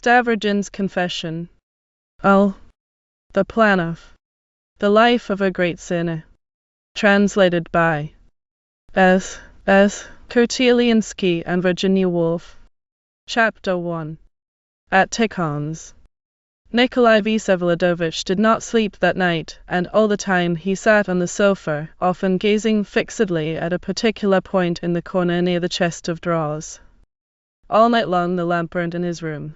Stavrogin's Confession. L. The Plan of the Life of a Great Sinner. Translated by S. Kurtiliansky and Virginia Woolf. Chapter 1. At Tikhon's. Nikolai Vsevolodovich did not sleep that night, and all the time he sat on the sofa, often gazing fixedly at a particular point in the corner near the chest of drawers. All night long the lamp burned in his room.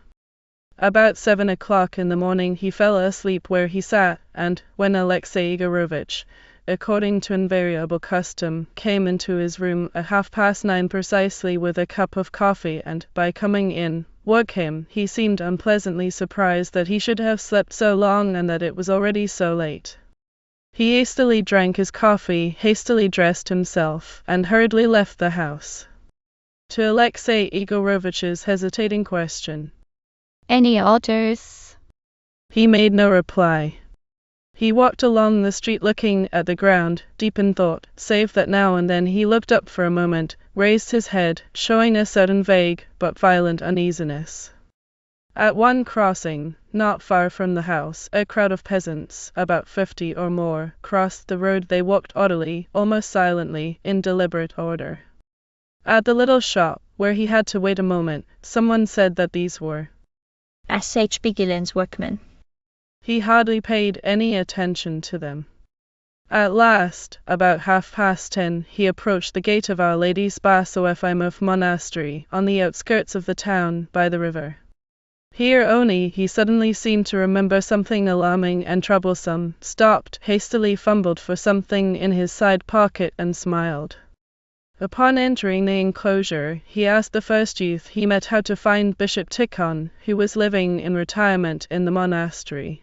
About 7 o'clock in the morning he fell asleep where he sat, and when Alexey Igorovitch, according to invariable custom, came into his room at 9:30 precisely with a cup of coffee and, by coming in, woke him, he seemed unpleasantly surprised that he should have slept so long and that it was already so late. He hastily drank his coffee, hastily dressed himself, and hurriedly left the house. To Alexey Igorovitch's hesitating question, "Any orders?" he made no reply. He walked along the street looking at the ground, deep in thought, save that now and then he looked up for a moment, raised his head, showing a certain vague but violent uneasiness. At one crossing, not far from the house, a crowd of peasants, about 50 or more, crossed the road. They walked orderly, almost silently, in deliberate order. At the little shop, where he had to wait a moment, someone said that these were S.H. Bigelin's workmen. He hardly paid any attention to them. At last, about 10:30, he approached the gate of Our Lady's Basofimov Monastery, on the outskirts of the town, by the river. Here only he suddenly seemed to remember something alarming and troublesome, stopped, hastily fumbled for something in his side pocket and smiled. Upon entering the enclosure, he asked the first youth he met how to find Bishop Tikhon, who was living in retirement in the monastery.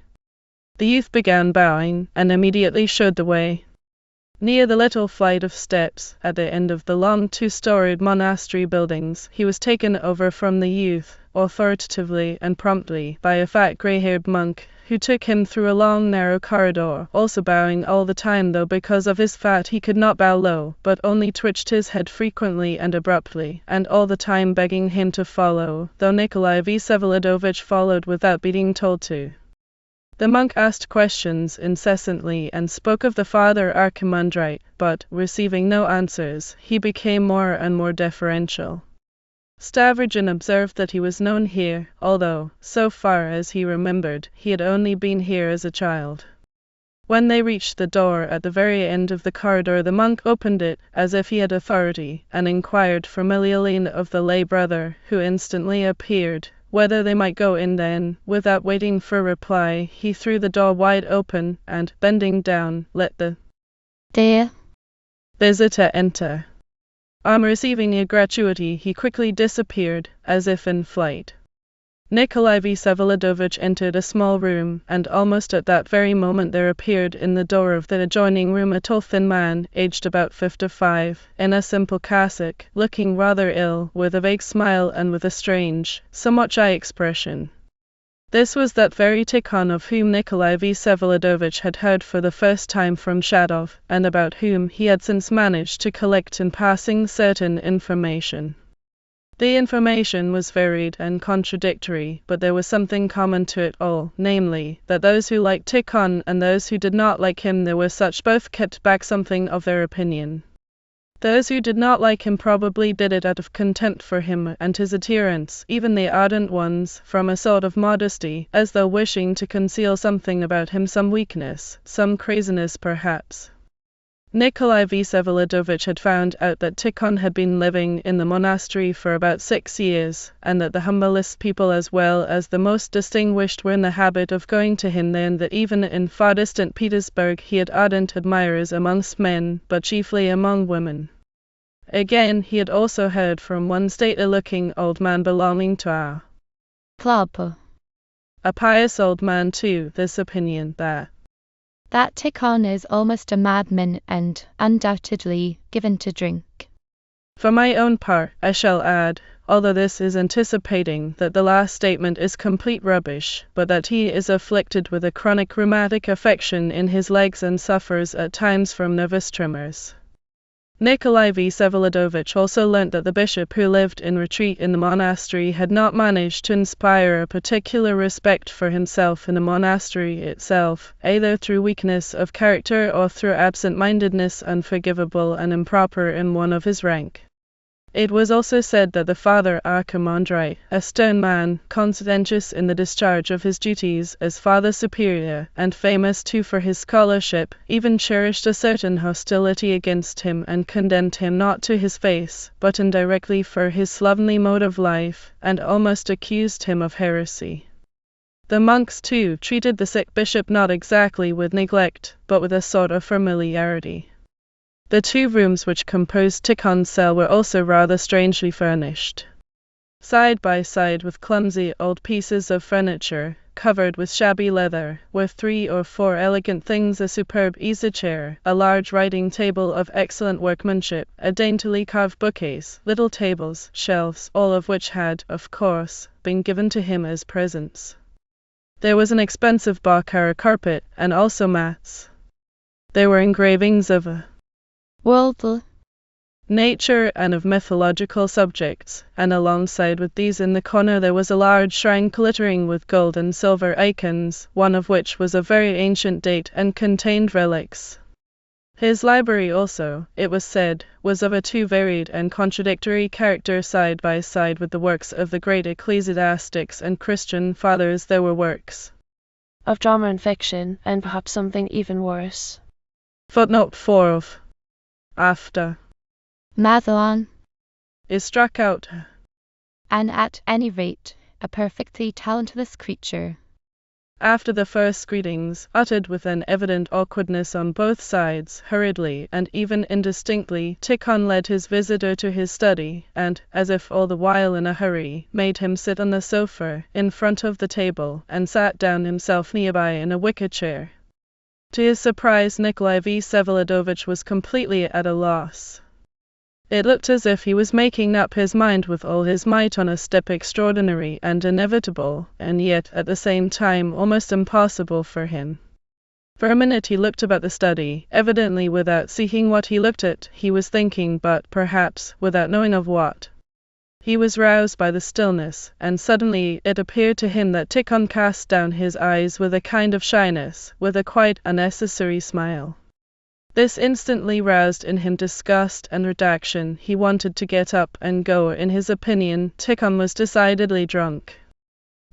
The youth began bowing, and immediately showed the way. Near the little flight of steps, at the end of the long 2-storied monastery buildings, he was taken over from the youth, authoritatively and promptly, by a fat grey-haired monk, who took him through a long narrow corridor, also bowing all the time, though because of his fat he could not bow low, but only twitched his head frequently and abruptly, and all the time begging him to follow, though Nikolai Vsevolodovich followed without being told to. The monk asked questions incessantly and spoke of the Father Archimandrite, but, receiving no answers, he became more and more deferential. Stavrogin observed that he was known here, although, so far as he remembered, he had only been here as a child. When they reached the door at the very end of the corridor, the monk opened it, as if he had authority, and inquired familiarly of the lay brother, who instantly appeared, whether they might go in. Then, without waiting for a reply, he threw the door wide open, and, bending down, let the dear visitor enter. On receiving a gratuity, he quickly disappeared, as if in flight. Nikolai Vsevolodovich entered a small room, and almost at that very moment there appeared in the door of the adjoining room a tall thin man, aged about 55, in a simple cassock, looking rather ill, with a vague smile and with a strange, somewhat shy expression. This was that very Tikhon of whom Nikolai Vsevolodovich had heard for the first time from Shadov, and about whom he had since managed to collect in passing certain information. The information was varied and contradictory, but there was something common to it all, namely, that those who liked Tikhon and those who did not like him, there were such, both kept back something of their opinion. Those who did not like him probably did it out of contempt for him and his adherents, even the ardent ones, from a sort of modesty, as though wishing to conceal something about him, some weakness, some craziness perhaps. Nikolai Vsevolodovich had found out that Tikhon had been living in the monastery for about 6 years, and that the humblest people as well as the most distinguished were in the habit of going to him there, and that even in far distant Petersburg he had ardent admirers amongst men, but chiefly among women. Again, he had also heard from one stately-looking old man belonging to our club, a pious old man too, this opinion, that Tikhon is almost a madman and, undoubtedly, given to drink. For my own part, I shall add, although this is anticipating, that the last statement is complete rubbish, but that he is afflicted with a chronic rheumatic affection in his legs and suffers at times from nervous tremors. Nikolai Vsevolodovich also learnt that the bishop who lived in retreat in the monastery had not managed to inspire a particular respect for himself in the monastery itself, either through weakness of character or through absent-mindedness unforgivable and improper in one of his rank. It was also said that the Father Archimandrite, a stern man, conscientious in the discharge of his duties as Father Superior, and famous too for his scholarship, even cherished a certain hostility against him and condemned him not to his face, but indirectly for his slovenly mode of life, and almost accused him of heresy. The monks, too, treated the sick bishop not exactly with neglect, but with a sort of familiarity. The 2 rooms which composed Tikhon's cell were also rather strangely furnished. Side by side with clumsy old pieces of furniture, covered with shabby leather, were 3 or 4 elegant things: a superb easy-chair, a large writing table of excellent workmanship, a daintily carved bookcase, little tables, shelves, all of which had, of course, been given to him as presents. There was an expensive Baccara carpet, and also mats. There were engravings of worldly nature and of mythological subjects, and alongside with these in the corner there was a large shrine glittering with gold and silver icons, one of which was of very ancient date and contained relics. His library also, it was said, was of a too varied and contradictory character. Side by side with the works of the great ecclesiastics and Christian fathers there were works of drama and fiction, and perhaps something even worse. Footnote 4 of after Madeline is struck out, and at any rate, a perfectly talentless creature. After the first greetings, uttered with an evident awkwardness on both sides, hurriedly and even indistinctly, Tikhon led his visitor to his study, and, as if all the while in a hurry, made him sit on the sofa in front of the table, and sat down himself nearby in a wicker chair. To his surprise, Nikolai Vsevolodovich was completely at a loss. It looked as if he was making up his mind with all his might on a step extraordinary and inevitable, and yet at the same time almost impossible for him. For a minute he looked about the study, evidently without seeing what he looked at. He was thinking, but perhaps without knowing of what. He was roused by the stillness, and suddenly it appeared to him that Tikhon cast down his eyes with a kind of shyness, with a quite unnecessary smile. This instantly roused in him disgust and redaction. He wanted to get up and go. In his opinion, Tikhon was decidedly drunk.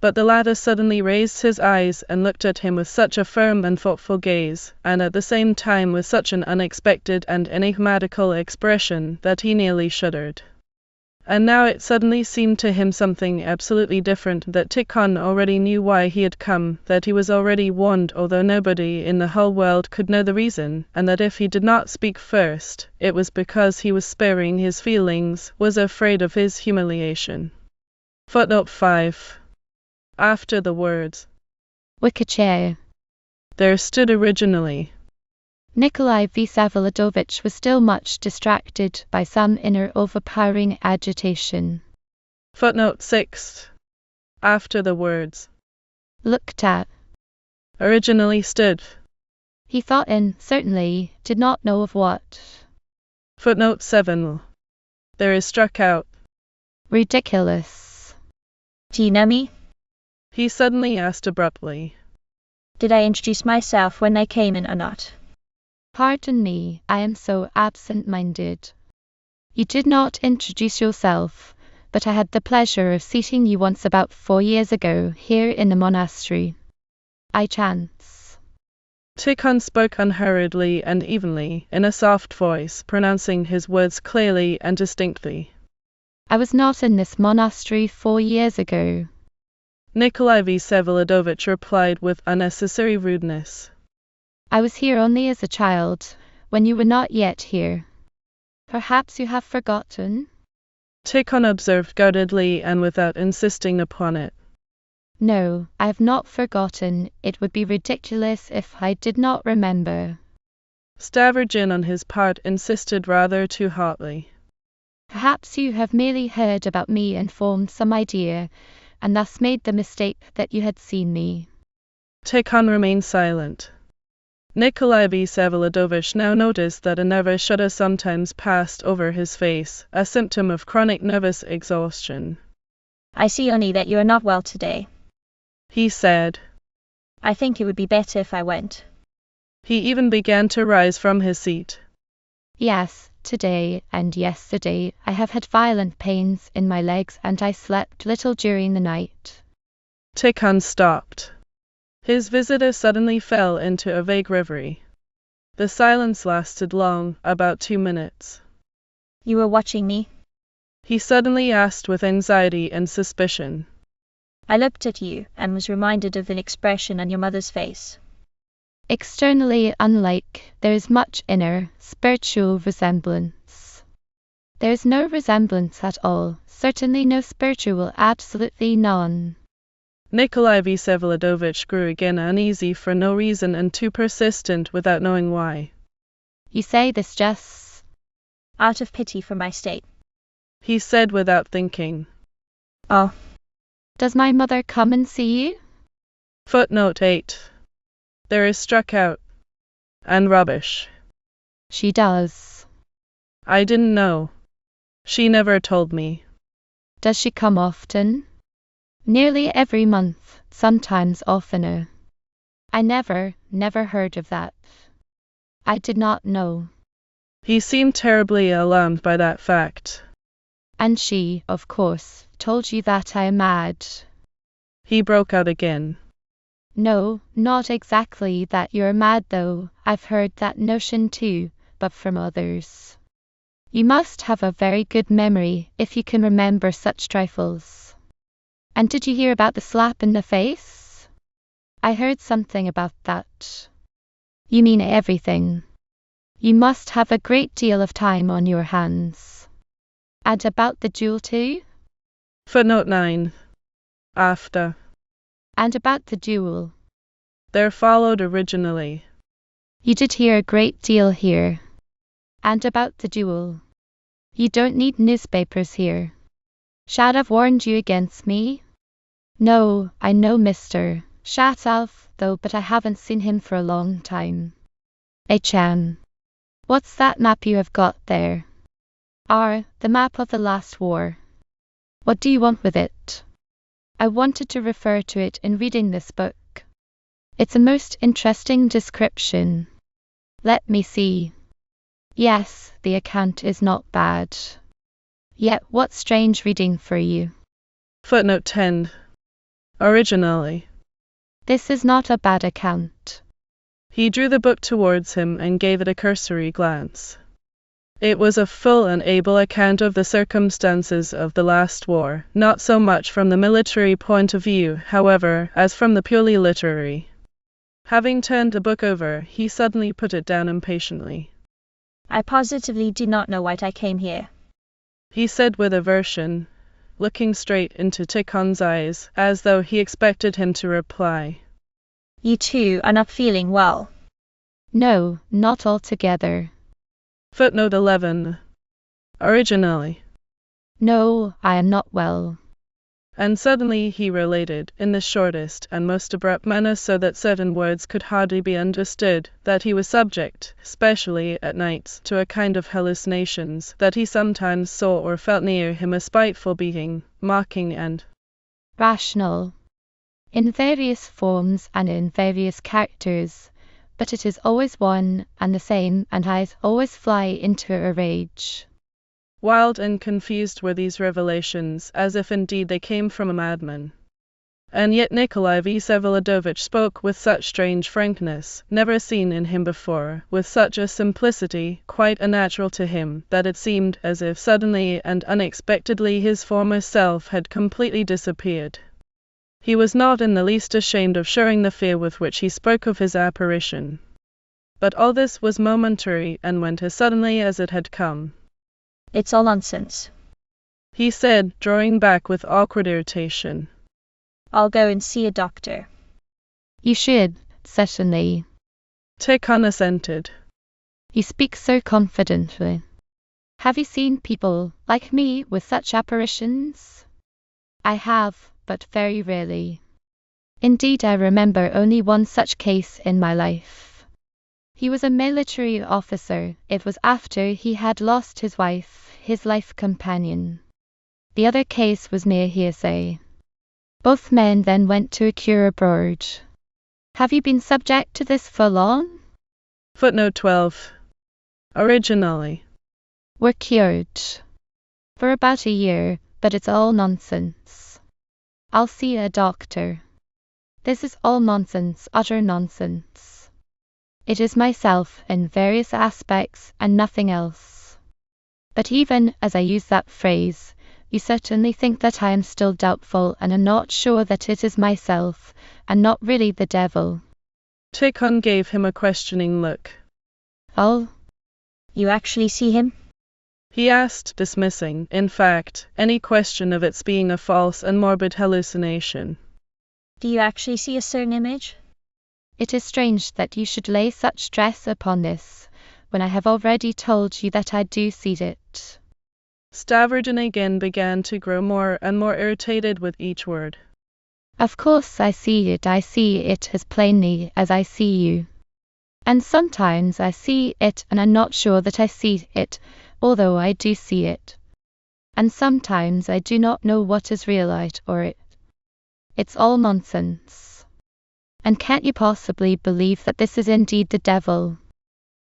But the latter suddenly raised his eyes and looked at him with such a firm and thoughtful gaze, and at the same time with such an unexpected and enigmatical expression, that he nearly shuddered. And now it suddenly seemed to him something absolutely different, that Tikhon already knew why he had come, that he was already warned, although nobody in the whole world could know the reason, and that if he did not speak first, it was because he was sparing his feelings, was afraid of his humiliation. Footnote 5. After the words wicker chair there stood originally, Nikolai Vsevolodovich was still much distracted by some inner overpowering agitation. Footnote 6. After the words looked at originally stood, he thought and certainly did not know of what. Footnote 7. There is struck out, ridiculous. Do you know me? He suddenly asked abruptly. Did I introduce myself when I came in or not? Pardon me, I am so absent-minded. You did not introduce yourself, but I had the pleasure of seeing you once about 4 years ago here in the monastery. I chance. Tikhon spoke unhurriedly and evenly, in a soft voice, pronouncing his words clearly and distinctly. I was not in this monastery 4 years ago. Nikolai Vsevolodovich replied with unnecessary rudeness. I was here only as a child, when you were not yet here. Perhaps you have forgotten? Tikhon observed guardedly and without insisting upon it. No, I have not forgotten. It would be ridiculous if I did not remember. Stavrogin on his part insisted rather too hotly. Perhaps you have merely heard about me and formed some idea, and thus made the mistake that you had seen me. Tikhon remained silent. Nikolai Vsevolodovich now noticed that a nervous shudder sometimes passed over his face, a symptom of chronic nervous exhaustion. I see only that you are not well today. He said. I think it would be better if I went. He even began to rise from his seat. Yes, today and yesterday I have had violent pains in my legs and I slept little during the night. Tikhon stopped. His visitor suddenly fell into a vague reverie. The silence lasted long, about 2 minutes. You were watching me? He suddenly asked with anxiety and suspicion. I looked at you and was reminded of an expression on your mother's face. Externally unlike, there is much inner, spiritual resemblance. There is no resemblance at all, certainly no spiritual, absolutely none. Nikolai Vsevolodovich grew again uneasy for no reason and too persistent without knowing why. You say this just out of pity for my state, he said without thinking. Oh. Does my mother come and see you? Footnote 8. There is struck out. And rubbish. She does. I didn't know. She never told me. Does she come often? Nearly every month, sometimes oftener. I never heard of that. I did not know. He seemed terribly alarmed by that fact. And she, of course, told you that I am mad. He broke out again. No, not exactly that you're mad though, I've heard that notion too, but from others. You must have a very good memory if you can remember such trifles. And did you hear about the slap in the face? I heard something about that. You mean everything. You must have a great deal of time on your hands. And about the duel too? Footnote 9. After. And about the duel. There followed originally. You did hear a great deal here. And about the duel. You don't need newspapers here. Should have warned you against me? No, I know Mr. Shatov, though, but I haven't seen him for a long time. HM. What's that map you have got there? The map of the last war. What do you want with it? I wanted to refer to it in reading this book. It's a most interesting description. Let me see. Yes, the account is not bad. Yet what strange reading for you. Footnote 10. Originally. This is not a bad account. He drew the book towards him and gave it a cursory glance. It was a full and able account of the circumstances of the last war, not so much from the military point of view, however, as from the purely literary. Having turned the book over, he suddenly put it down impatiently. I positively do not know why I came here, he said with aversion, looking straight into Tikhon's eyes, as though he expected him to reply. You too are not feeling well. No, not altogether. Footnote 11. Originally. No, I am not well. And suddenly he related, in the shortest and most abrupt manner so that certain words could hardly be understood, that he was subject, especially at nights, to a kind of hallucinations, that he sometimes saw or felt near him a spiteful being, mocking and rational, in various forms and in various characters, but it is always one and the same, and I always fly into a rage. Wild and confused were these revelations, as if indeed they came from a madman. And yet Nikolai Vsevolodovich spoke with such strange frankness, never seen in him before, with such a simplicity, quite unnatural to him, that it seemed as if suddenly and unexpectedly his former self had completely disappeared. He was not in the least ashamed of showing the fear with which he spoke of his apparition. But all this was momentary and went as suddenly as it had come. It's all nonsense, he said, drawing back with awkward irritation. I'll go and see a doctor. You should, certainly. Tikhon assented. You speak so confidently. Have you seen people like me with such apparitions? I have, but very rarely. Indeed, I remember only one such case in my life. He was a military officer. It was after he had lost his wife, his life companion. The other case was mere hearsay. Both men then went to a cure abroad. Have you been subject to this for long? Footnote 12. Originally. Were cured. For about a year, but it's all nonsense. I'll see a doctor. This is all nonsense, utter nonsense. It is myself in various aspects and nothing else. But even as I use that phrase, you certainly think that I am still doubtful and am not sure that it is myself, and not really the devil. Tikhon gave him a questioning look. Oh? You actually see him? He asked, dismissing, in fact, any question of its being a false and morbid hallucination. Do you actually see a certain image? It is strange that you should lay such stress upon this, when I have already told you that I do see it. Stavrogin again began to grow more and more irritated with each word. Of course I see it as plainly as I see you. And sometimes I see it and I'm not sure that I see it, although I do see it. And sometimes I do not know what is real or it. It's all nonsense. And can't you possibly believe that this is indeed the devil?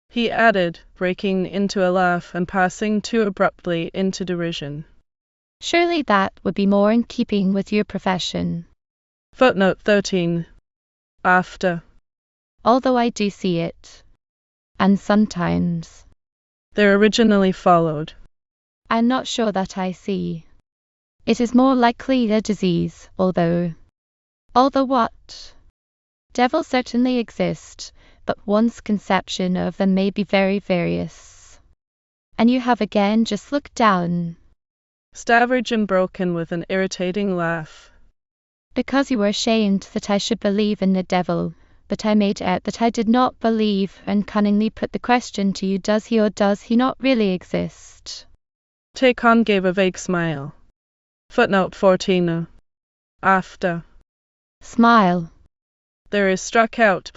He added, breaking into a laugh and passing too abruptly into derision. Surely that would be more in keeping with your profession. Footnote 13. After. Although I do see it. And sometimes. There originally followed. I'm not sure that I see. It is more likely a disease, although. Although what? Devils certainly exist, but one's conception of them may be very various. And you have again just looked down. Stavrogin broke in with an irritating laugh. Because you were ashamed that I should believe in the devil, but I made out that I did not believe and cunningly put the question to you, does he or does he not really exist? Tikhon gave a vague smile. Footnote 14. After. Smile. There is struck out.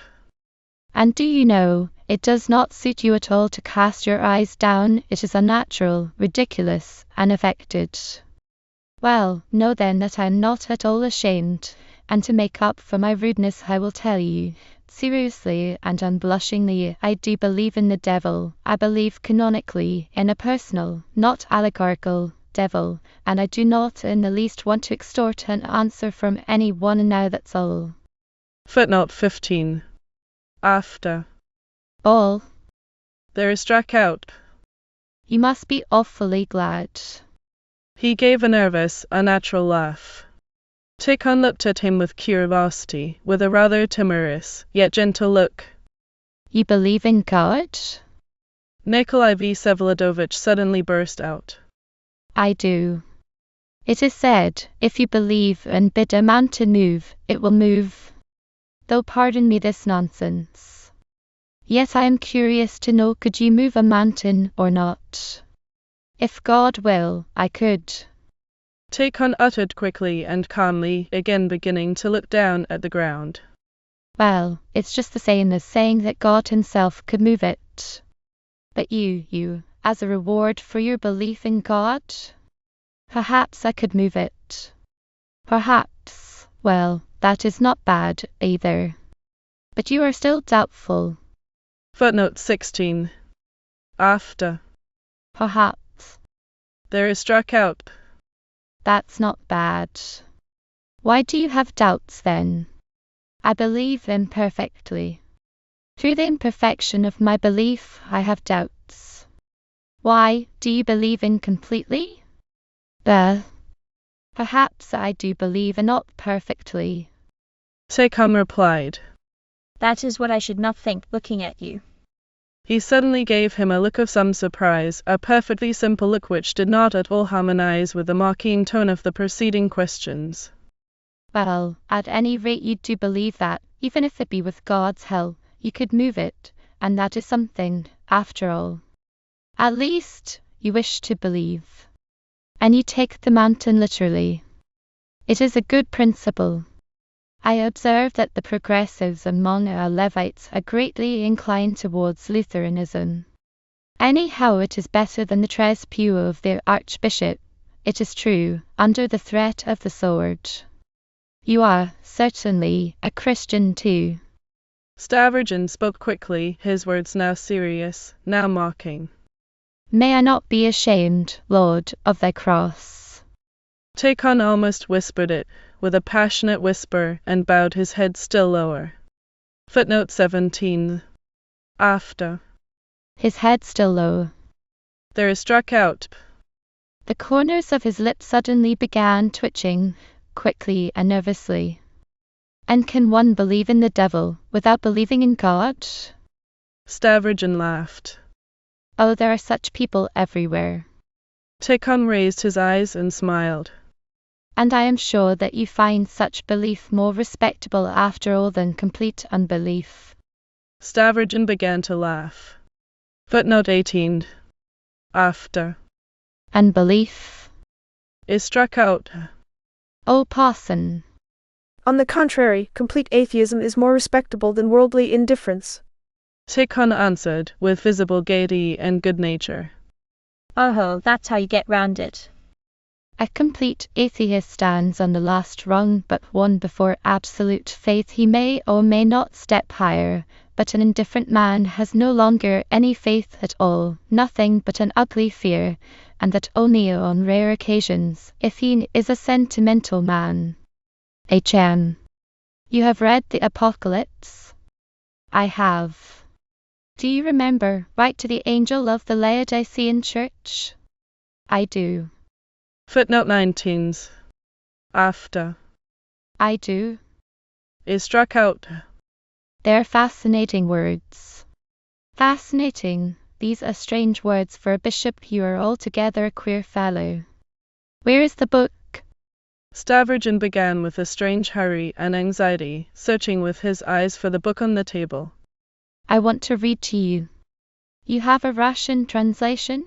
And do you know, it does not suit you at all to cast your eyes down. It is unnatural, ridiculous, and affected. Well, know then that I am not at all ashamed, and to make up for my rudeness I will tell you, seriously and unblushingly, I do believe in the devil. I believe canonically in a personal, not allegorical, devil, and I do not in the least want to extort an answer from any one now, that's all. Footnote 15. After. All. There is struck out. You must be awfully glad. He gave a nervous, unnatural laugh. Tikhon looked at him with curiosity, with a rather timorous, yet gentle look. You believe in God? Nikolai VSEVOLODOVICH suddenly burst out. I do. It is said, if you believe and bid a mountain move, it will move. Though pardon me this nonsense. Yet I am curious to know, could you move a mountain or not? If God will, I could. Tikhon uttered quickly and calmly, again beginning to look down at the ground. Well, it's just the same as saying that God himself could move it. But you, as a reward for your belief in God? Perhaps I could move it. Perhaps. Well, that is not bad, either. But you are still doubtful. Footnote 16. After. Perhaps. There is struck out. That's not bad. Why do you have doubts then? I believe imperfectly. Through the imperfection of my belief, I have doubts. Why, do you believe incompletely? Perhaps I do believe and not perfectly. Tikhon replied. That is what I should not think, looking at you. He suddenly gave him a look of some surprise, a perfectly simple look which did not at all harmonize with the mocking tone of the preceding questions. Well, at any rate you do believe that, even if it be with God's help, you could move it, and that is something, after all. At least, you wish to believe. And you take the mountain literally. It is a good principle. I observe that the progressives among our Levites are greatly inclined towards Lutheranism. Anyhow, it is better than the tres pew of their archbishop, it is true, under the threat of the sword. You are, certainly, a Christian too. Stavrogin spoke quickly, his words now serious, now mocking. May I not be ashamed, Lord, of thy cross? Tikhon almost whispered it, with a passionate whisper, and bowed his head still lower. Footnote 17. After. His head still low. There is struck out. The corners of his lips suddenly began twitching, quickly and nervously. And can one believe in the devil without believing in God? Stavrogin laughed. Oh, there are such people everywhere. Tikhon raised his eyes and smiled. And I am sure that you find such belief more respectable after all than complete unbelief. Stavrogin began to laugh. Footnote 18. After. Unbelief is struck out. Oh, parson. On the contrary, complete atheism is more respectable than worldly indifference. Tikhon answered, with visible gaiety and good nature. Oh, that's how you get round it. A complete atheist stands on the last rung but one before absolute faith. He may or may not step higher, but an indifferent man has no longer any faith at all, nothing but an ugly fear, and that only on rare occasions, if he is a sentimental man. H.M. You have read the Apocalypse? I have. Do you remember, write to the angel of the Laodicean church? I do. Footnote 19. After. I do. Is struck out. They're fascinating words. Fascinating. These are strange words for a bishop. You are altogether a queer fellow. Where is the book? Stavrogin began with a strange hurry and anxiety, searching with his eyes for the book on the table. I want to read to you. You have a Russian translation?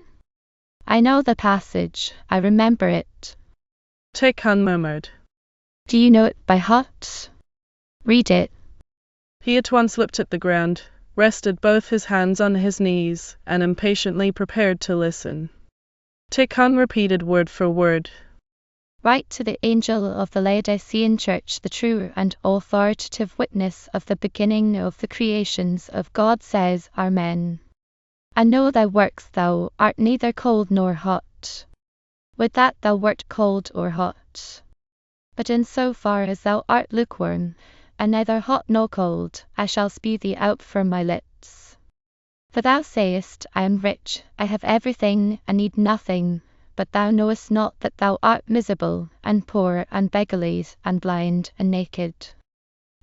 I know the passage. I remember it. Tikhon murmured. Do you know it by heart? Read it. He at once looked at the ground, rested both his hands on his knees, and impatiently prepared to listen. Tikhon repeated word for word. Write to the angel of the Laodicean church, the true and authoritative witness of the beginning of the creations of God says, Amen. I know thy works, thou art neither cold nor hot. Would that thou wert cold or hot. But in so far as thou art lukewarm, and neither hot nor cold, I shall spew thee out from my lips. For thou sayest, I am rich, I have everything, and need nothing, but thou knowest not that thou art miserable, and poor, and beggarly, and blind, and naked.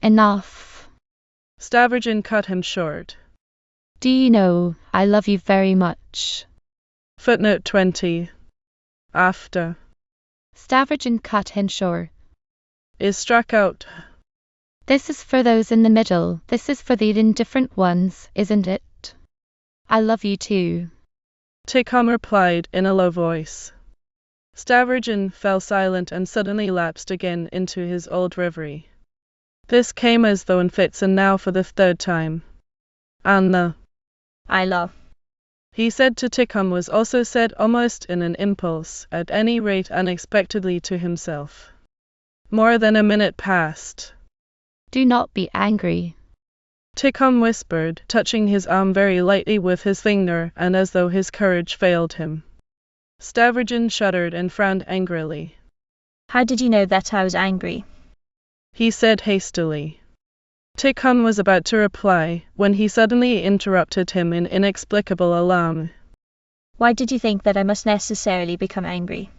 Enough. Stavrogin cut him short. Do you know, I love you very much. Footnote 20. After. Stavrogin cut him short. Is struck out. This is for those in the middle, this is for the indifferent ones, isn't it? I love you too. Tikhon replied in a low voice. Stavrogin fell silent and suddenly lapsed again into his old reverie. This came as though in fits, and now for the third time. Anna. I love. He said to Tikhon was also said almost in an impulse, at any rate unexpectedly to himself. More than a minute passed. Do not be angry. Tikhon whispered, touching his arm very lightly with his finger, and as though his courage failed him. Stavrogin shuddered and frowned angrily. How did you know that I was angry? He said hastily. Tikhon was about to reply, when he suddenly interrupted him in inexplicable alarm. Why did you think that I must necessarily become angry?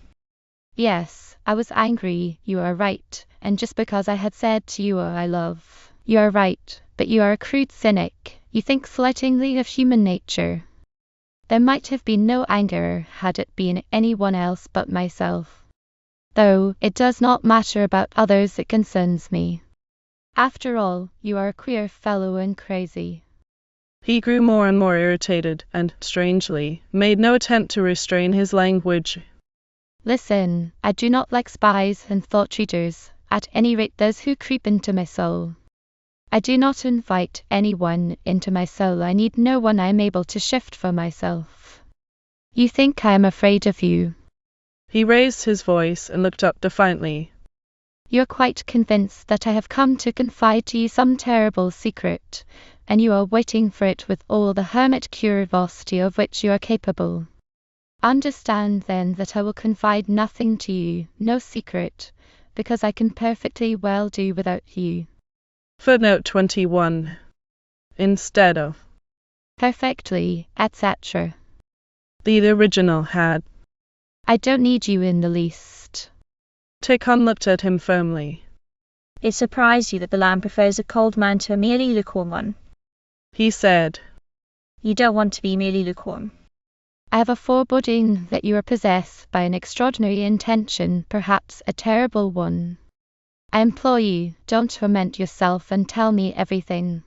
Yes, I was angry, you are right, and just because I had said to you I love. You are right, but you are a crude cynic, you think slightingly of human nature. There might have been no anger had it been anyone else but myself. Though, it does not matter about others, it concerns me. After all, you are a queer fellow and crazy. He grew more and more irritated, and, strangely, made no attempt to restrain his language. Listen, I do not like spies and thought readers, at any rate those who creep into my soul. I do not invite anyone into my soul. I need no one. I am able to shift for myself. You think I am afraid of you. He raised his voice and looked up defiantly. You're quite convinced that I have come to confide to you some terrible secret, and you are waiting for it with all the hermit curiosity of which you are capable. Understand then that I will confide nothing to you, no secret, because I can perfectly well do without you. Footnote 21. Instead of. Perfectly, etc. The original had. I don't need you in the least. Tikhon looked at him firmly. It surprised you that the lamb prefers a cold man to a merely lukewarm one. He said. You don't want to be merely lukewarm. I have a foreboding that you are possessed by an extraordinary intention, perhaps a terrible one. I implore you, don't torment yourself and tell me everything.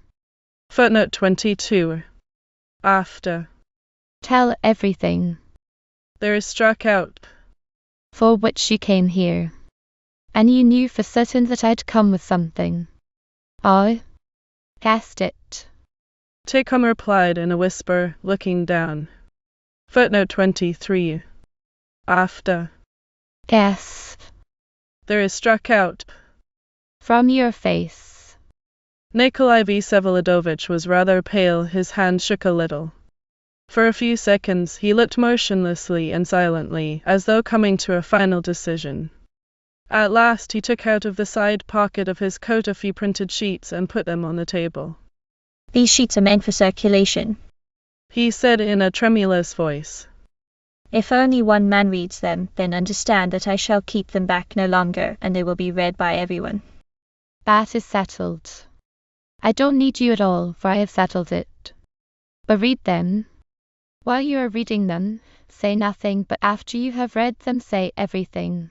Footnote 22. After. Tell everything. There is struck out. For which you came here. And you knew for certain that I'd come with something. I guessed it. Tikhon replied in a whisper, looking down. Footnote 23. After. Guess. There is struck out. From your face. Nikolai VSEVOLODOVICH was rather pale. His hand shook a little. For a few seconds he looked motionlessly and silently, as though coming to a final decision. At last he took out of the side pocket of his coat a few printed sheets and put them on the table. These sheets are meant for circulation, he said in a tremulous voice. If only one man reads them, then understand that I shall keep them back no longer, and they will be read by everyone. That is settled. I don't need you at all, for I have settled it. But read them. While you are reading them, say nothing, but after you have read them, say everything.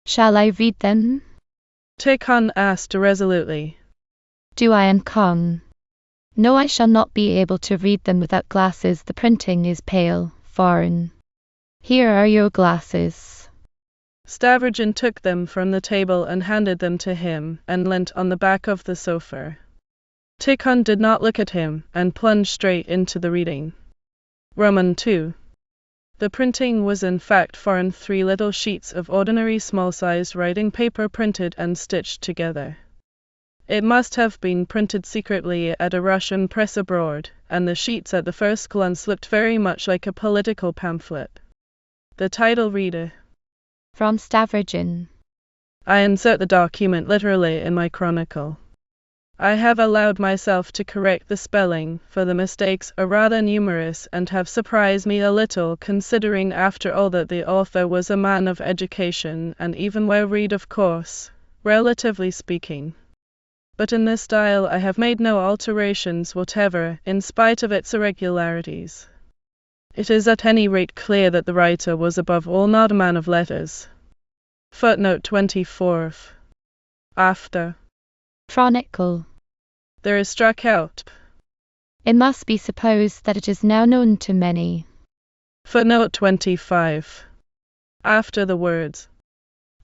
Shall I read them? Tikhon asked irresolutely. Do I am calm? No, I shall not be able to read them without glasses. The printing is pale, foreign. Here are your glasses. Stavrogin took them from the table and handed them to him, and leant on the back of the sofa. Tikhon did not look at him, and plunged straight into the reading. Roman 2. The printing was in fact foreign, 3 little sheets of ordinary small-sized writing paper printed and stitched together. It must have been printed secretly at a Russian press abroad, and the sheets at the first glance looked very much like a political pamphlet. The title read, From Stavrogin. I insert the document literally in my chronicle. I have allowed myself to correct the spelling, for the mistakes are rather numerous and have surprised me a little, considering after all that the author was a man of education and even well read, of course, relatively speaking. But in this style I have made no alterations whatever, in spite of its irregularities. It is at any rate clear that the writer was above all not a man of letters. Footnote 24. After. Chronicle. There is struck out. It must be supposed that it is now known to many. Footnote 25. After the words.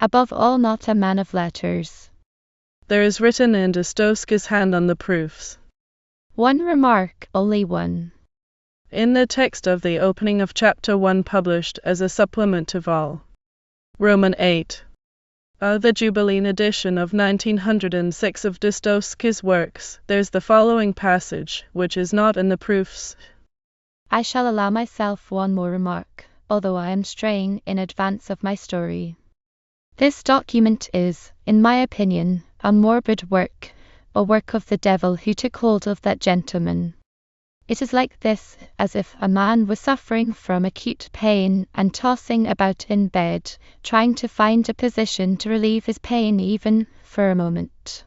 Above all not a man of letters. There is written in Dostoevsky's hand on the proofs. One remark, only one. In the text of the opening of chapter 1 published as a supplement to Vol. Roman 8. The Jubilean edition of 1906 of Dostoevsky's works, there's the following passage, which is not in the proofs. I shall allow myself one more remark, although I am straying in advance of my story. This document is, in my opinion, a morbid work, a work of the devil who took hold of that gentleman. It is like this, as if a man was suffering from acute pain and tossing about in bed, trying to find a position to relieve his pain even for a moment.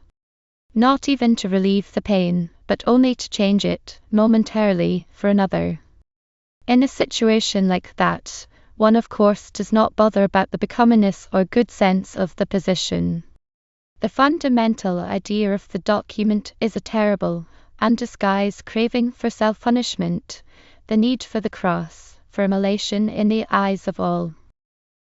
Not even to relieve the pain, but only to change it, momentarily, for another. In a situation like that, one of course does not bother about the becomingness or good sense of the position. The fundamental idea of the document is a terrible, undisguised craving for self-punishment, the need for the cross, for immolation in the eyes of all.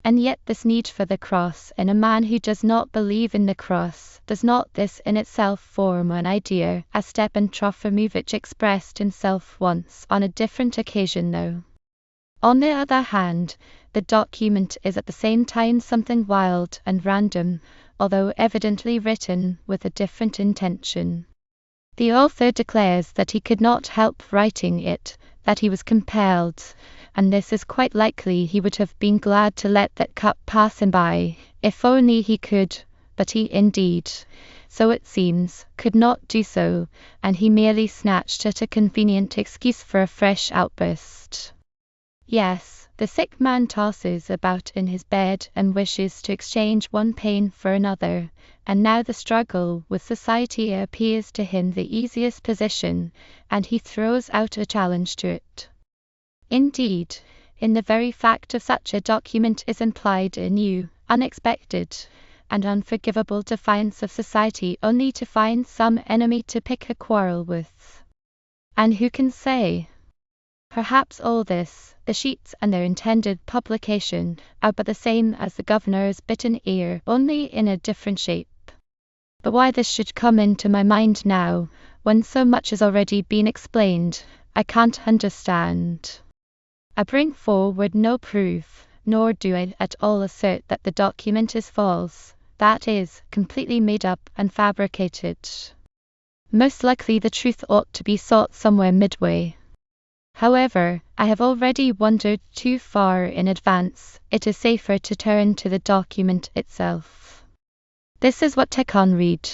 And yet this need for the cross in a man who does not believe in the cross, does not this in itself form an idea, as Stepan Trofimovich expressed himself once on a different occasion though? On the other hand, the document is at the same time something wild and random, although evidently written with a different intention. The author declares that he could not help writing it, that he was compelled, and this is quite likely he would have been glad to let that cup pass him by, if only he could, but he indeed, so it seems, could not do so, and he merely snatched at a convenient excuse for a fresh outburst. Yes, the sick man tosses about in his bed and wishes to exchange one pain for another, and now the struggle with society appears to him the easiest position, and he throws out a challenge to it. Indeed, in the very fact of such a document is implied a new, unexpected, and unforgivable defiance of society only to find some enemy to pick a quarrel with. And who can say? Perhaps all this, the sheets and their intended publication, are but the same as the governor's bitten ear, only in a different shape. But why this should come into my mind now, when so much has already been explained, I can't understand. I bring forward no proof, nor do I at all assert that the document is false, that is, completely made up and fabricated. Most likely the truth ought to be sought somewhere midway. However, I have already wandered too far in advance. It is safer to turn to the document itself. This is what I can read.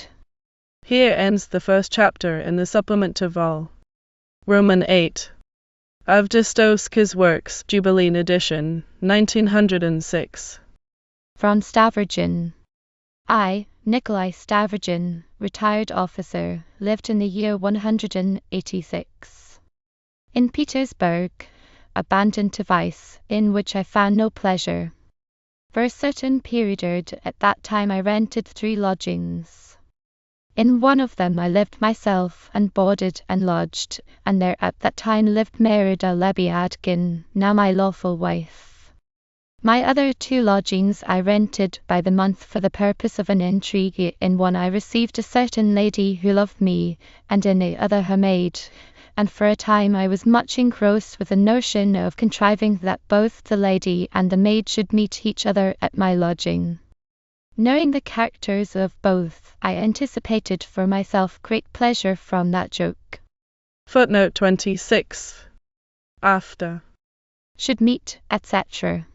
Here ends the first chapter in the supplement to Vol. Roman 8. Of Dostoevsky's works, Jubilee edition, 1906. From Stavrogin. I, Nikolai Stavrogin, retired officer, lived in the year 186. In Petersburg, abandoned to vice, in which I found no pleasure. For a certain period at that time I rented 3 lodgings. In one of them I lived myself and boarded and lodged, and there at that time lived Merida Lebyadkin, now my lawful wife. My other 2 lodgings I rented by the month for the purpose of an intrigue. In one I received a certain lady who loved me, and in the other her maid, and for a time I was much engrossed with the notion of contriving that both the lady and the maid should meet each other at my lodging. Knowing the characters of both, I anticipated for myself great pleasure from that joke. Footnote 26. After. Should meet, etc.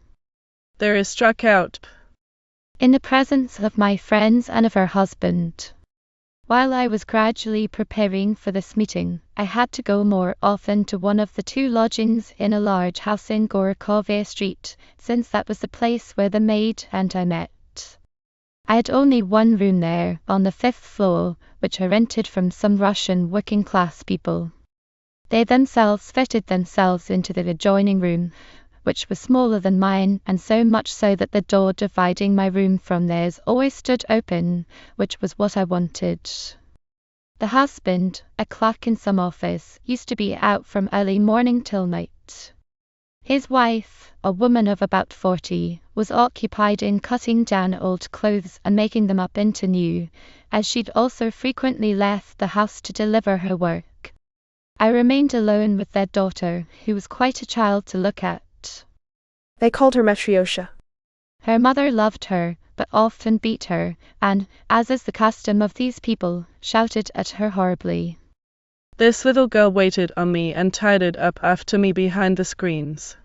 There is struck out. In the presence of my friends and of her husband. While I was gradually preparing for this meeting, I had to go more often to one of the 2 lodgings in a large house in Gorokhovaia Street, since that was the place where the maid and I met. I had only one room there, on the 5th floor, which I rented from some Russian working-class people. They themselves fitted themselves into the adjoining room, which was smaller than mine, and so much so that the door dividing my room from theirs always stood open, which was what I wanted. The husband, a clerk in some office, used to be out from early morning till night. His wife, a woman of about 40, was occupied in cutting down old clothes and making them up into new, as she'd also frequently left the house to deliver her work. I remained alone with their daughter, who was quite a child to look at. They called her Matryoshka. Her mother loved her, but often beat her, and, as is the custom of these people, shouted at her horribly. This little girl waited on me and tidied up after me behind the screens.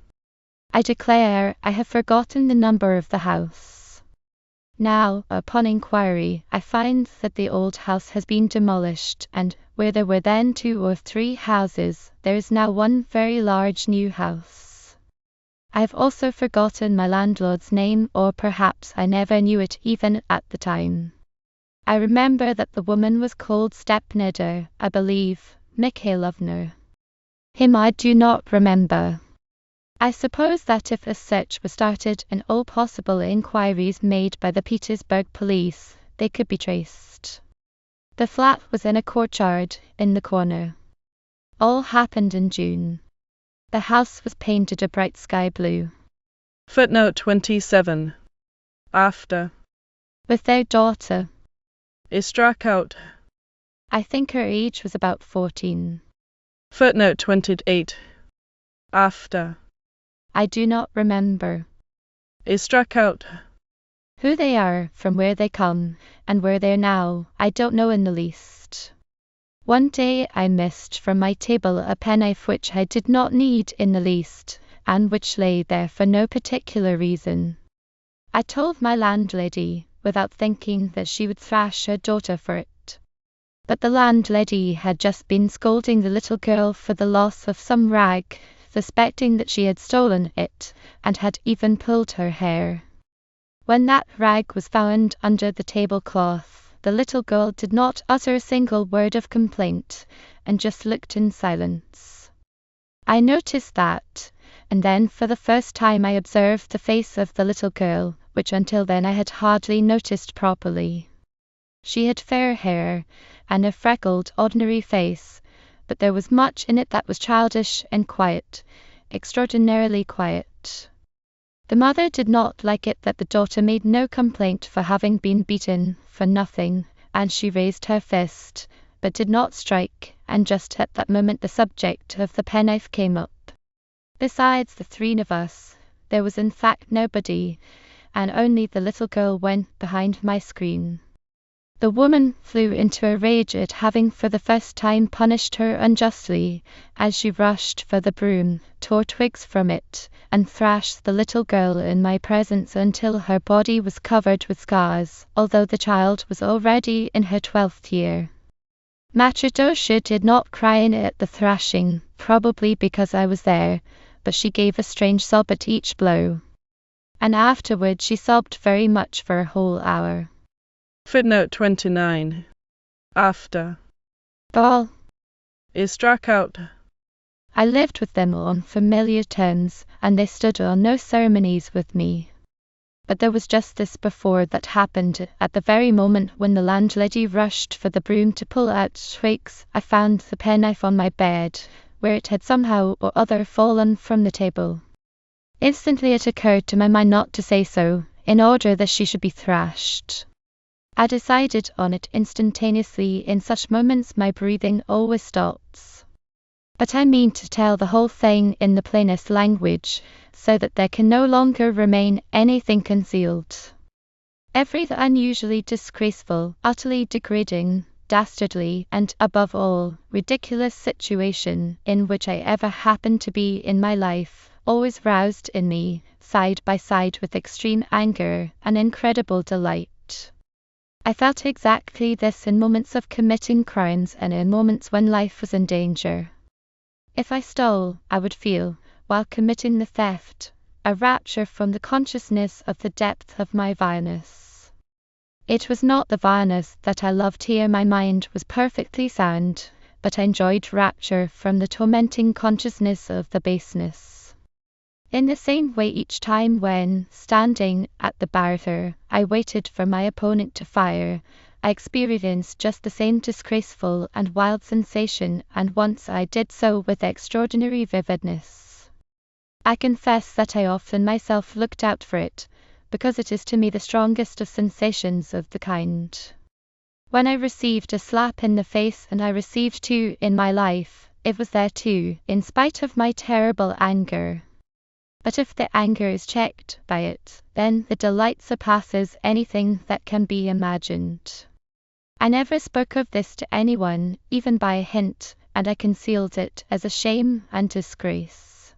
I declare I have forgotten the number of the house. Now, upon inquiry, I find that the old house has been demolished, and, where there were then 2 or 3 houses, there is now one very large new house. I have also forgotten my landlord's name, or perhaps I never knew it even at the time. I remember that the woman was called Stepnida, I believe, Mikhailovna. Him I do not remember. I suppose that if a search was started and all possible inquiries made by the Petersburg police, they could be traced. The flat was in a courtyard, in the corner. All happened in June. The house was painted a bright sky blue. Footnote 27. After. With their daughter. Is struck out. I think her age was about 14. Footnote 28. After. I do not remember. Is struck out. Who they are, from where they come, and where they are now, I don't know in the least. One day I missed from my table a penknife which I did not need in the least, and which lay there for no particular reason. I told my landlady, without thinking that she would thrash her daughter for it. But the landlady had just been scolding the little girl for the loss of some rag, suspecting that she had stolen it, and had even pulled her hair. When that rag was found under the tablecloth, the little girl did not utter a single word of complaint, and just looked in silence. I noticed that, and then for the first time I observed the face of the little girl, which until then I had hardly noticed properly. She had fair hair, and a freckled, ordinary face, but there was much in it that was childish and quiet, extraordinarily quiet. The mother did not like it that the daughter made no complaint for having been beaten for nothing, and she raised her fist, but did not strike, and just at that moment the subject of the penknife came up. Besides the three of us, there was in fact nobody, and only the little girl went behind my screen. The woman flew into a rage at having for the first time punished her unjustly, as she rushed for the broom, tore twigs from it, and thrashed the little girl in my presence until her body was covered with scars, although the child was already in her 12th year. Matrodosha did not cry at the thrashing, probably because I was there, but she gave a strange sob at each blow. And afterward she sobbed very much for a whole hour. Footnote 29. After. Ball. Is struck out. I lived with them on familiar terms, and they stood on no ceremonies with me. But there was just this before that happened. At the very moment when the landlady rushed for the broom to pull out twigs, I found the penknife on my bed, where it had somehow or other fallen from the table. Instantly it occurred to my mind not to say so, in order that she should be thrashed. I decided on it instantaneously. In such moments my breathing always stops. But I mean to tell the whole thing in the plainest language, so that there can no longer remain anything concealed. Every unusually disgraceful, utterly degrading, dastardly, and, above all, ridiculous situation in which I ever happened to be in my life, always roused in me, side by side with extreme anger, an incredible delight. I felt exactly this in moments of committing crimes and in moments when life was in danger. If I stole, I would feel, while committing the theft, a rapture from the consciousness of the depth of my vileness. It was not the vileness that I loved here, my mind was perfectly sound, but I enjoyed rapture from the tormenting consciousness of the baseness. In the same way each time when, standing at the barrier, I waited for my opponent to fire, I experienced just the same disgraceful and wild sensation, and once I did so with extraordinary vividness. I confess that I often myself looked out for it, because it is to me the strongest of sensations of the kind. When I received a slap in the face, and I received two in my life, it was there too, in spite of my terrible anger. But if the anger is checked by it, then the delight surpasses anything that can be imagined. I never spoke of this to anyone, even by a hint, and I concealed it as a shame and disgrace.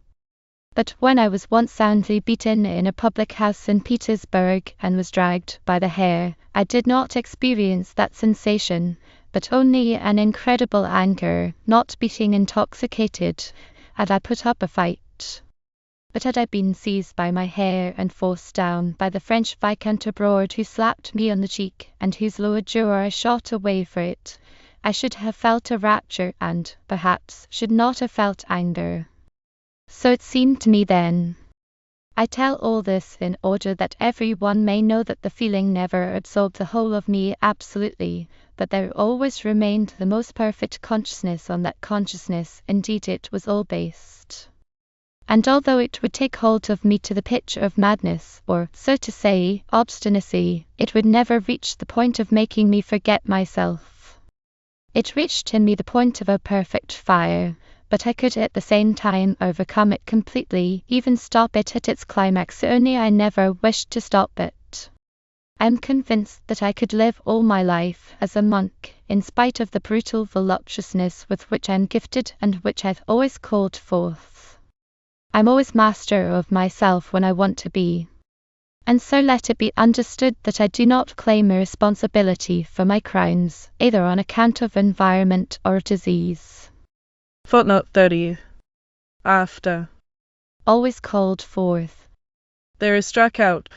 But when I was once soundly beaten in a public house in Petersburg and was dragged by the hair, I did not experience that sensation, but only an incredible anger, not being intoxicated, had I put up a fight. But had I been seized by my hair and forced down by the French Viscount abroad who slapped me on the cheek and whose lower jaw I shot away for it, I should have felt a rapture and, perhaps, should not have felt anger. So it seemed to me then. I tell all this in order that every one may know that the feeling never absorbed the whole of me absolutely, but there always remained the most perfect consciousness on that consciousness. Indeed, it was all based. and although it would take hold of me to the pitch of madness, or, so to say, obstinacy, it would never reach the point of making me forget myself. It reached in me the point of a perfect fire, but I could at the same time overcome it completely, even stop it at its climax, only I never wished to stop it. I am convinced that I could live all my life as a monk, in spite of the brutal voluptuousness with which I am gifted and which I've always called forth. I'm always master of myself when I want to be. And so let it be understood that I do not claim a responsibility for my crimes, either on account of environment or disease. Footnote 30. After. Always called forth. There is struck out.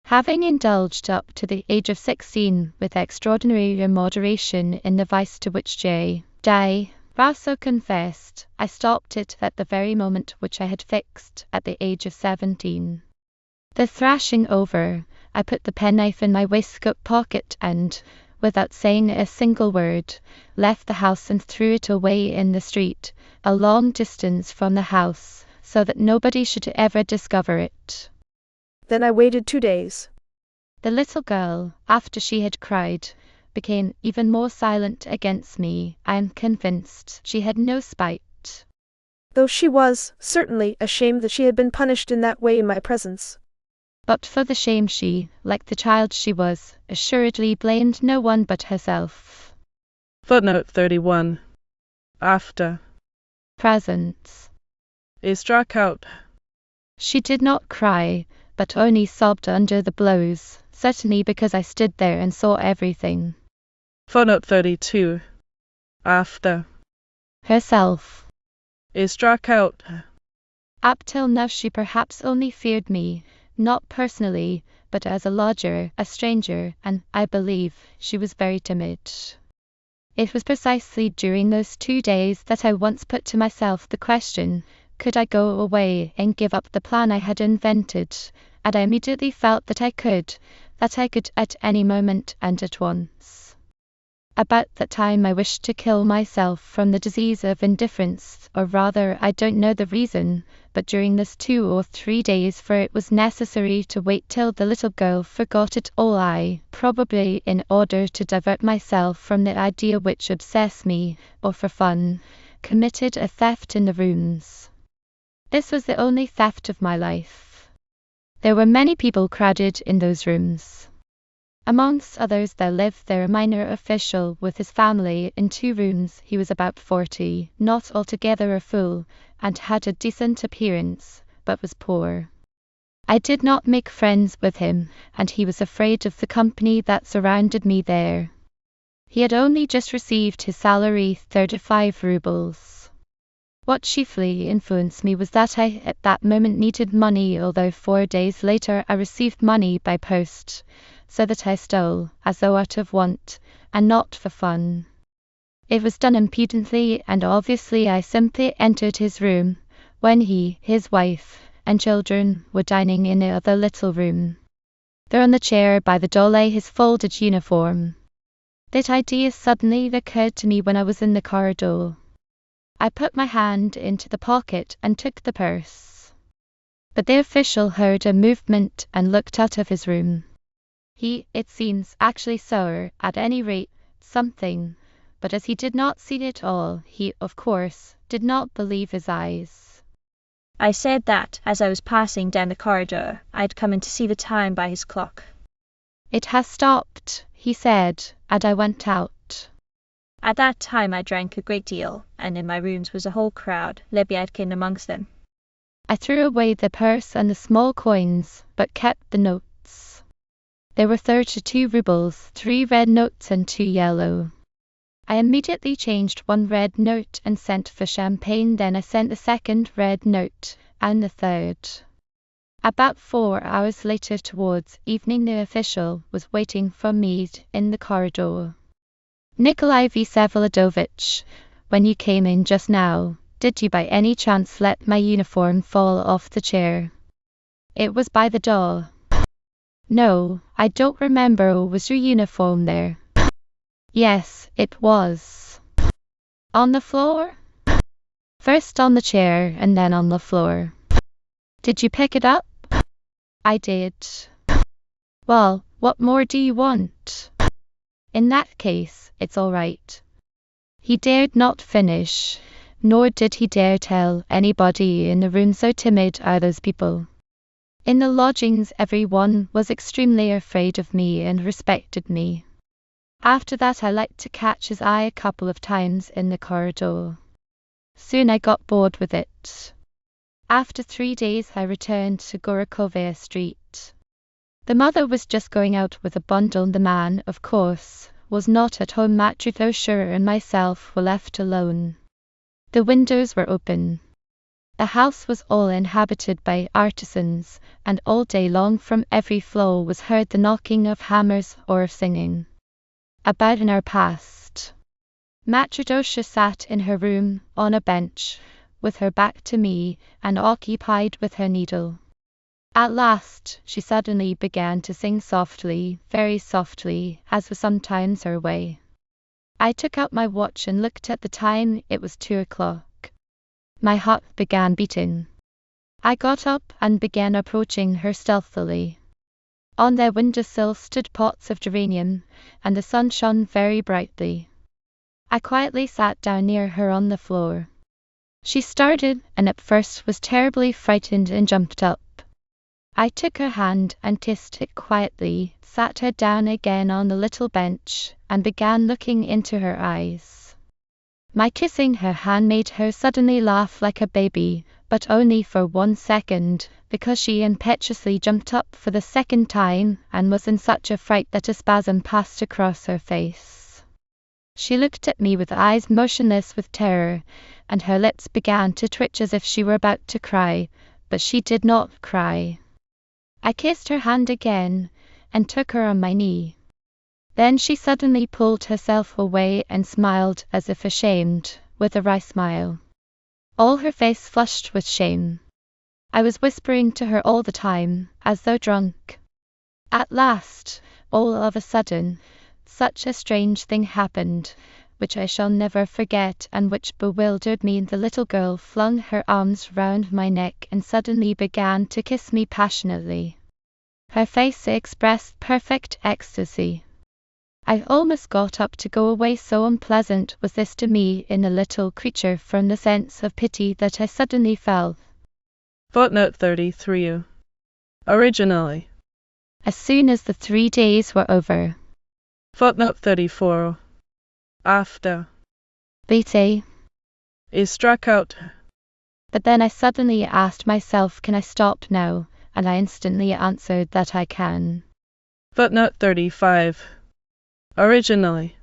Having indulged up to the age of 16 with extraordinary moderation in the vice to which J. Rousseau confessed, I stopped it at the very moment which I had fixed, at the age of 17. The thrashing over, I put the penknife in my waistcoat pocket and, without saying a single word, left the house and threw it away in the street, a long distance from the house, so that nobody should ever discover it. Then I waited 2 days. The little girl, after she had cried, became even more silent against me. I am convinced she had no spite. Though she was, certainly, ashamed that she had been punished in that way in my presence. But for the shame she, like the child she was, assuredly blamed no one but herself. Footnote 31. After. Presence. Is struck out. She did not cry, but only sobbed under the blows, certainly because I stood there and saw everything. Footnote 32. After. Herself. Is struck out. Up till now she perhaps only feared me, not personally, but as a lodger, a stranger, and, I believe, she was very timid. It was precisely during those 2 days that I once put to myself the question, could I go away and give up the plan I had invented? And I immediately felt that I could at any moment and at once. About that time I wished to kill myself from the disease of indifference, or rather, I don't know the reason, but during those 2 or 3 days, for it was necessary to wait till the little girl forgot it all, I, probably in order to divert myself from the idea which obsessed me, or for fun, committed a theft in the rooms. This was the only theft of my life. There were many people crowded in those rooms. Amongst others there lived there a minor official with his family in 2 rooms. He was about 40, not altogether a fool, and had a decent appearance, but was poor. I did not make friends with him, and he was afraid of the company that surrounded me there. He had only just received his salary, 35 rubles. What chiefly influenced me was that I at that moment needed money, although 4 days later I received money by post, so that I stole, as though out of want, and not for fun. It was done impudently, and obviously I simply entered his room, when he, his wife, and children were dining in the other little room. There on the chair by the door lay his folded uniform. That idea suddenly occurred to me when I was in the corridor. I put my hand into the pocket and took the purse. But the official heard a movement and looked out of his room. He, it seems, actually saw, at any rate, something, but as he did not see it all, he, of course, did not believe his eyes. I said that, as I was passing down the corridor, I'd come in to see the time by his clock. It has stopped, he said, and I went out. At that time I drank a great deal, and in my rooms was a whole crowd, Lebyadkin amongst them. I threw away the purse and the small coins, but kept the notes. There were 32 rubles, 3 red notes and 2 yellow. I immediately changed 1 red note and sent for champagne, then I sent the 2nd red note, and the 3rd. About 4 hours later, towards evening, the official was waiting for me in the corridor. Nikolai VSEVOLODOVICH, when you came in just now, did you by any chance let my uniform fall off the chair? It was by the door. No, I don't remember. Was your uniform there? Yes, it was. On the floor? First on the chair and then on the floor. Did you pick it up? I did. Well, what more do you want? In that case, it's all right. He dared not finish, nor did he dare tell anybody in the room, so timid are those people. In the lodgings everyone was extremely afraid of me and respected me. After that I liked to catch his eye a couple of times in the corridor. Soon I got bored with it. After 3 days I returned to Gorokovaya Street. The mother was just going out with a bundle. The man, of course, was not at home. Matryoshka and myself were left alone. The windows were open. The house was all inhabited by artisans, and all day long from every floor was heard the knocking of hammers or of singing. About an hour passed. Matryoshka sat in her room, on a bench, with her back to me, and occupied with her needle. At last, she suddenly began to sing softly, very softly, as was sometimes her way. I took out my watch and looked at the time. It was 2 o'clock. My heart began beating. I got up and began approaching her stealthily. On their windowsill stood pots of geranium, and the sun shone very brightly. I quietly sat down near her on the floor. She started, and at first was terribly frightened and jumped up. I took her hand and kissed it quietly, sat her down again on the little bench, and began looking into her eyes. My kissing her hand made her suddenly laugh like a baby, but only for 1 second, because she impetuously jumped up for the second time, and was in such a fright that a spasm passed across her face. She looked at me with eyes motionless with terror, and her lips began to twitch as if she were about to cry, but she did not cry. I kissed her hand again, and took her on my knee. Then she suddenly pulled herself away and smiled as if ashamed, with a wry smile. All her face flushed with shame. I was whispering to her all the time, as though drunk. At last, all of a sudden, such a strange thing happened, which I shall never forget and which bewildered me. The little girl flung her arms round my neck and suddenly began to kiss me passionately. Her face expressed perfect ecstasy. I almost got up to go away, so unpleasant was this to me in the little creature from the sense of pity that I suddenly felt. Footnote 33. Originally. As soon as the 3 days were over. Footnote 34. After. Later. Is struck out. But then I suddenly asked myself, can I stop now? And I instantly answered that I can. Footnote 35. Originally.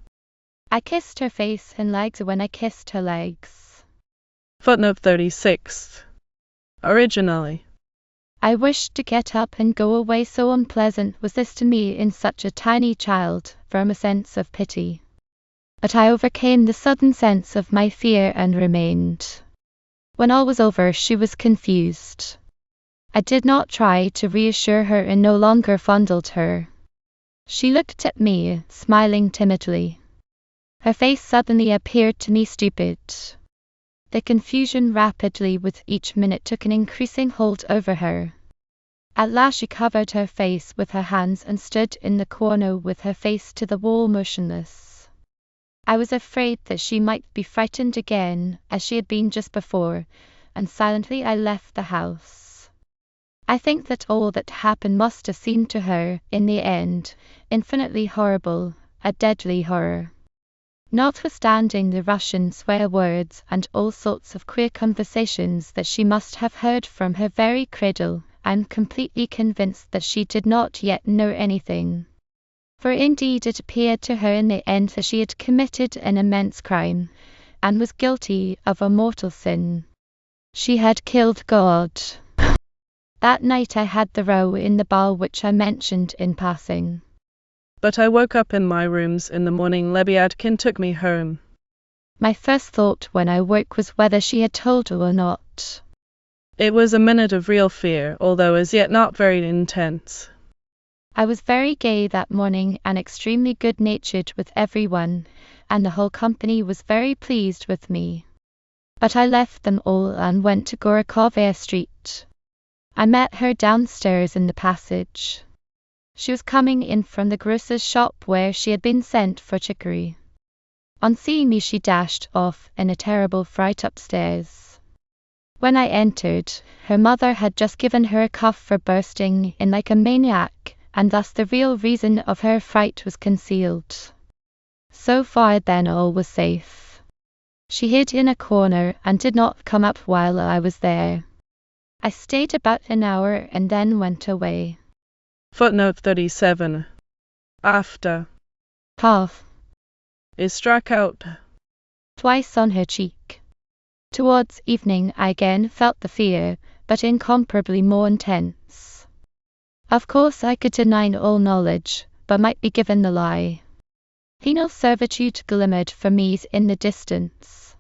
I kissed her face and legs when I kissed her legs. Footnote 36. Originally. I wished to get up and go away, so unpleasant was this to me in such a tiny child, from a sense of pity. But I overcame the sudden sense of my fear and remained. When all was over, she was confused. I did not try to reassure her and no longer fondled her. She looked at me, smiling timidly. Her face suddenly appeared to me stupid. The confusion rapidly with each minute took an increasing hold over her. At last she covered her face with her hands and stood in the corner with her face to the wall, motionless. I was afraid that she might be frightened again, as she had been just before, and silently I left the house. I think that all that happened must have seemed to her, in the end, infinitely horrible, a deadly horror. Notwithstanding the Russian swear words and all sorts of queer conversations that she must have heard from her very cradle, I am completely convinced that she did not yet know anything. For indeed it appeared to her in the end that she had committed an immense crime, and was guilty of a mortal sin. She had killed God. That night I had the row in the bar which I mentioned in passing. But I woke up in my rooms in the morning. Lebyadkin took me home. My first thought when I woke was whether she had told her or not. It was a minute of real fear, although as yet not very intense. I was very gay that morning and extremely good-natured with everyone, and the whole company was very pleased with me. But I left them all and went to Gorokovaya Street. I met her downstairs in the passage. She was coming in from the grocer's shop where she had been sent for chicory. On seeing me, she dashed off in a terrible fright upstairs. When I entered, her mother had just given her a cuff for bursting in like a maniac, and thus the real reason of her fright was concealed. So far then all was safe. She hid in a corner and did not come up while I was there. I stayed about an hour and then went away. Footnote 37. After Cough is struck out twice on her cheek. Towards evening I again felt the fear, but incomparably more intense. Of course I could deny all knowledge, but might be given the lie. Penal servitude glimmered for me in the distance.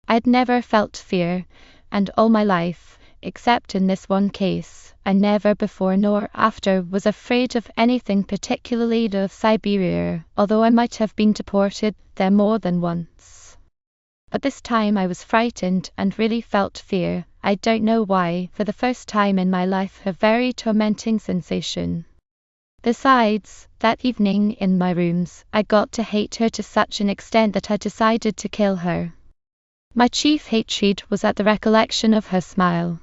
I had never felt fear, and all my life, except in this one case, I never before nor after was afraid of anything, particularly of Siberia, although I might have been deported there more than once. But this time I was frightened and really felt fear. I don't know why, for the first time in my life, a very tormenting sensation. Besides, that evening in my rooms, I got to hate her to such an extent that I decided to kill her. My chief hatred was at the recollection of her smile.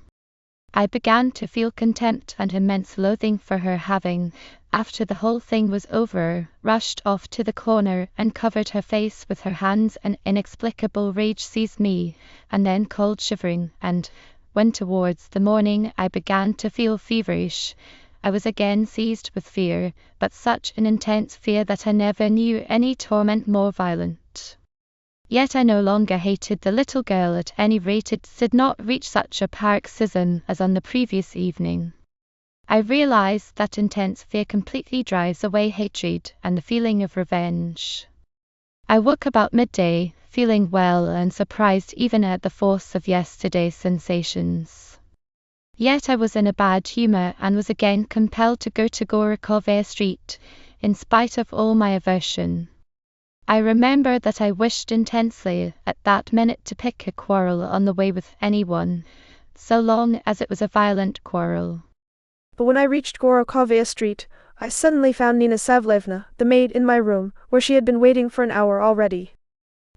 I began to feel contempt and immense loathing for her, having, after the whole thing was over, rushed off to the corner and covered her face with her hands. An inexplicable rage seized me, and then cold shivering, and, when towards the morning I began to feel feverish, I was again seized with fear, but such an intense fear that I never knew any torment more violent. Yet I no longer hated the little girl, at any rate it did not reach such a paroxysm as on the previous evening. I realized that intense fear completely drives away hatred and the feeling of revenge. I woke about midday, feeling well and surprised even at the force of yesterday's sensations. Yet I was in a bad humor and was again compelled to go to Gorokovaya Street, in spite of all my aversion. I remember that I wished intensely at that minute to pick a quarrel on the way with anyone, so long as it was a violent quarrel. But when I reached Gorokovaya Street, I suddenly found Nina Savlevna, the maid, in my room, where she had been waiting for an hour already.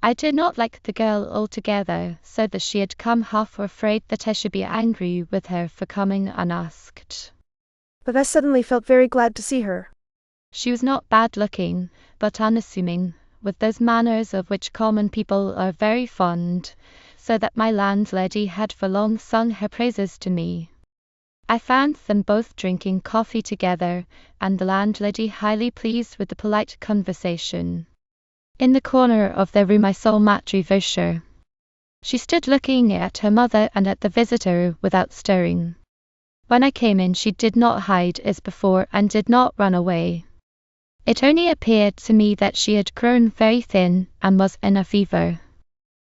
I did not like the girl altogether, so that she had come half afraid that I should be angry with her for coming unasked. But I suddenly felt very glad to see her. She was not bad-looking, but unassuming, with those manners of which common people are very fond, so that my landlady had for long sung her praises to me. I found them both drinking coffee together, and the landlady highly pleased with the polite conversation. In the corner of their room I saw Matryoshka. She stood looking at her mother and at the visitor without stirring. When I came in she did not hide as before and did not run away. It only appeared to me that she had grown very thin and was in a fever.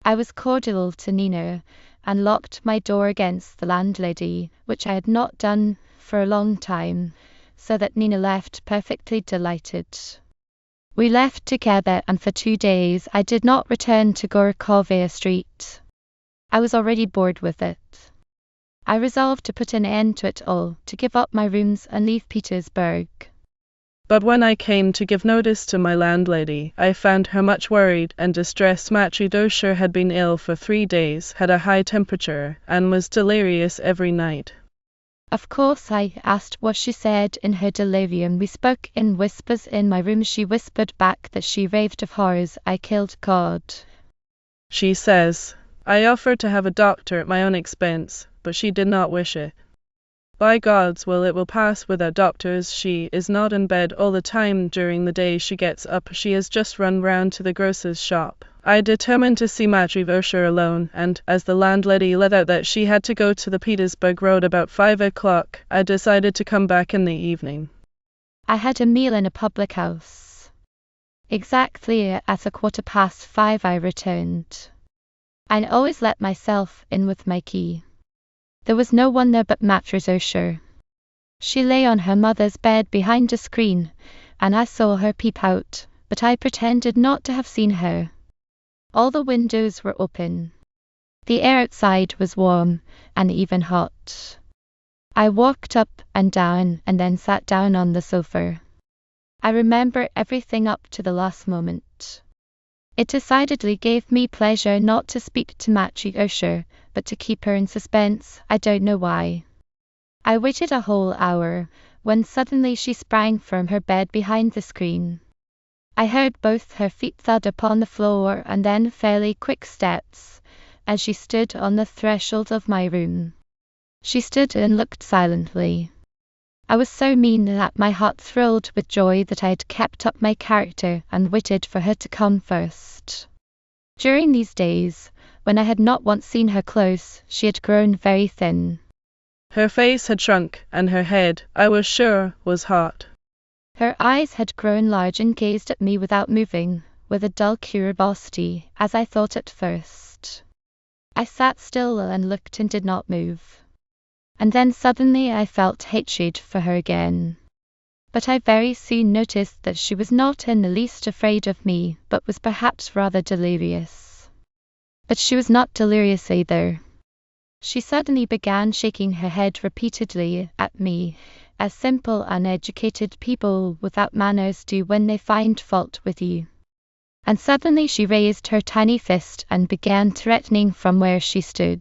I was cordial to Nina, and locked my door against the landlady, which I had not done for a long time, so that Nina left perfectly delighted. We left together, and for 2 days I did not return to Gorokovaya Street. I was already bored with it. I resolved to put an end to it all, to give up my rooms and leave Petersburg. But when I came to give notice to my landlady, I found her much worried and distressed. Matryoshka had been ill for 3 days, had a high temperature, and was delirious every night. Of course I asked what she said in her delirium. We spoke in whispers in my room. She whispered back that she raved of horrors. I killed God. She says, I offered to have a doctor at my own expense, but she did not wish it. By God's will it will pass without doctors. She is not in bed all the time during the day. She gets up. She has just run round to the grocer's shop. I determined to see Matryoshka alone, and, as the landlady let out that she had to go to the Petersburg Road about 5 o'clock, I decided to come back in the evening. I had a meal in a public house. Exactly at 5:15 I returned. I always let myself in with my key. There was no one there but Matryoshka. She lay on her mother's bed behind a screen, and I saw her peep out, but I pretended not to have seen her. All the windows were open. The air outside was warm and even hot. I walked up and down and then sat down on the sofa. I remember everything up to the last moment. It decidedly gave me pleasure not to speak to Matriosha, but to keep her in suspense. I don't know why. I waited a whole hour, when suddenly she sprang from her bed behind the screen. I heard both her feet thud upon the floor and then fairly quick steps, as she stood on the threshold of my room. She stood and looked silently. I was so mean that my heart thrilled with joy that I had kept up my character and waited for her to come first. During these days, when I had not once seen her close, she had grown very thin. Her face had shrunk, and her head, I was sure, was hot. Her eyes had grown large and gazed at me without moving, with a dull curiosity, as I thought at first. I sat still and looked and did not move. And then suddenly I felt hatred for her again. But I very soon noticed that she was not in the least afraid of me, but was perhaps rather delirious. But she was not delirious either. She suddenly began shaking her head repeatedly at me, as simple, uneducated people without manners do when they find fault with you. And suddenly she raised her tiny fist and began threatening from where she stood.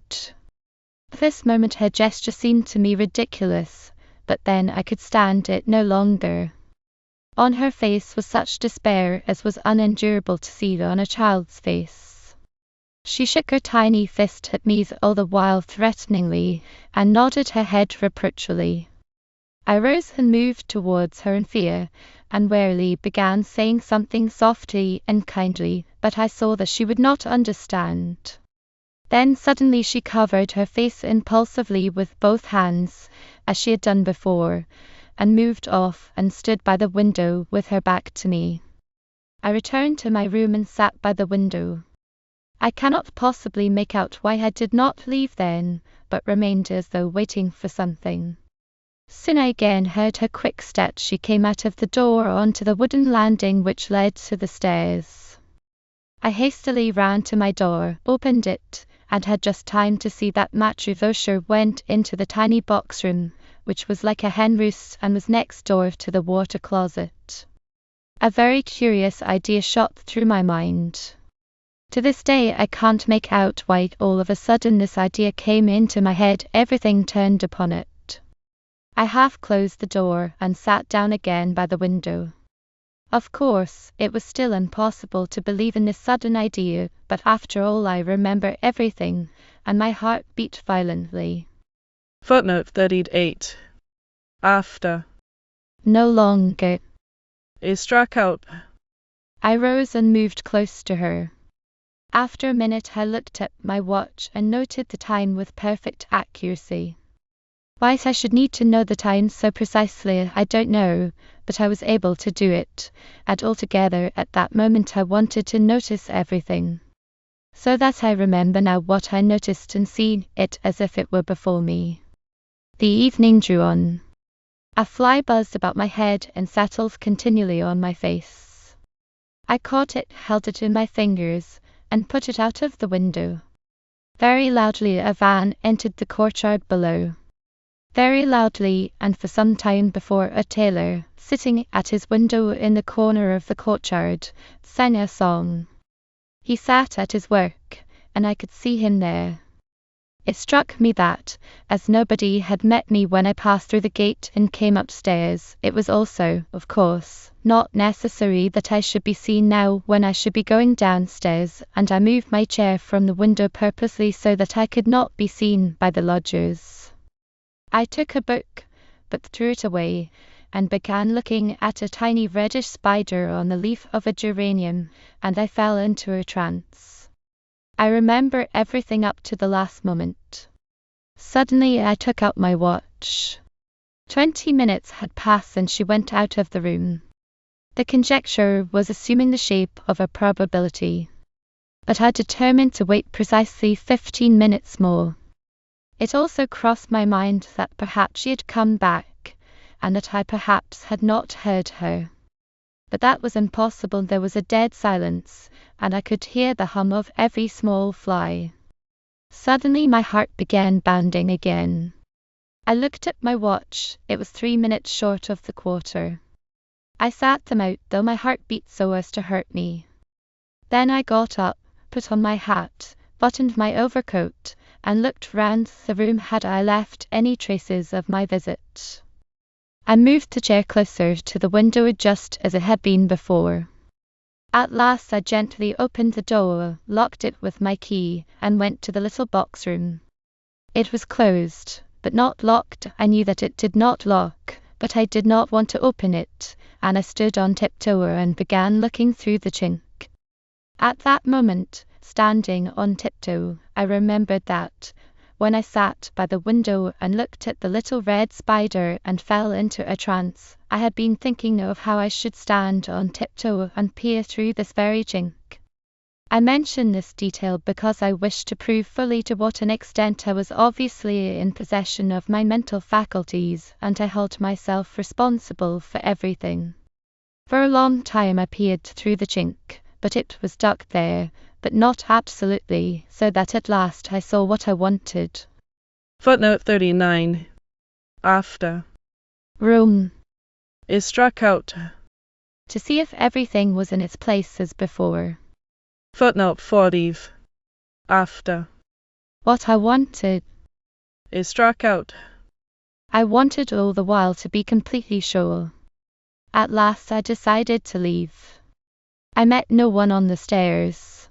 At this moment her gesture seemed to me ridiculous, but then I could stand it no longer. On her face was such despair as was unendurable to see on a child's face. She shook her tiny fist at me all the while threateningly, and nodded her head reproachfully. I rose and moved towards her in fear, and warily began saying something softly and kindly, but I saw that she would not understand. Then suddenly she covered her face impulsively with both hands, as she had done before, and moved off and stood by the window with her back to me. I returned to my room and sat by the window. I cannot possibly make out why I did not leave then, but remained as though waiting for something. Soon I again heard her quick steps. She came out of the door onto the wooden landing which led to the stairs. I hastily ran to my door, opened it, and had just time to see that Matriosha went into the tiny box room, which was like a hen roost and was next door to the water closet. A very curious idea shot through my mind. To this day I can't make out why all of a sudden this idea came into my head. Everything turned upon it. I half closed the door and sat down again by the window. Of course, it was still impossible to believe in this sudden idea, but after all I remember everything, and my heart beat violently. Footnote 38. After. No longer. Is struck out. I rose and moved close to her. After a minute I looked at my watch and noted the time with perfect accuracy. Why I should need to know the time so precisely, I don't know, but I was able to do it, and altogether at that moment I wanted to notice everything. So that I remember now what I noticed and see it as if it were before me. The evening drew on. A fly buzzed about my head and settled continually on my face. I caught it, held it in my fingers, and put it out of the window. Very loudly a van entered the courtyard below. Very loudly, and for some time before, a tailor, sitting at his window in the corner of the courtyard, sang a song. He sat at his work, and I could see him there. It struck me that, as nobody had met me when I passed through the gate and came upstairs, it was also, of course, not necessary that I should be seen now when I should be going downstairs, and I moved my chair from the window purposely so that I could not be seen by the lodgers. I took a book, but threw it away, and began looking at a tiny reddish spider on the leaf of a geranium, and I fell into a trance. I remember everything up to the last moment. Suddenly I took out my watch. 20 minutes had passed and she went out of the room. The conjecture was assuming the shape of a probability. But I determined to wait precisely 15 minutes more. It also crossed my mind that perhaps she had come back, and that I perhaps had not heard her. But that was impossible. There was a dead silence, and I could hear the hum of every small fly. Suddenly my heart began bounding again. I looked at my watch. It was 3 minutes short of the quarter. I sat them out, though my heart beat so as to hurt me. Then I got up, put on my hat, buttoned my overcoat, and looked round the room. Had I left any traces of my visit? I moved the chair closer to the window just as it had been before. At last I gently opened the door, locked it with my key, and went to the little box room. It was closed, but not locked. I knew that it did not lock, but I did not want to open it, and I stood on tiptoe and began looking through the chink. At that moment, standing on tiptoe, I remembered that, when I sat by the window and looked at the little red spider and fell into a trance, I had been thinking of how I should stand on tiptoe and peer through this very chink. I mention this detail because I wish to prove fully to what an extent I was obviously in possession of my mental faculties, and I held myself responsible for everything. For a long time I peered through the chink, but it was dark there, but not absolutely, so that at last I saw what I wanted. Footnote 39. After. Room. Is struck out. To see if everything was in its place as before. Footnote 40. After. What I wanted. Is struck out. I wanted all the while to be completely sure. At last I decided to leave. I met no one on the stairs.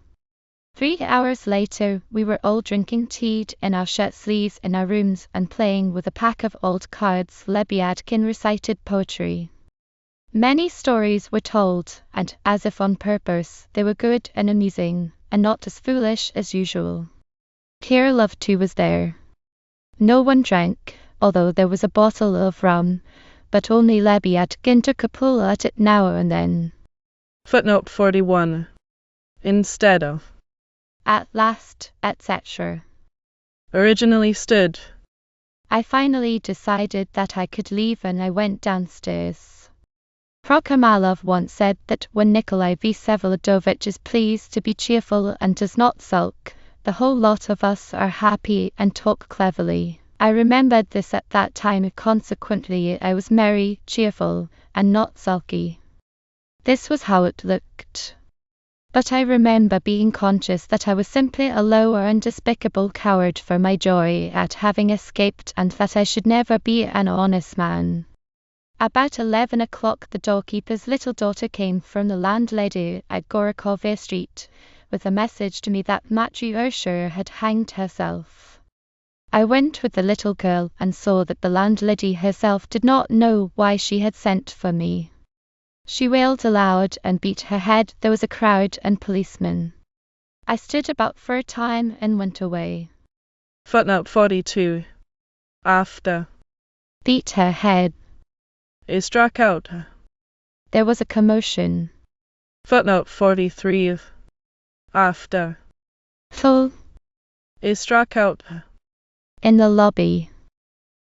3 hours later, we were all drinking tea in our shirt sleeves in our rooms and playing with a pack of old cards. Lebyadkin recited poetry. Many stories were told, and, as if on purpose, they were good and amusing, and not as foolish as usual. Kirillov too was there. No one drank, although there was a bottle of rum, but only Lebyadkin took a pull at it now and then. Footnote 41. Instead of. At last, etc. Originally stood. I finally decided that I could leave and I went downstairs. Prokomalov once said that when Nikolai Vsevolodovich is pleased to be cheerful and does not sulk, the whole lot of us are happy and talk cleverly. I remembered this at that time, consequently I was merry, cheerful, and not sulky. This was how it looked. But I remember being conscious that I was simply a low and despicable coward for my joy at having escaped, and that I should never be an honest man. About 11 o'clock the doorkeeper's little daughter came from the landlady at Gorokovia Street, with a message to me that Matryoshka had hanged herself. I went with the little girl and saw that the landlady herself did not know why she had sent for me. She wailed aloud and beat her head. There was a crowd and policemen. I stood about for a time and went away. Footnote 42. After. Beat her head. Is struck out. There was a commotion. Footnote 43. After. Full. Is struck out. In the lobby.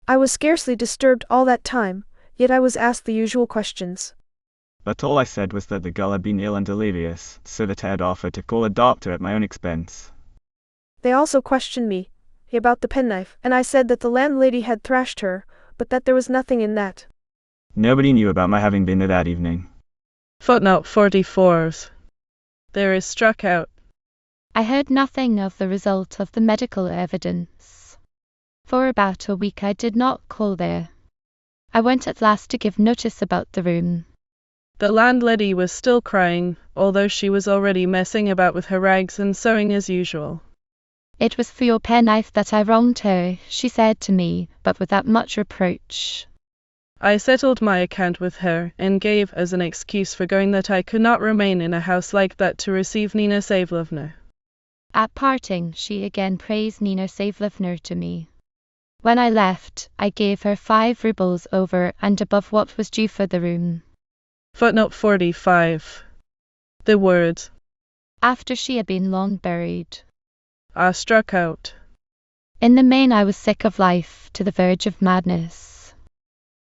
I was scarcely disturbed all that time, yet I was asked the usual questions. But all I said was that the girl had been ill and delirious, so that I had offered to call a doctor at my own expense. They also questioned me about the penknife, and I said that the landlady had thrashed her, but that there was nothing in that. Nobody knew about my having been there that evening. Footnote 44. There is struck out. I heard nothing of the result of the medical evidence. For about a week I did not call there. I went at last to give notice about the room. The landlady was still crying, although she was already messing about with her rags and sewing as usual. It was for your penknife that I wronged her, she said to me, but without much reproach. I settled my account with her, and gave as an excuse for going that I could not remain in a house like that to receive Nina Savlovna. At parting, she again praised Nina Savlovna to me. When I left, I gave her 5 rubles over and above what was due for the room. Footnote 45. The words. After she had been long buried. Are struck out. In the main I was sick of life, to the verge of madness.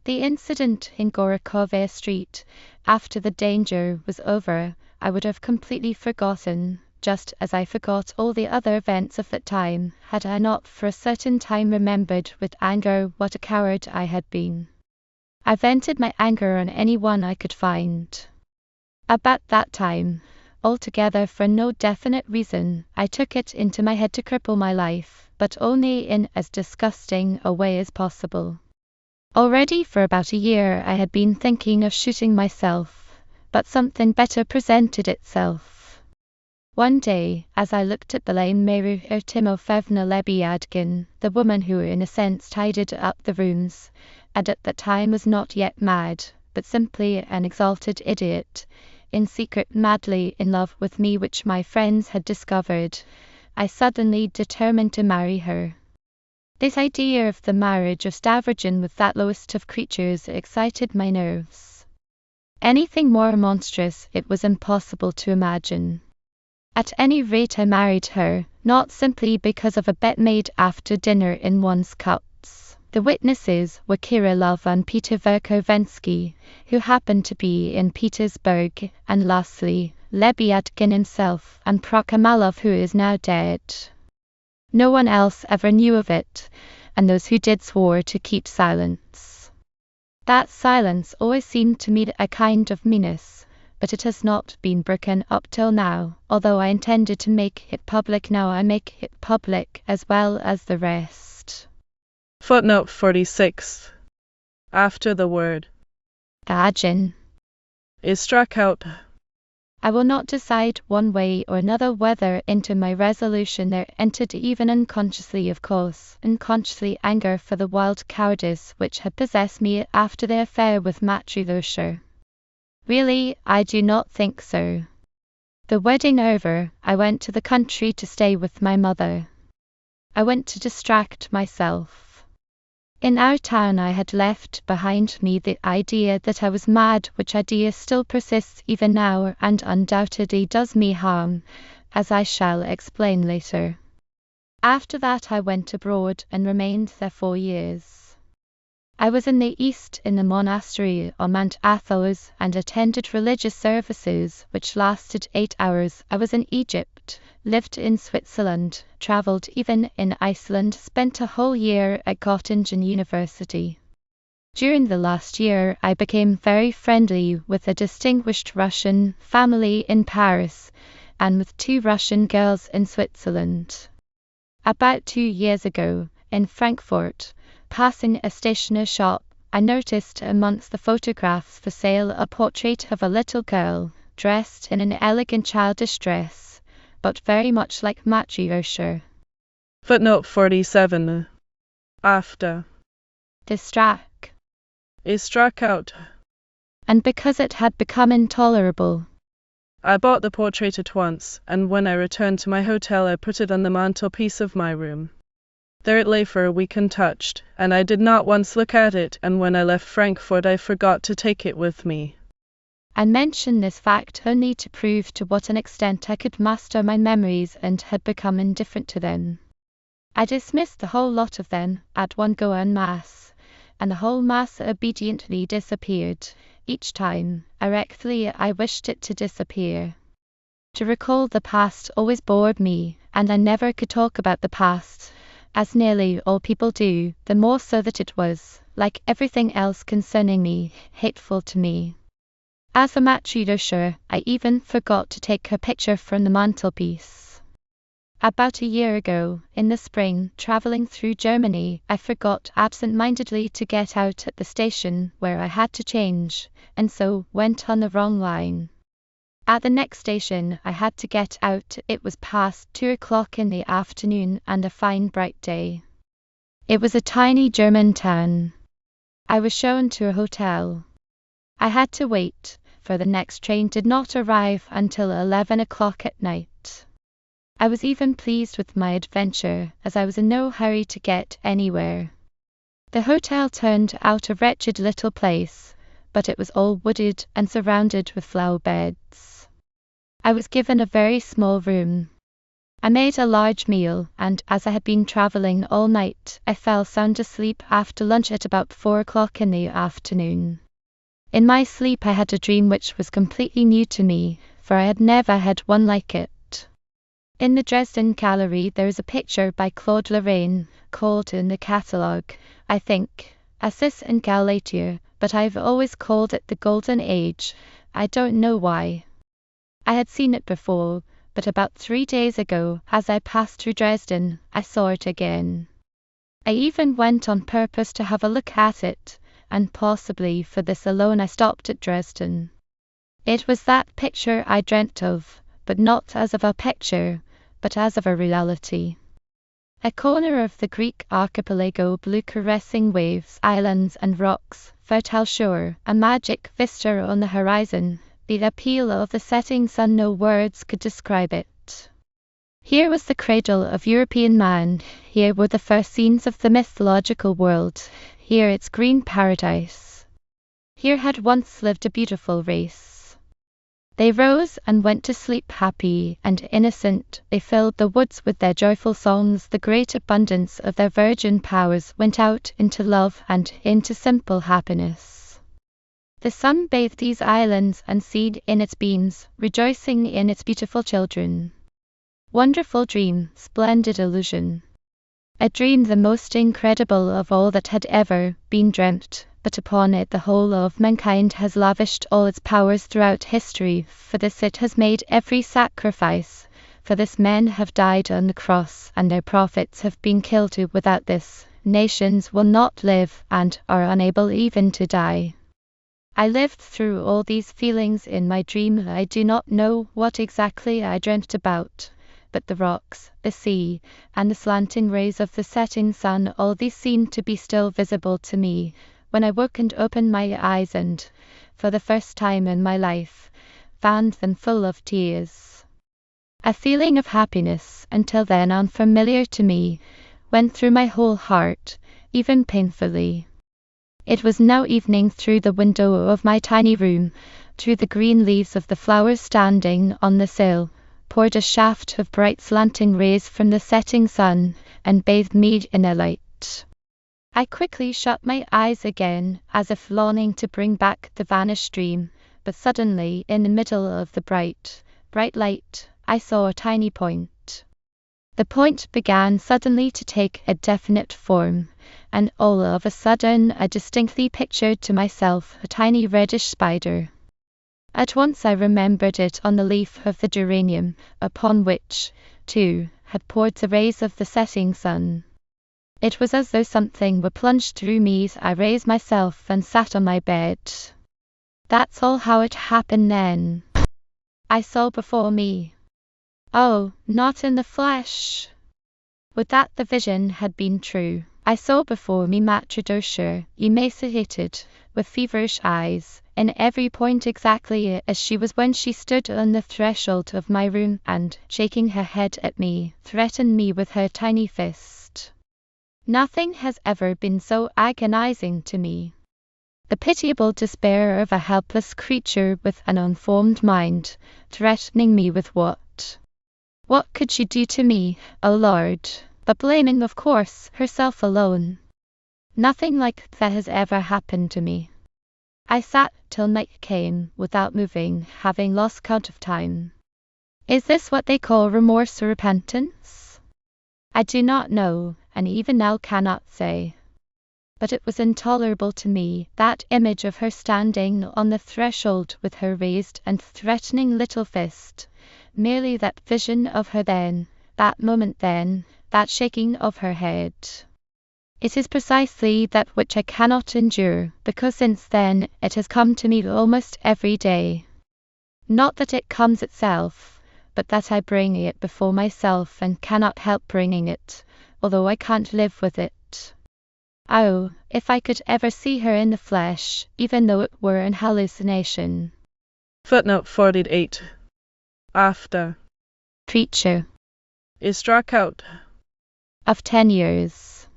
The incident in Gorokovia Street, after the danger was over, I would have completely forgotten, just as I forgot all the other events of that time, had I not for a certain time remembered with anger what a coward I had been. I vented my anger on anyone I could find. About that time, altogether for no definite reason, I took it into my head to cripple my life, but only in as disgusting a way as possible. Already for about a year I had been thinking of shooting myself, but something better presented itself. One day, as I looked at the lame Maria Timofevna Lebyadkin, the woman who in a sense tidied up the rooms, and at that time was not yet mad, but simply an exalted idiot, in secret madly in love with me, which my friends had discovered, I suddenly determined to marry her. This idea of the marriage of Stavrogin with that lowest of creatures excited my nerves. Anything more monstrous it was impossible to imagine. At any rate I married her, not simply because of a bet made after dinner in one's cups. The witnesses were Kirillov and Peter Verkovensky, who happened to be in Petersburg, and lastly, Lebyadkin himself and Prokhomalov, who is now dead. No one else ever knew of it, and those who did swore to keep silence. That silence always seemed to me a kind of meanness, but it has not been broken up till now. Although I intended to make it public, now I make it public as well as the rest. Footnote 46. After the word Agin is struck out, I will not decide one way or another whether into my resolution there entered, even unconsciously of course, unconsciously, anger for the wild cowardice which had possessed me after the affair with Matryoshka. Really, I do not think so. The wedding over, I went to the country to stay with my mother. I went to distract myself. In our town I had left behind me the idea that I was mad, which idea still persists even now and undoubtedly does me harm, as I shall explain later. After that I went abroad and remained there 4 years. I was in the East in the monastery on Mount Athos and attended religious services which lasted 8 hours. I was in Egypt, lived in Switzerland, travelled even in Iceland, spent a whole year at Göttingen University. During the last year I became very friendly with a distinguished Russian family in Paris and with 2 Russian girls in Switzerland. About 2 years ago, in Frankfurt, passing a stationer's shop, I noticed amongst the photographs for sale a portrait of a little girl, dressed in an elegant childish dress, but very much like Matryoshka. Footnote 47. After Distract is struck out, and because it had become intolerable. I bought the portrait at once, and when I returned to my hotel I put it on the mantelpiece of my room. There it lay for a week untouched, and I did not once look at it, and when I left Frankfurt I forgot to take it with me. I mention this fact only to prove to what an extent I could master my memories and had become indifferent to them. I dismissed the whole lot of them at one go en masse, and the whole mass obediently disappeared, each time, directly I wished it to disappear. To recall the past always bored me, and I never could talk about the past, as nearly all people do, the more so that it was, like everything else concerning me, hateful to me. As for Matryoshka, I even forgot to take her picture from the mantelpiece. About a year ago, in the spring, travelling through Germany, I forgot absent-mindedly to get out at the station where I had to change, and so went on the wrong line. At the next station I had to get out. It was past 2 o'clock in the afternoon and a fine bright day. It was a tiny German town. I was shown to a hotel. I had to wait, for the next train did not arrive until 11 o'clock at night. I was even pleased with my adventure, as I was in no hurry to get anywhere. The hotel turned out a wretched little place, but it was all wooded and surrounded with flower beds. I was given a very small room. I made a large meal, and as I had been travelling all night, I fell sound asleep after lunch at about 4 o'clock in the afternoon. In my sleep I had a dream which was completely new to me, for I had never had one like it. In the Dresden Gallery there is a picture by Claude Lorraine, called in the catalogue, I think, Assis in Galatia, but I've always called it the Golden Age. I don't know why. I had seen it before, but about 3 days ago, as I passed through Dresden, I saw it again. I even went on purpose to have a look at it, and possibly for this alone I stopped at Dresden. It was that picture I dreamt of, but not as of a picture, but as of a reality. A corner of the Greek archipelago, blue caressing waves, islands and rocks, fertile shore, a magic vista on the horizon, the appeal of the setting sun, no words could describe it. Here was the cradle of European man, here were the first scenes of the mythological world, here its green paradise. Here had once lived a beautiful race. They rose and went to sleep happy and innocent, they filled the woods with their joyful songs, the great abundance of their virgin powers went out into love and into simple happiness. The sun bathed these islands and sea in its beams, rejoicing in its beautiful children. Wonderful dream, splendid illusion. A dream the most incredible of all that had ever been dreamt, but upon it the whole of mankind has lavished all its powers throughout history, for this it has made every sacrifice, for this men have died on the cross and their prophets have been killed. Without this, nations will not live and are unable even to die. I lived through all these feelings in my dream. I do not know what exactly I dreamt about, but the rocks, the sea, and the slanting rays of the setting sun, all these seemed to be still visible to me, when I woke and opened my eyes and, for the first time in my life, found them full of tears. A feeling of happiness, until then unfamiliar to me, went through my whole heart, even painfully. It was now evening. Through the window of my tiny room, through the green leaves of the flowers standing on the sill, poured a shaft of bright slanting rays from the setting sun, and bathed me in their light. I quickly shut my eyes again, as if longing to bring back the vanished dream, but suddenly, in the middle of the bright light, I saw a tiny point. The point began suddenly to take a definite form, and all of a sudden I distinctly pictured to myself a tiny reddish spider. At once I remembered it on the leaf of the geranium, upon which, too, had poured the rays of the setting sun. It was as though something were plunged through me. I raised myself and sat on my bed. That's all how it happened then. I saw before me. Oh, not in the flesh. Would that the vision had been true. I saw before me Matrodosha, emaciated, with feverish eyes, in every point exactly as she was when she stood on the threshold of my room and, shaking her head at me, threatened me with her tiny fist. Nothing has ever been so agonizing to me. The pitiable despair of a helpless creature with an unformed mind, threatening me with what? What could she do to me, O Lord, but blaming, of course, herself alone? Nothing like that has ever happened to me. I sat till night came, without moving, having lost count of time. Is this what they call remorse or repentance? I do not know, and even now cannot say. But it was intolerable to me, that image of her standing on the threshold with her raised and threatening little fist, merely that vision of her then, that moment then, that shaking of her head. It is precisely that which I cannot endure, because since then it has come to me almost every day. Not that it comes itself, but that I bring it before myself and cannot help bringing it, although I can't live with it. Oh, if I could ever see her in the flesh, even though it were an hallucination. Footnote 48. After. Preacher. Is struck out. Of 10 years.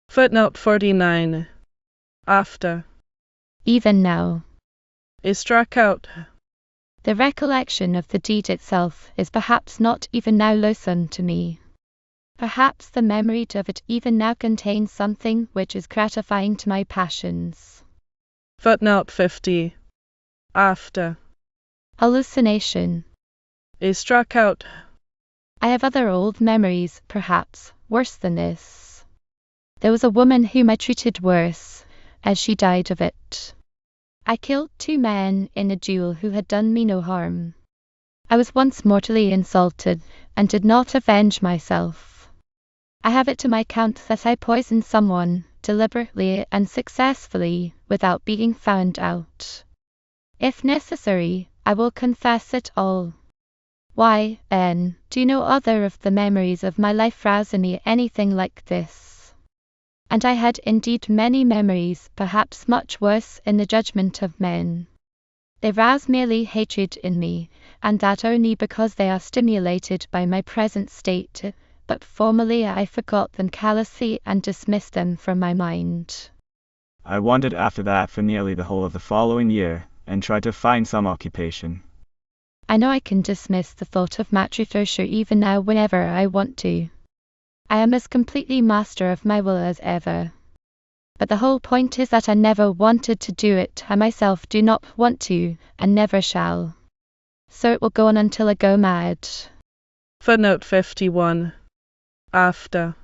Footnote 49. After. Even now. Is struck out. The recollection of the deed itself is perhaps not even now loathsome to me. Perhaps the memory of it even now contains something which is gratifying to my passions. Footnote 50. After. Hallucination. Is struck out. I have other old memories, perhaps worse than this. There was a woman whom I treated worse, as she died of it. I killed 2 men in a duel who had done me no harm. I was once mortally insulted, and did not avenge myself. I have it to my account that I poisoned someone, deliberately and successfully, without being found out. If necessary, I will confess it all. Why, then, do no other of the memories of my life rouse in me anything like this? And I had indeed many memories, perhaps much worse in the judgment of men. They rouse merely hatred in me, and that only because they are stimulated by my present state, but formerly I forgot them callously and dismissed them from my mind. I wandered after that for nearly the whole of the following year, and tried to find some occupation. I know I can dismiss the thought of matrimony even now whenever I want to. I am as completely master of my will as ever. But the whole point is that I never wanted to do it, I myself do not want to, and never shall. So it will go on until I go mad. Footnote 51. After.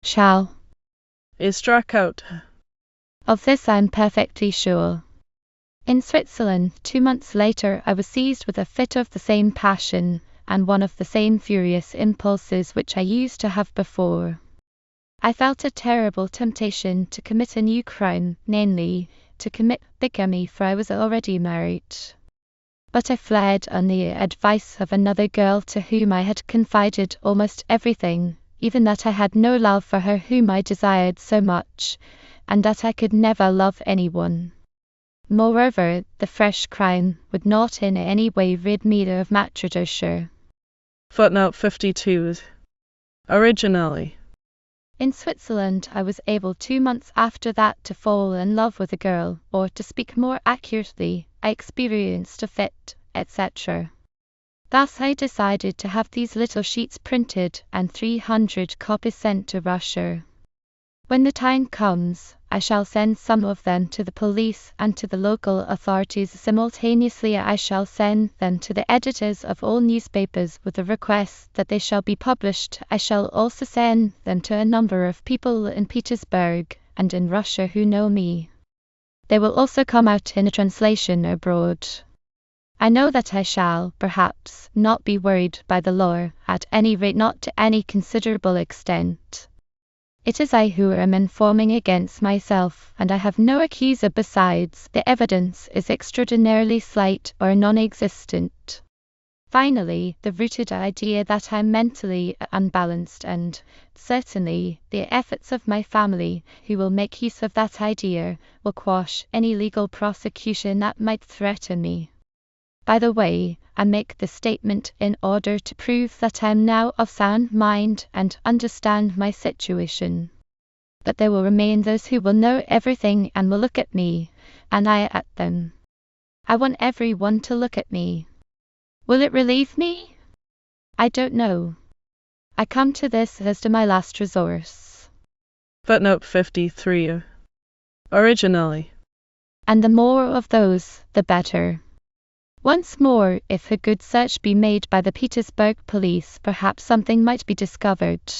Shall. Is struck out. Of this I am perfectly sure. In Switzerland, 2 months later, I was seized with a fit of the same passion, and one of the same furious impulses which I used to have before. I felt a terrible temptation to commit a new crime, namely, to commit bigamy, for I was already married. But I fled on the advice of another girl to whom I had confided almost everything, even that I had no love for her whom I desired so much, and that I could never love anyone. Moreover, the fresh crime would not in any way rid me of matrimony. Footnote 52. Originally. In Switzerland I was able 2 months after that to fall in love with a girl, or to speak more accurately, I experienced a fit, etc. Thus I decided to have these little sheets printed and 300 copies sent to Russia. When the time comes, I shall send some of them to the police and to the local authorities simultaneously. I shall send them to the editors of all newspapers with a request that they shall be published. I shall also send them to a number of people in Petersburg and in Russia who know me. They will also come out in a translation abroad. I know that I shall, perhaps, not be worried by the law, at any rate not to any considerable extent. It is I who am informing against myself, and I have no accuser besides. The evidence is extraordinarily slight or non-existent. Finally, the rooted idea that I am mentally unbalanced, and, certainly, the efforts of my family, who will make use of that idea, will quash any legal prosecution that might threaten me. By the way, I make this statement in order to prove that I am now of sound mind and understand my situation. But there will remain those who will know everything and will look at me, and I at them. I want everyone to look at me. Will it relieve me? I don't know. I come to this as to my last resource. Footnote 53. Originally. And the more of those, the better. Once more, if a good search be made by the Petersburg police, perhaps something might be discovered.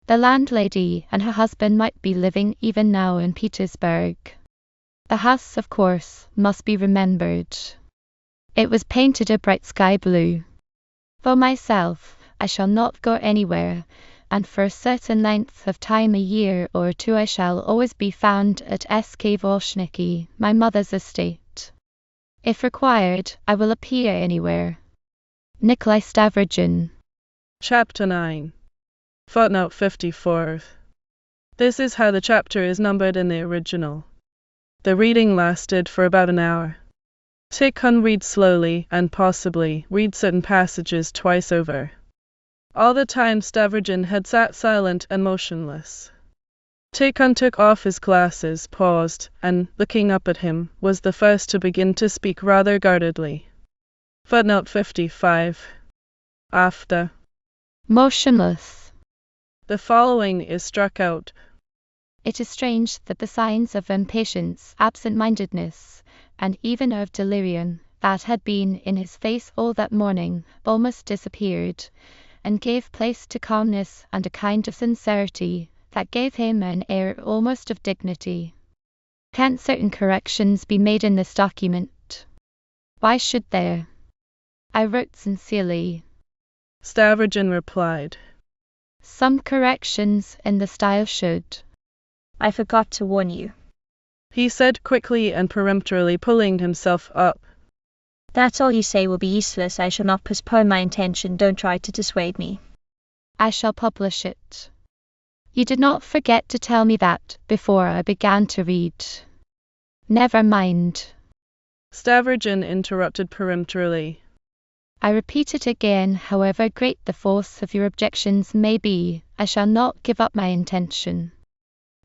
The landlady and her husband might be living even now in Petersburg. The house, of course, must be remembered. It was painted a bright sky blue. For myself, I shall not go anywhere, and for a certain length of time, a year or 2, I shall always be found at S.K. Volshniki, my mother's estate. If required, I will appear anywhere. NIKOLAI Stavrogin. Chapter 9. Footnote 54. This is how the chapter is numbered in the original. The reading lasted for about an hour. Tikhon reads slowly and possibly read certain passages twice over. All the time Stavrogin had sat silent and motionless. Tikhon took off his glasses, paused, and, looking up at him, was the first to begin to speak rather guardedly. Footnote 55. After. Motionless. The following is struck out. It is strange that the signs of impatience, absent-mindedness, and even of delirium, that had been in his face all that morning, almost disappeared, and gave place to calmness and a kind of sincerity that gave him an air almost of dignity. Can't certain corrections be made in this document? Why should there? I wrote sincerely. Stavrogin replied. Some corrections in the style should. I forgot to warn you. He said quickly and peremptorily, pulling himself up. That all you say will be useless. I shall not postpone my intention. Don't try to dissuade me. I shall publish it. You did not forget to tell me that before I began to read. Never mind. Stavrogin interrupted peremptorily. I repeat it again, however great the force of your objections may be, I shall not give up my intention.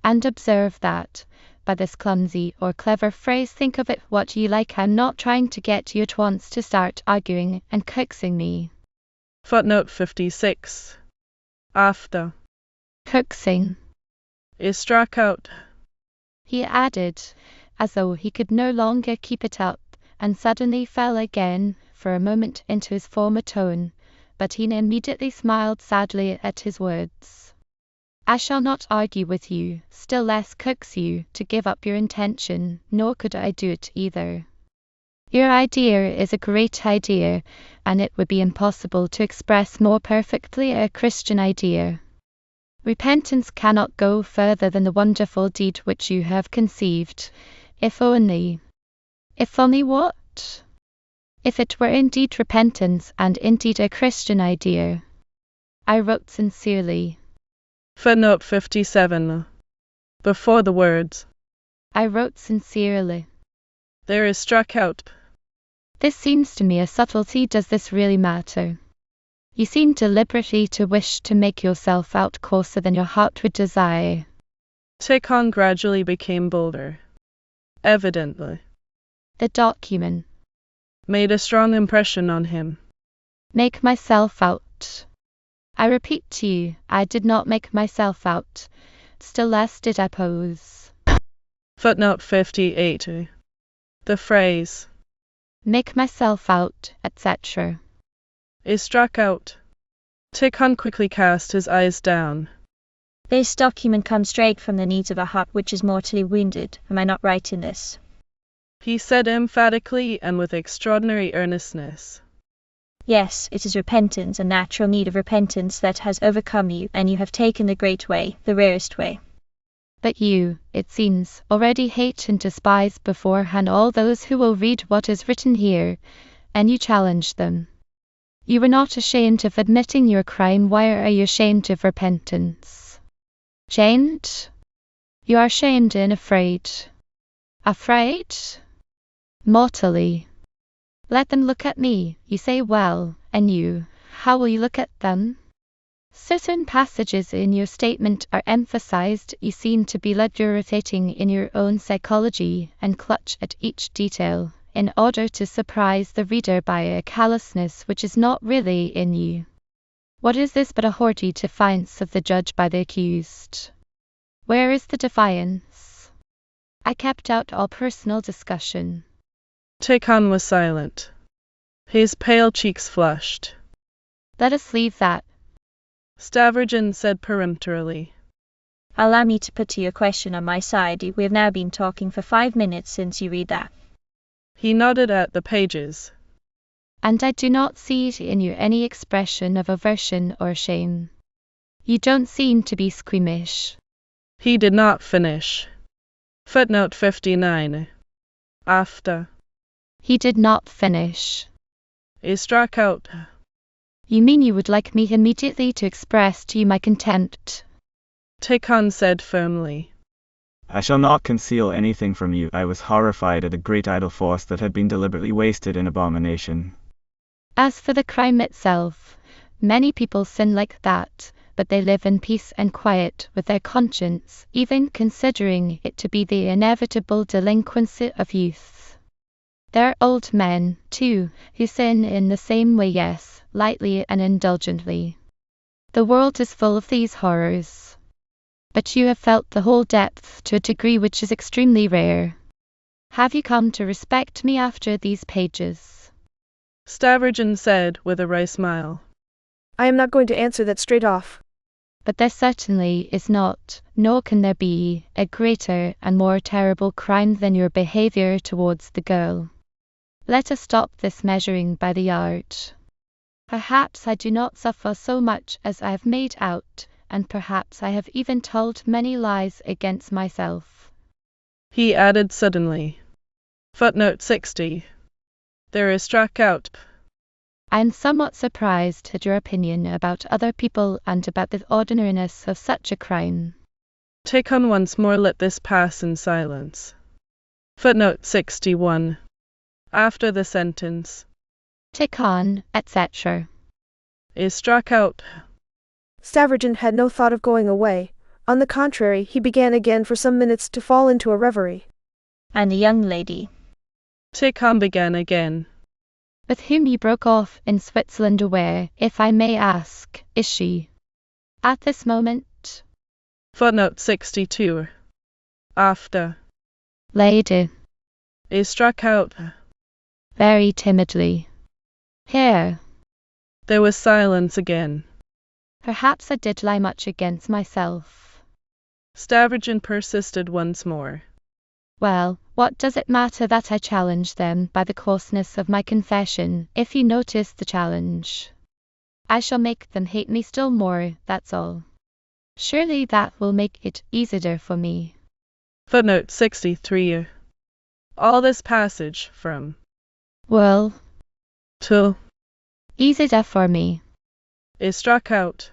And observe that, by this clumsy or clever phrase, think of it what you like, I'm not trying to get you at once to start arguing and coaxing me. Footnote 56. After. Coaxing. Is struck out. He added, as though he could no longer keep it up, and suddenly fell again, for a moment, into his former tone, but he immediately smiled sadly at his words. I shall not argue with you, still less coax you to give up your intention, nor could I do it either. Your idea is a great idea, and it would be impossible to express more perfectly a Christian idea. Repentance cannot go further than the wonderful deed which you have conceived, if only what? If it were indeed repentance and indeed a Christian idea. I wrote sincerely. Footnote 57. Before the words. I wrote sincerely. There is struck out. This seems to me a subtlety. Does this really matter? You seem deliberately to wish to make yourself out coarser than your heart would desire. Tikhon gradually became bolder. Evidently. The document made a strong impression on him. Make myself out. I repeat to you, I did not make myself out, still less did I pose. Footnote 58. The phrase, make myself out, etc., is struck out. Tikhon quickly cast his eyes down. This document comes straight from the needs of a heart which is mortally wounded. Am I not right in this? He said emphatically and with extraordinary earnestness. Yes, it is repentance, a natural need of repentance that has overcome you, and you have taken the great way, the rarest way. But you, it seems, already hate and despise beforehand all those who will read what is written here, and you challenge them. You were not ashamed of admitting your crime. Why are you ashamed of repentance? Shamed? You are ashamed and afraid. Afraid? Mortally. Let them look at me, you say. Well, and you, how will you look at them? Certain passages in your statement are emphasized. You seem to be luxuriating in your own psychology and clutch at each detail, in order to surprise the reader by a callousness which is not really in you. What is this but a haughty defiance of the judge by the accused? Where is the defiance? I kept out all personal discussion. Tikhon was silent. His pale cheeks flushed. Let us leave that. Stavrogin said peremptorily. Allow me to put to you a question on my side. We have now been talking for 5 minutes since you read that. He nodded at the pages. And I do not see in you any expression of aversion or shame. You don't seem to be squeamish. He did not finish. Footnote 59. After. He did not finish. Is struck out. You mean you would like me immediately to express to you my contempt? Tikhon said firmly. I shall not conceal anything from you. I was horrified at the great idle force that had been deliberately wasted in abomination. As for the crime itself, many people sin like that, but they live in peace and quiet with their conscience, even considering it to be the inevitable delinquency of youth. There are old men, too, who sin in the same way, yes, lightly and indulgently. The world is full of these horrors. But you have felt the whole depth to a degree which is extremely rare. Have you come to respect me after these pages? Stavrogin said with a wry smile. I am not going to answer that straight off. But there certainly is not, nor can there be, a greater and more terrible crime than your behavior towards the girl. Let us stop this measuring by the yard. Perhaps I do not suffer so much as I have made out, and perhaps I have even told many lies against myself. He added suddenly. Footnote 60. There is struck out. I am somewhat surprised at your opinion about other people and about the ordinariness of such a crime. Tikhon once more let this pass in silence. Footnote 61. After the sentence, Tikhon, etc. is struck out. Stavrogin had no thought of going away. On the contrary, he began again for some minutes to fall into a reverie. And the young lady. Tikhon began again. With whom you broke off in Switzerland, where, if I may ask, is she? At this moment? Footnote 62. After. Lady. Is struck out. Very timidly. Here. There was silence again. Perhaps I did lie much against myself. Stavrogin persisted once more. Well, what does it matter that I challenge them by the coarseness of my confession, if you notice the challenge? I shall make them hate me still more, that's all. Surely that will make it easier for me. Footnote 63. All this passage from Well, to easier for me. is struck out.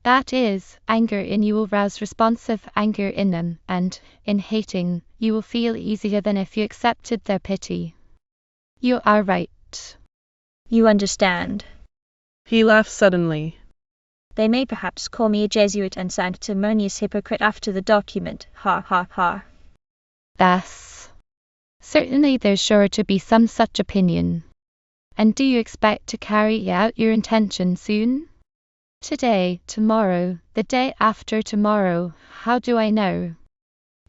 That is, anger in you will rouse responsive anger in them, and, in hating, you will feel easier than if you accepted their pity. You are right. You understand. He laughed suddenly. They may perhaps call me a Jesuit and sanctimonious hypocrite after the document. Ha ha ha. Thus. Certainly there's sure to be some such opinion. And do you expect to carry out your intention soon? Today, tomorrow, the day after tomorrow, how do I know?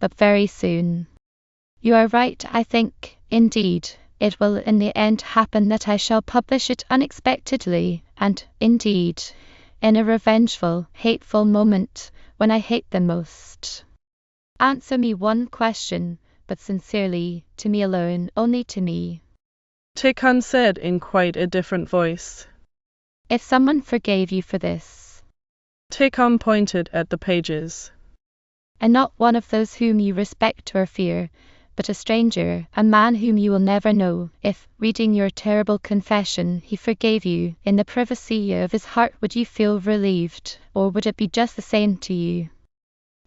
But very soon. You are right, I think, indeed, it will in the end happen that I shall publish it unexpectedly, and, indeed, in a revengeful, hateful moment, when I hate them most. Answer me one question, but sincerely, to me alone, only to me. Tikhon said in quite a different voice. If someone forgave you for this. Tikhon pointed at the pages. And not one of those whom you respect or fear, but a stranger, a man whom you will never know, if, reading your terrible confession, he forgave you, in the privacy of his heart, would you feel relieved, or would it be just the same to you?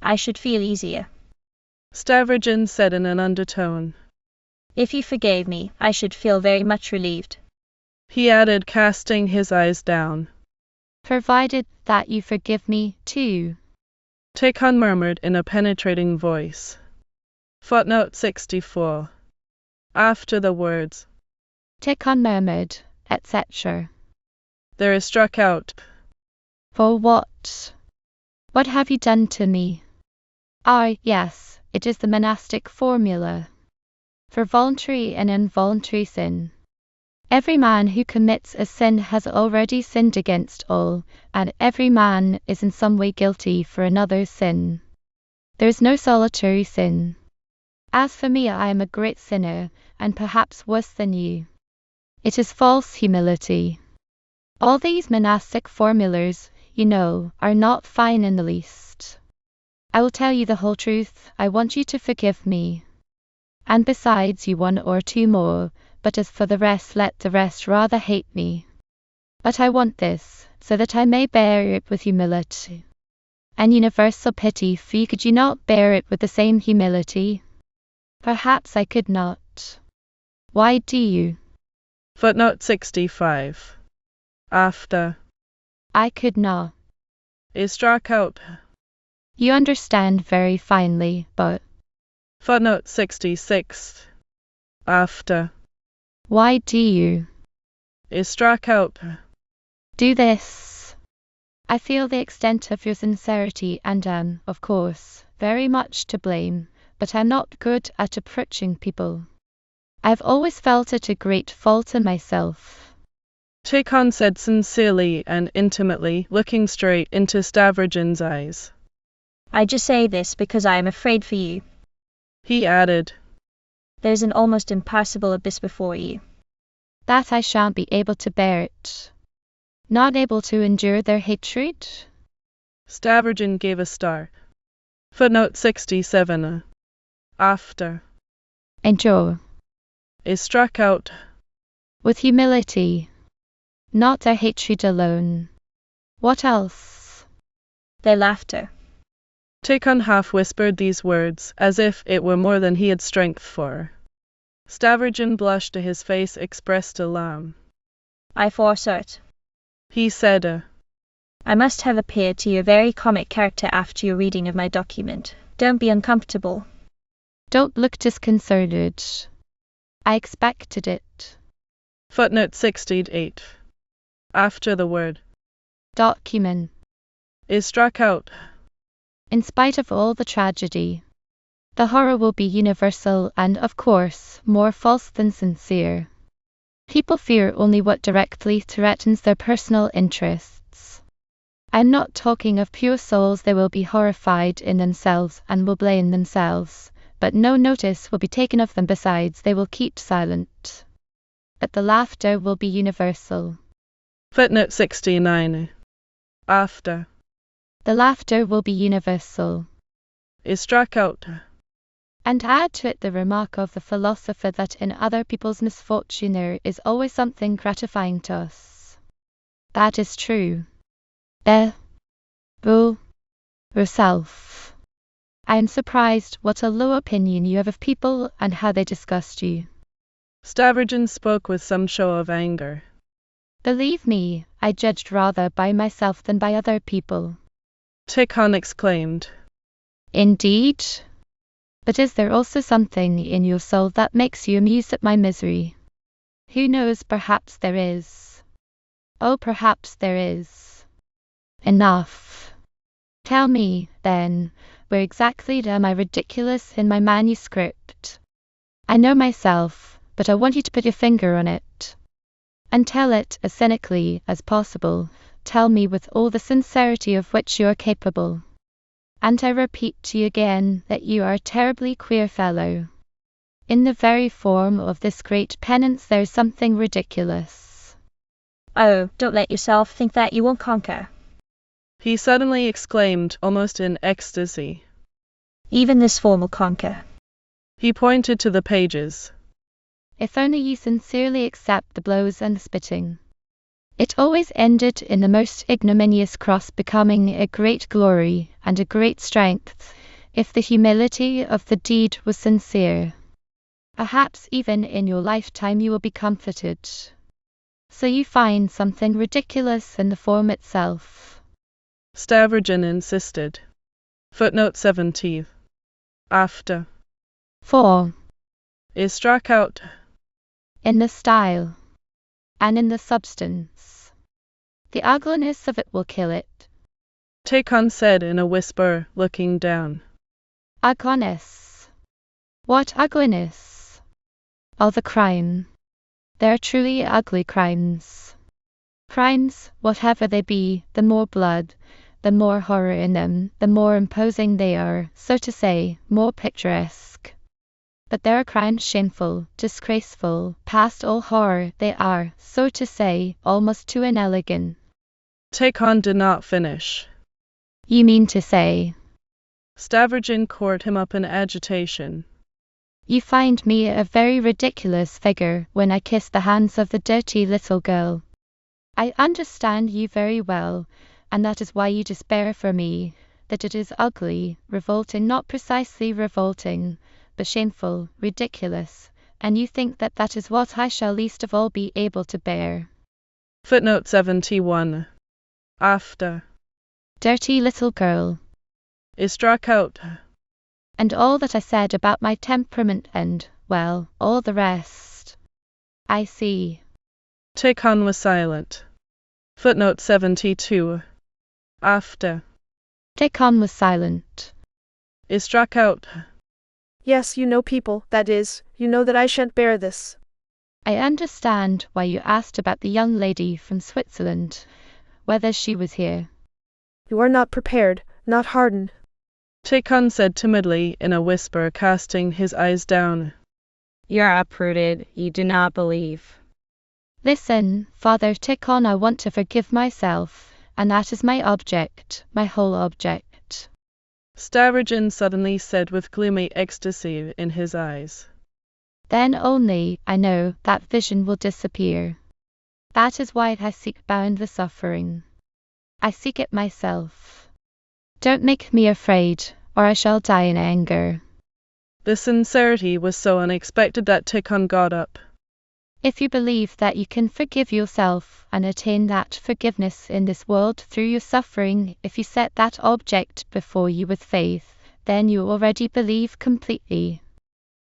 I should feel easier. Stavrogin said in an undertone. If you forgave me, I should feel very much relieved. He added, casting his eyes down. Provided that you forgive me, too. Tikhon murmured in a penetrating voice. Footnote 64. After the words, Tikhon murmured, etc. there is struck out. For what? What have you done to me? Ah, yes, it is the monastic formula. For voluntary and involuntary sin. Every man who commits a sin has already sinned against all, and every man is in some way guilty for another's sin. There is no solitary sin. As for me, I am a great sinner, and perhaps worse than you. It is false humility. All these monastic formulas, you know, are not fine in the least. I will tell you the whole truth. I want you to forgive me. And besides you one or two more, but as for the rest, let the rest rather hate me. But I want this, so that I may bear it with humility. And universal pity, for you could you not bear it with the same humility? Perhaps I could not. Why do you? Footnote 65. After. I could not. Is struck out. You understand very finely, but. Footnote 66. After. Why do you? Is struck out. Do this. I feel the extent of your sincerity and am, of course, very much to blame, but I'm not good at approaching people. I've always felt it a great fault in myself. Tikhon said sincerely and intimately, looking straight into Stavrogin's eyes. I just say this because I am afraid for you. He added, There's an almost impassable abyss before you. That I shan't be able to bear it. Not able to endure their hatred? Stavrogin gave a start. Footnote 67. After. Endure. Is struck out. With humility. Not their hatred alone. What else? Their laughter. Tikhon half whispered these words, as if it were more than he had strength for. Stavrogin blushed, his face expressed alarm. I foresaw it. He said, I must have appeared to you a very comic character after your reading of my document. Don't be uncomfortable. Don't look disconcerted. I expected it. Footnote 68. After the word Document. Is struck out. In spite of all the tragedy, the horror will be universal and, of course, more false than sincere. People fear only what directly threatens their personal interests. I'm not talking of pure souls. They will be horrified in themselves and will blame themselves, but no notice will be taken of them. Besides, they will keep silent. But the laughter will be universal. Footnote 69. After. The laughter will be universal. Is struck out. And add to it the remark of the philosopher that in other people's misfortune there is always something gratifying to us. That is true. Yourself. I am surprised what a low opinion you have of people and how they disgust you. Stavrogin spoke with some show of anger. Believe me, I judged rather by myself than by other people. Tikhon exclaimed. Indeed? But is there also something in your soul that makes you amused at my misery? Who knows, perhaps there is. Oh, perhaps there is. Enough. Tell me, then, where exactly am I ridiculous in my manuscript? I know myself, but I want you to put your finger on it. And tell it as cynically as possible. Tell me with all the sincerity of which you are capable. And I repeat to you again that you are a terribly queer fellow. In the very form of this great penance there is something ridiculous. Oh, don't let yourself think that you won't conquer. He suddenly exclaimed, almost in ecstasy. Even this form will conquer. He pointed to the pages. If only you sincerely accept the blows and the spitting. It always ended in the most ignominious cross becoming a great glory and a great strength, if the humility of the deed was sincere. Perhaps even in your lifetime you will be comforted. So you find something ridiculous in the form itself. Stavrogin insisted. Footnote 70. After. 4. Is struck out. In the style. And in the substance. The ugliness of it will kill it. Tikhon said in a whisper, looking down. Ugliness. What ugliness? All the crime. There are truly ugly crimes. Crimes, whatever they be, the more blood, the more horror in them, the more imposing they are, so to say, more picturesque. But there are crimes shameful, disgraceful, past all horror. They are, so to say, almost too inelegant. Tikhon did not finish. You mean to say? Stavrogin caught him up in agitation. You find me a very ridiculous figure when I kiss the hands of the dirty little girl. I understand you very well, and that is why you despair for me, that it is ugly, revolting, not precisely revolting, but shameful, ridiculous, and you think that that is what I shall least of all be able to bear. Footnote 71. After. Dirty little girl. Is struck out. And all that I said about my temperament and, well, all the rest. I see. Tikhon was silent. Footnote 72. After. Tikhon was silent. Is struck out. Yes, you know people, that is, you know that I shan't bear this. I understand why you asked about the young lady from Switzerland, whether she was here. You are not prepared, not hardened. Tikhon said timidly in a whisper, casting his eyes down. You are uprooted, you do not believe. Listen, Father Tikhon, I want to forgive myself, and that is my object, my whole object. Stavrogin suddenly said with gloomy ecstasy in his eyes. Then only, I know, that vision will disappear. That is why I seek bound the suffering. I seek it myself. Don't make me afraid, or I shall die in anger. The sincerity was so unexpected that Tikhon got up. If you believe that you can forgive yourself and attain that forgiveness in this world through your suffering, if you set that object before you with faith, then you already believe completely.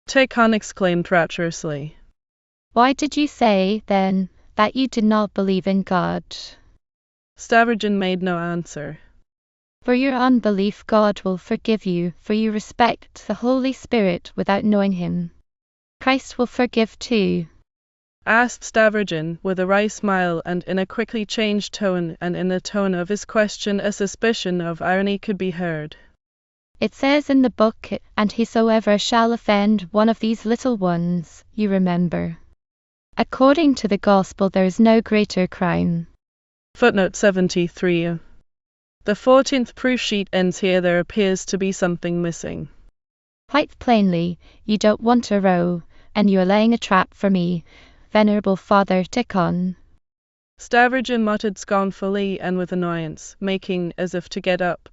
Tikhon exclaimed rapturously. Why did you say, then, that you did not believe in God? Stavrogin made no answer. For your unbelief God will forgive you, for you respect the Holy Spirit without knowing Him. Christ will forgive too. Asked Stavrogin with a wry smile, and in a quickly changed tone, and in the tone of his question a suspicion of irony could be heard. It says in the book, and whosoever shall offend one of these little ones, you remember. According to the gospel there is no greater crime. Footnote 73. The 14th proof sheet ends here. There appears to be something missing. Quite plainly, you don't want to row, and you are laying a trap for me, Venerable Father Tikhon. Stavrogin muttered scornfully and with annoyance, making as if to get up.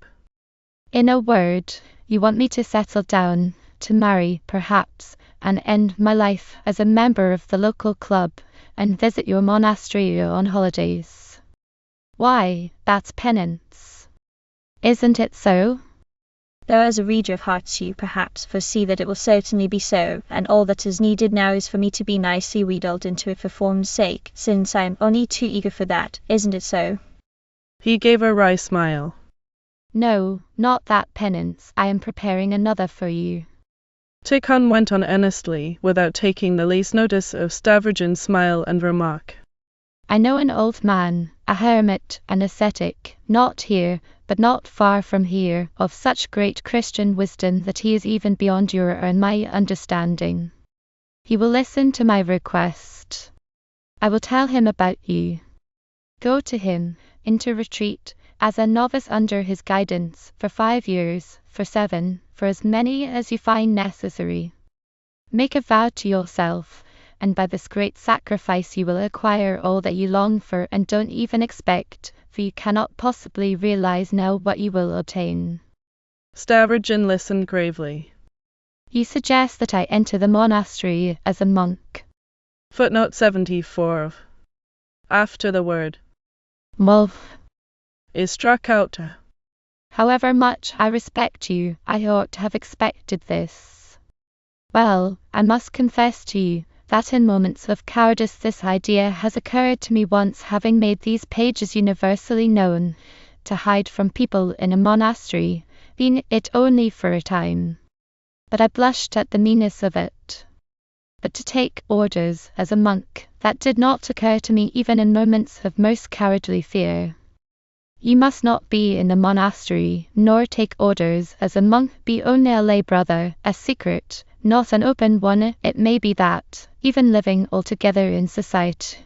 In a word, you want me to settle down, to marry, perhaps, and end my life as a member of the local club, and visit your monastery on holidays. Why, that's penance. Isn't it so? Though as a reader of hearts you, perhaps, foresee that it will certainly be so, and all that is needed now is for me to be nicely wheedled into it for form's sake, since I am only too eager for that, isn't it so? He gave a wry smile. No, not that penance. I am preparing another for you. Tikhon went on earnestly, without taking the least notice of Stavrogin's smile and remark. I know an old man, a hermit, an ascetic, not here, but not far from here, of such great Christian wisdom that he is even beyond your and my understanding. He will listen to my request. I will tell him about you. Go to him, into retreat, as a novice under his guidance, for 5 years, for 7, for as many as you find necessary. Make a vow to yourself, and by this great sacrifice you will acquire all that you long for and don't even expect, for you cannot possibly realize now what you will obtain. Stavrogin listened gravely. You suggest that I enter the monastery as a monk. Footnote 74. After the word Mov. is struck out. However much I respect you, I ought to have expected this. Well, I must confess to you that in moments of cowardice this idea has occurred to me once, having made these pages universally known, to hide from people in a monastery, being it only for a time. But I blushed at the meanness of it. But to take orders as a monk, that did not occur to me even in moments of most cowardly fear. You must not be in the monastery, nor take orders as a monk, be only a lay brother, a secret, not an open one. It may be that, even living altogether in society.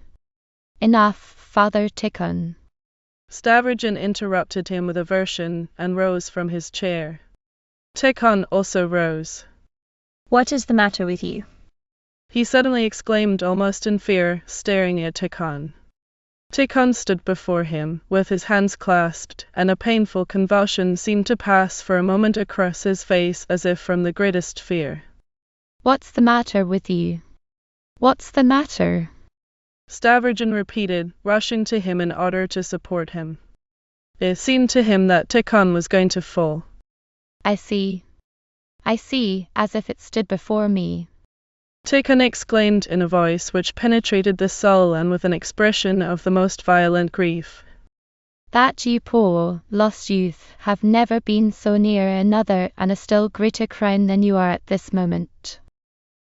Enough, Father Tikhon. Stavrogin interrupted him with aversion and rose from his chair. Tikhon also rose. What is the matter with you? He suddenly exclaimed almost in fear, staring at Tikhon. Tikhon stood before him, with his hands clasped, and a painful convulsion seemed to pass for a moment across his face as if from the greatest fear. What's the matter with you? What's the matter? Stavrogin repeated, rushing to him in order to support him. It seemed to him that Tikhon was going to fall. I see, as if it stood before me. Tikhon exclaimed in a voice which penetrated the soul and with an expression of the most violent grief. That you poor, lost youth, have never been so near another and a still greater crime than you are at this moment.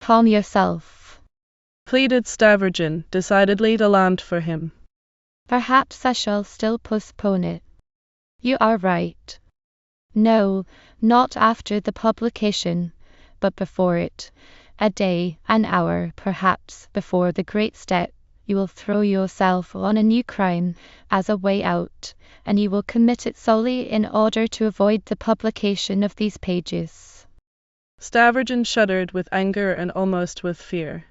Calm yourself. pleaded Stavrogin, decidedly alarmed for him. Perhaps I shall still postpone it. You are right. No, not after the publication, but before it. A day, an hour, perhaps, before the great step, you will throw yourself on a new crime as a way out, and you will commit it solely in order to avoid the publication of these pages. Stavrogin shuddered with anger and almost with fear.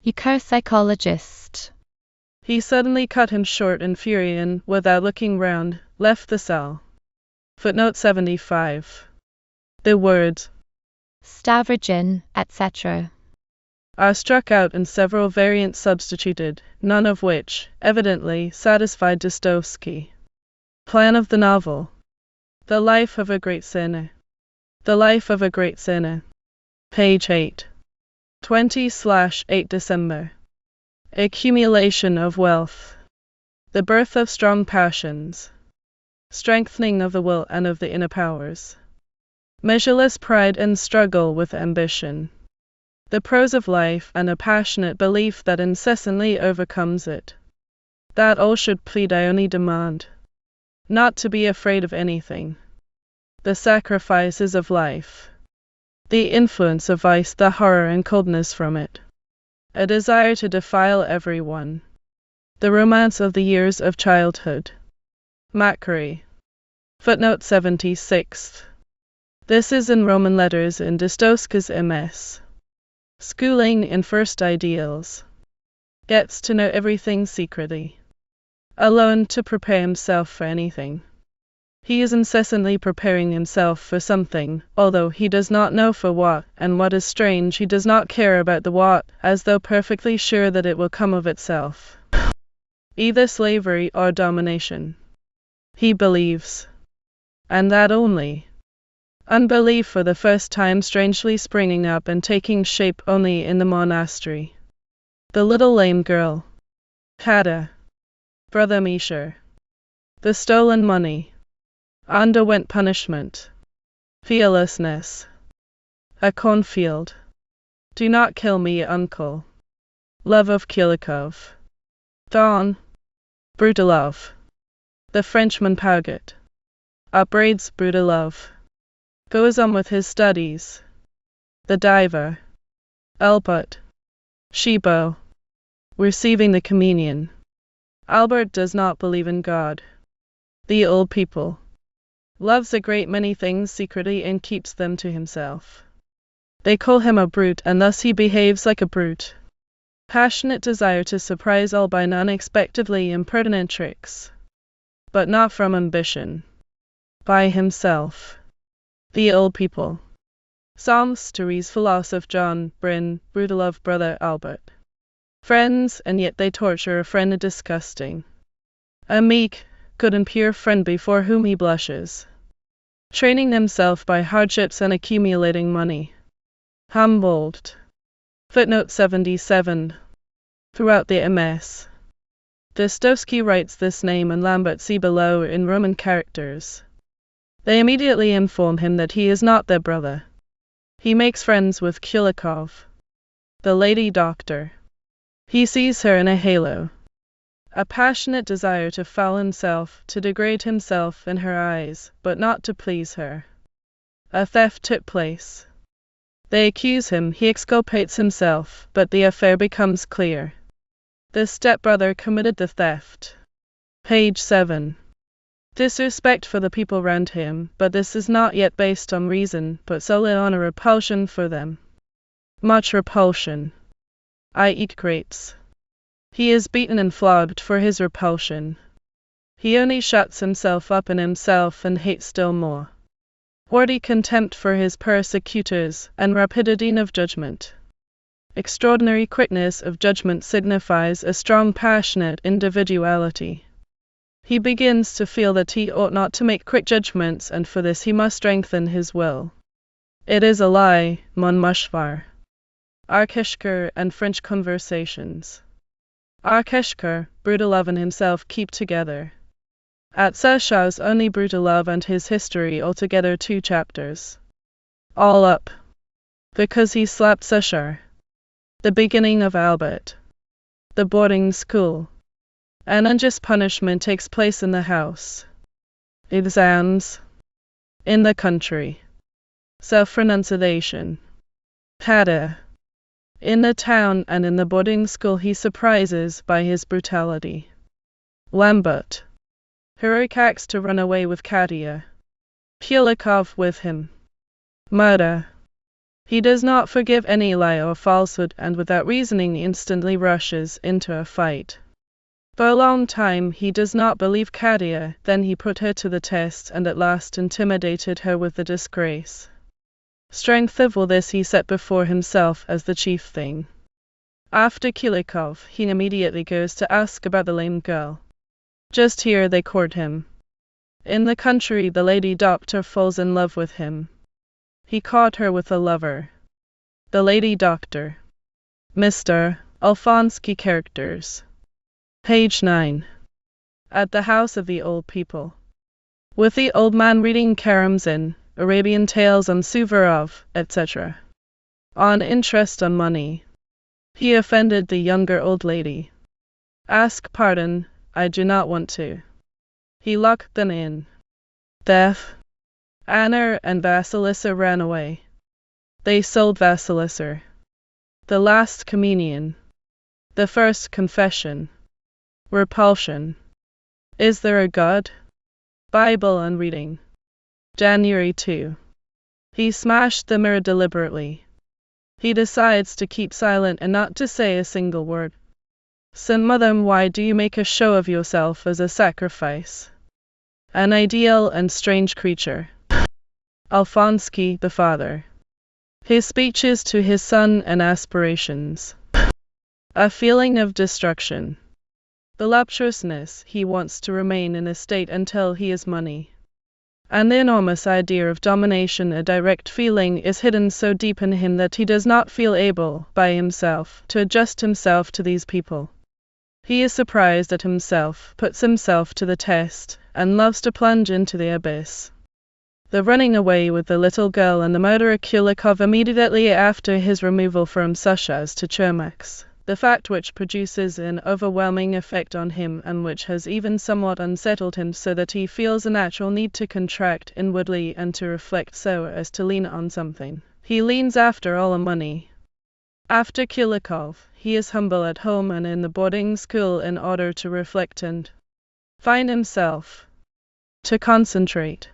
You curse psychologist. He suddenly cut him short in fury and, without looking round, left the cell. Footnote 75. The words Stavrogin, etc. are struck out and several variants substituted, none of which, evidently, satisfied Dostoevsky. Plan of the novel. The Life of a Great Sinner. The Life of a Great Sinner. Page 8. 20/8 December. Accumulation of wealth. The birth of strong passions. Strengthening of the will and of the inner powers. Measureless pride and struggle with ambition. The prose of life and a passionate belief that incessantly overcomes it. That all should plead I only demand. Not to be afraid of anything. The sacrifices of life. The influence of vice, the horror and coldness from it. A desire to defile everyone. The romance of the years of childhood. Macquarie. Footnote 76. This is in Roman letters in Dostoevsky's MS. Schooling in first ideals. Gets to know everything secretly. Alone to prepare himself for anything. He is incessantly preparing himself for something, although he does not know for what, and what is strange, he does not care about the what, as though perfectly sure that it will come of itself. Either slavery or domination. He believes. And that only. Unbelief for the first time strangely springing up and taking shape only in the monastery. The little lame girl. Hada. Brother Misha. The stolen money. Underwent punishment. Fearlessness. A cornfield. Do not kill me, uncle. Love of Kulikov. Dawn. Brutilov. The Frenchman Pauget. Upbraids Brutilov. Goes on with his studies. The diver. Albert. Shibo. Receiving the communion. Albert does not believe in God. The old people. Loves a great many things secretly and keeps them to himself. They call him a brute, and thus he behaves like a brute. Passionate desire to surprise all by unexpectedly impertinent tricks. But not from ambition. By himself. The old people. Psalms, stories, philosopher John, Bryn, Brutilov, brother Albert. Friends, and yet they torture a friend disgusting. A meek, good and pure friend before whom he blushes. Training himself by hardships and accumulating money. Humboldt. Footnote 77. Throughout the MS. Dostoevsky writes this name and Lambert see below in Roman characters. They immediately inform him that he is not their brother. He makes friends with Kulikov, the lady doctor. He sees her in a halo. A passionate desire to foul himself, to degrade himself in her eyes, but not to please her. A theft took place. They accuse him, he exculpates himself, but the affair becomes clear. The stepbrother committed the theft. Page 7. Disrespect for the people round him, but this is not yet based on reason, but solely on a repulsion for them. Much repulsion. I eat grapes. He is beaten and flogged for his repulsion. He only shuts himself up in himself and hates still more. Wordy contempt for his persecutors, and rapidity of judgment. Extraordinary quickness of judgment signifies a strong passionate individuality. He begins to feel that he ought not to make quick judgments, and for this he must strengthen his will. It is a lie, mon mouchoir. Arkeshker and French Conversations. Arkeshker, Brutilov and himself keep together. At Sashaw's only Brutilov and his history altogether 2 chapters. All up. Because he slapped Sashar. The beginning of Albert. The boarding school. An unjust punishment takes place in the house. Exams. In the country. Self-renunciation. Pada. In the town and in the boarding school he surprises by his brutality. Lambert. Heroic acts to run away with Katia. Kulikov with him. Murder. He does not forgive any lie or falsehood and without reasoning instantly rushes into a fight. For a long time he does not believe Katia, then he put her to the test and at last intimidated her with the disgrace. Strength of all this he set before himself as the chief thing. After Kulikov, he immediately goes to ask about the lame girl. Just here they court him. In the country the lady doctor falls in love with him. He caught her with a lover. The lady doctor. Mr. Alfonsky characters. Page 9. At the house of the old people. With the old man reading Karamzin, Arabian Tales on Suvorov, etc. On interest on money. He offended the younger old lady. Ask pardon, I do not want to. He locked them in. Death. Anna and Vasilissa ran away. They sold Vasilissa. The last communion. The first confession. Repulsion. Is there a God? Bible and reading. January 2. He smashed the mirror deliberately. He decides to keep silent and not to say a single word. Saint Mother, why do you make a show of yourself as a sacrifice? An ideal and strange creature. Alfonsky, the father. His speeches to his son and aspirations. A feeling of destruction. Voluptuousness, he wants to remain in a state until he has money. And the enormous idea of domination, a direct feeling, is hidden so deep in him that he does not feel able, by himself, to adjust himself to these people. He is surprised at himself, puts himself to the test, and loves to plunge into the abyss. The running away with the little girl and the murder of Kulikov immediately after his removal from Sushas to Chermax. The fact which produces an overwhelming effect on him and which has even somewhat unsettled him so that he feels a natural need to contract inwardly and to reflect so as to lean on something. He leans after all on money. After Kulikov, he is humble at home and in the boarding school in order to reflect and find himself, to concentrate.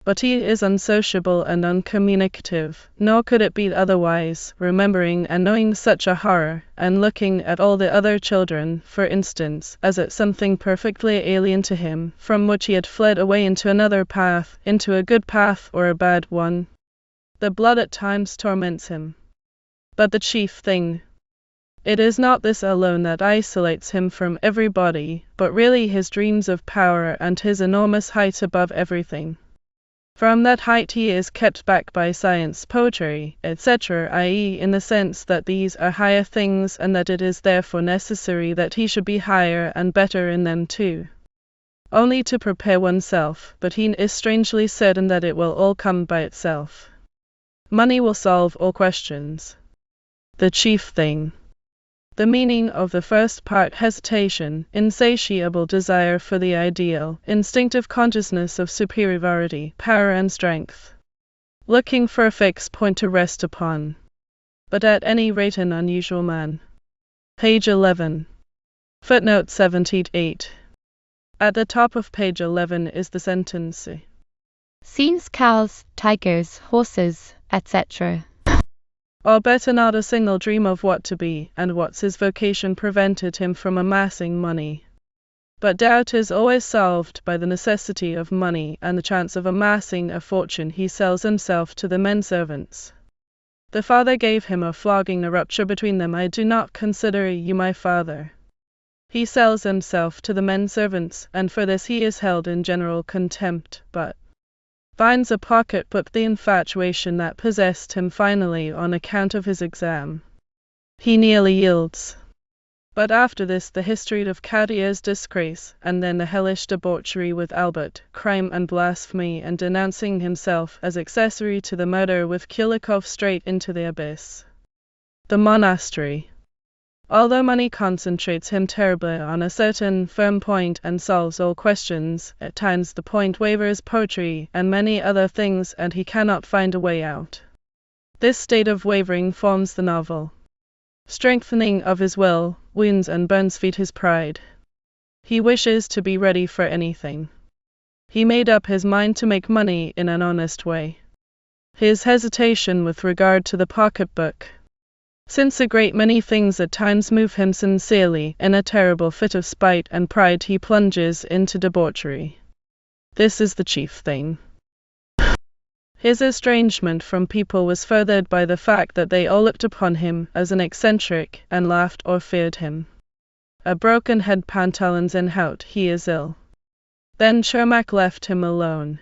But he is unsociable and uncommunicative, nor could it be otherwise, remembering and knowing such a horror, and looking at all the other children, for instance, as at something perfectly alien to him, from which he had fled away into another path, into a good path or a bad one. The blood at times torments him. But the chief thing, it is not this alone that isolates him from everybody, but really his dreams of power and his enormous height above everything. From that height he is kept back by science, poetry, etc., i.e. in the sense that these are higher things and that it is therefore necessary that he should be higher and better in them too. Only to prepare oneself, but he is strangely certain that it will all come by itself. Money will solve all questions. The chief thing. The meaning of the first part: hesitation, insatiable desire for the ideal, instinctive consciousness of superiority, power and strength. Looking for a fixed point to rest upon. But at any rate an unusual man. Page 11. Footnote 78. At the top of page 11 is the sentence. Scenes cows, tigers, horses, etc. Or better not a single dream of what to be, and what's his vocation prevented him from amassing money. But doubt is always solved by the necessity of money and the chance of amassing a fortune. He sells himself to the men servants. The father gave him a flogging, a rupture between them. I do not consider you my father. He sells himself to the men servants, and for this he is held in general contempt, but finds a pocket-book, the infatuation that possessed him finally on account of his exam. He nearly yields. But after this the history of Katia's disgrace, and then the hellish debauchery with Albert, crime and blasphemy, and denouncing himself as accessory to the murder with Kulikov, straight into the abyss. The monastery. Although money concentrates him terribly on a certain firm point and solves all questions, at times the point wavers poetry and many other things and he cannot find a way out. This state of wavering forms the novel. Strengthening of his will, wounds and burns feed his pride. He wishes to be ready for anything. He made up his mind to make money in an honest way. His hesitation with regard to the pocketbook. Since a great many things at times move him sincerely, in a terrible fit of spite and pride he plunges into debauchery. This is the chief thing. His estrangement from people was furthered by the fact that they all looked upon him as an eccentric, and laughed or feared him. A broken head pantaloons in hout, he is ill. Then Chermak left him alone.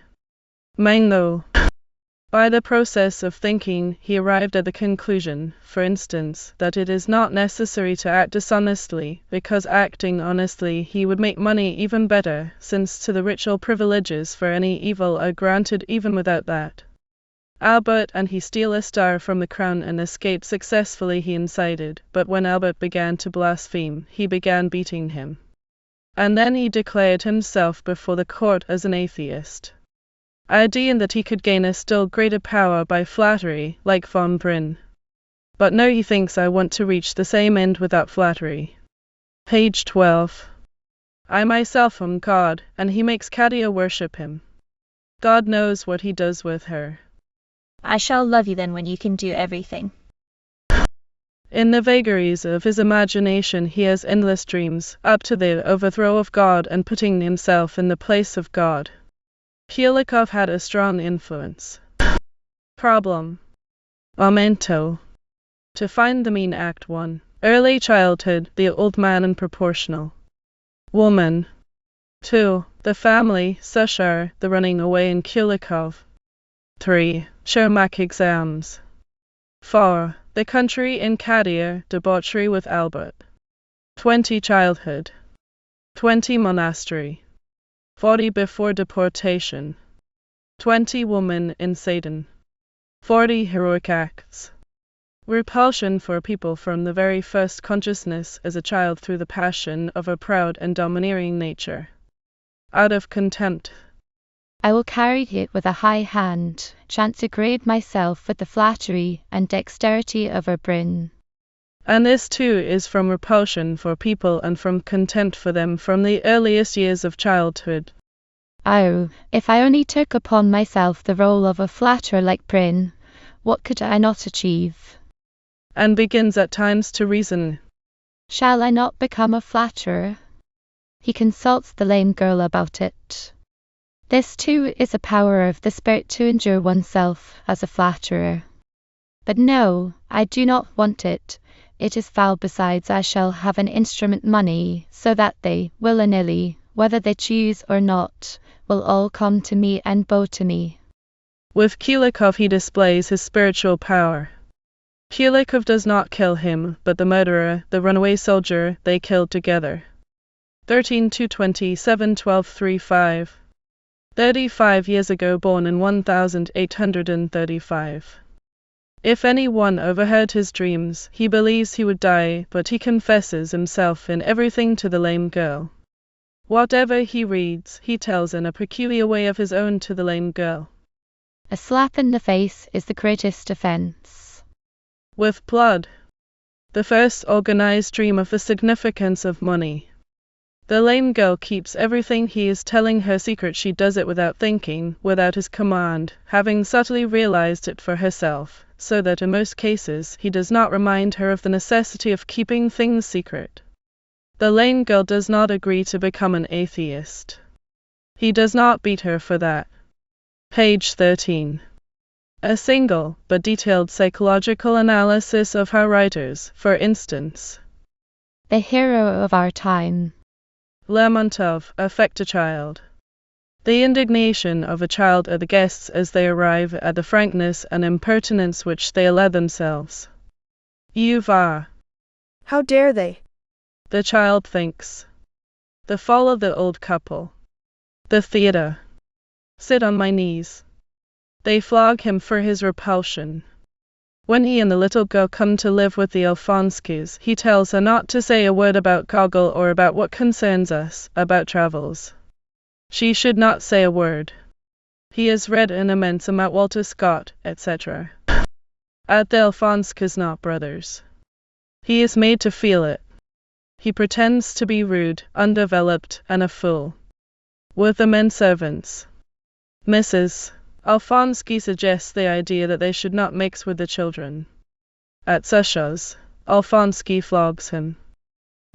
Mango. By the process of thinking, he arrived at the conclusion, for instance, that it is not necessary to act dishonestly, because acting honestly he would make money even better, since to the rich all privileges for any evil are granted even without that. Albert and he steal a star from the crown and escape successfully he incited, but when Albert began to blaspheme, he began beating him. And then he declared himself before the court as an atheist. Ideaing that he could gain a still greater power by flattery, like von Brünn. But no, he thinks I want to reach the same end without flattery. Page 12. I myself am God, and he makes Katia worship him. God knows what he does with her. I shall love you then when you can do everything. In the vagaries of his imagination he has endless dreams, up to the overthrow of God and putting himself in the place of God. Kulikov had a strong influence. Problem. Aumento. To find the mean Act 1. Early childhood, the old man and proportional. Woman. 2. The family, Sushar, the running away in Kulikov. 3. Chermak exams. 4. The country in Kadir, debauchery with Albert. 20. Childhood. 20. Monastery. 40. Before deportation. 20. Woman in Satan. 40. Heroic acts. Repulsion for people from the very first consciousness as a child through the passion of a proud and domineering nature. Out of contempt. I will carry it with a high hand, transgrade myself with the flattery and dexterity of a Brünn. And this too is from repulsion for people and from contempt for them from the earliest years of childhood. Oh, if I only took upon myself the role of a flatterer like Brünn, what could I not achieve? And begins at times to reason. Shall I not become a flatterer? He consults the lame girl about it. This too is a power of the spirit to endure oneself as a flatterer. But no, I do not want it. It is foul. Besides, I shall have an instrument money, so that they, willy-nilly, whether they choose or not, will all come to me and bow to me. With Kulikov he displays his spiritual power. Kulikov does not kill him, but the murderer, the runaway soldier, they killed together. 13-227-12-35. 35 years ago, born in 1835. If any one overheard his dreams, he believes he would die, but he confesses himself in everything to the lame girl. Whatever he reads, he tells in a peculiar way of his own to the lame girl. A slap in the face is the greatest offense. With blood. The first organized dream of the significance of money. The lame girl keeps everything he is telling her secret. She does it without thinking, without his command, having subtly realized it for herself, so that in most cases he does not remind her of the necessity of keeping things secret. The lame girl does not agree to become an atheist. He does not beat her for that. Page 13. A single, but detailed psychological analysis of how writers, for instance, The hero of our time, Lermontov, affect a child. The indignation of a child at the guests as they arrive, at the frankness and impertinence which they allow themselves. Uvar. How dare they? The child thinks. The fall of the old couple. The theater. Sit on my knees. They flog him for his repulsion. When he and the little girl come to live with the Alfonskis, he tells her not to say a word about Gogol or about what concerns us, about travels. She should not say a word. He has read an immense amount Walter Scott, etc. At the Alfonskis not brothers. He is made to feel it. He pretends to be rude, undeveloped, and a fool. With the men servants. Mrs. Alfonsky suggests the idea that they should not mix with the children. At Susha's, Alfonsky flogs him.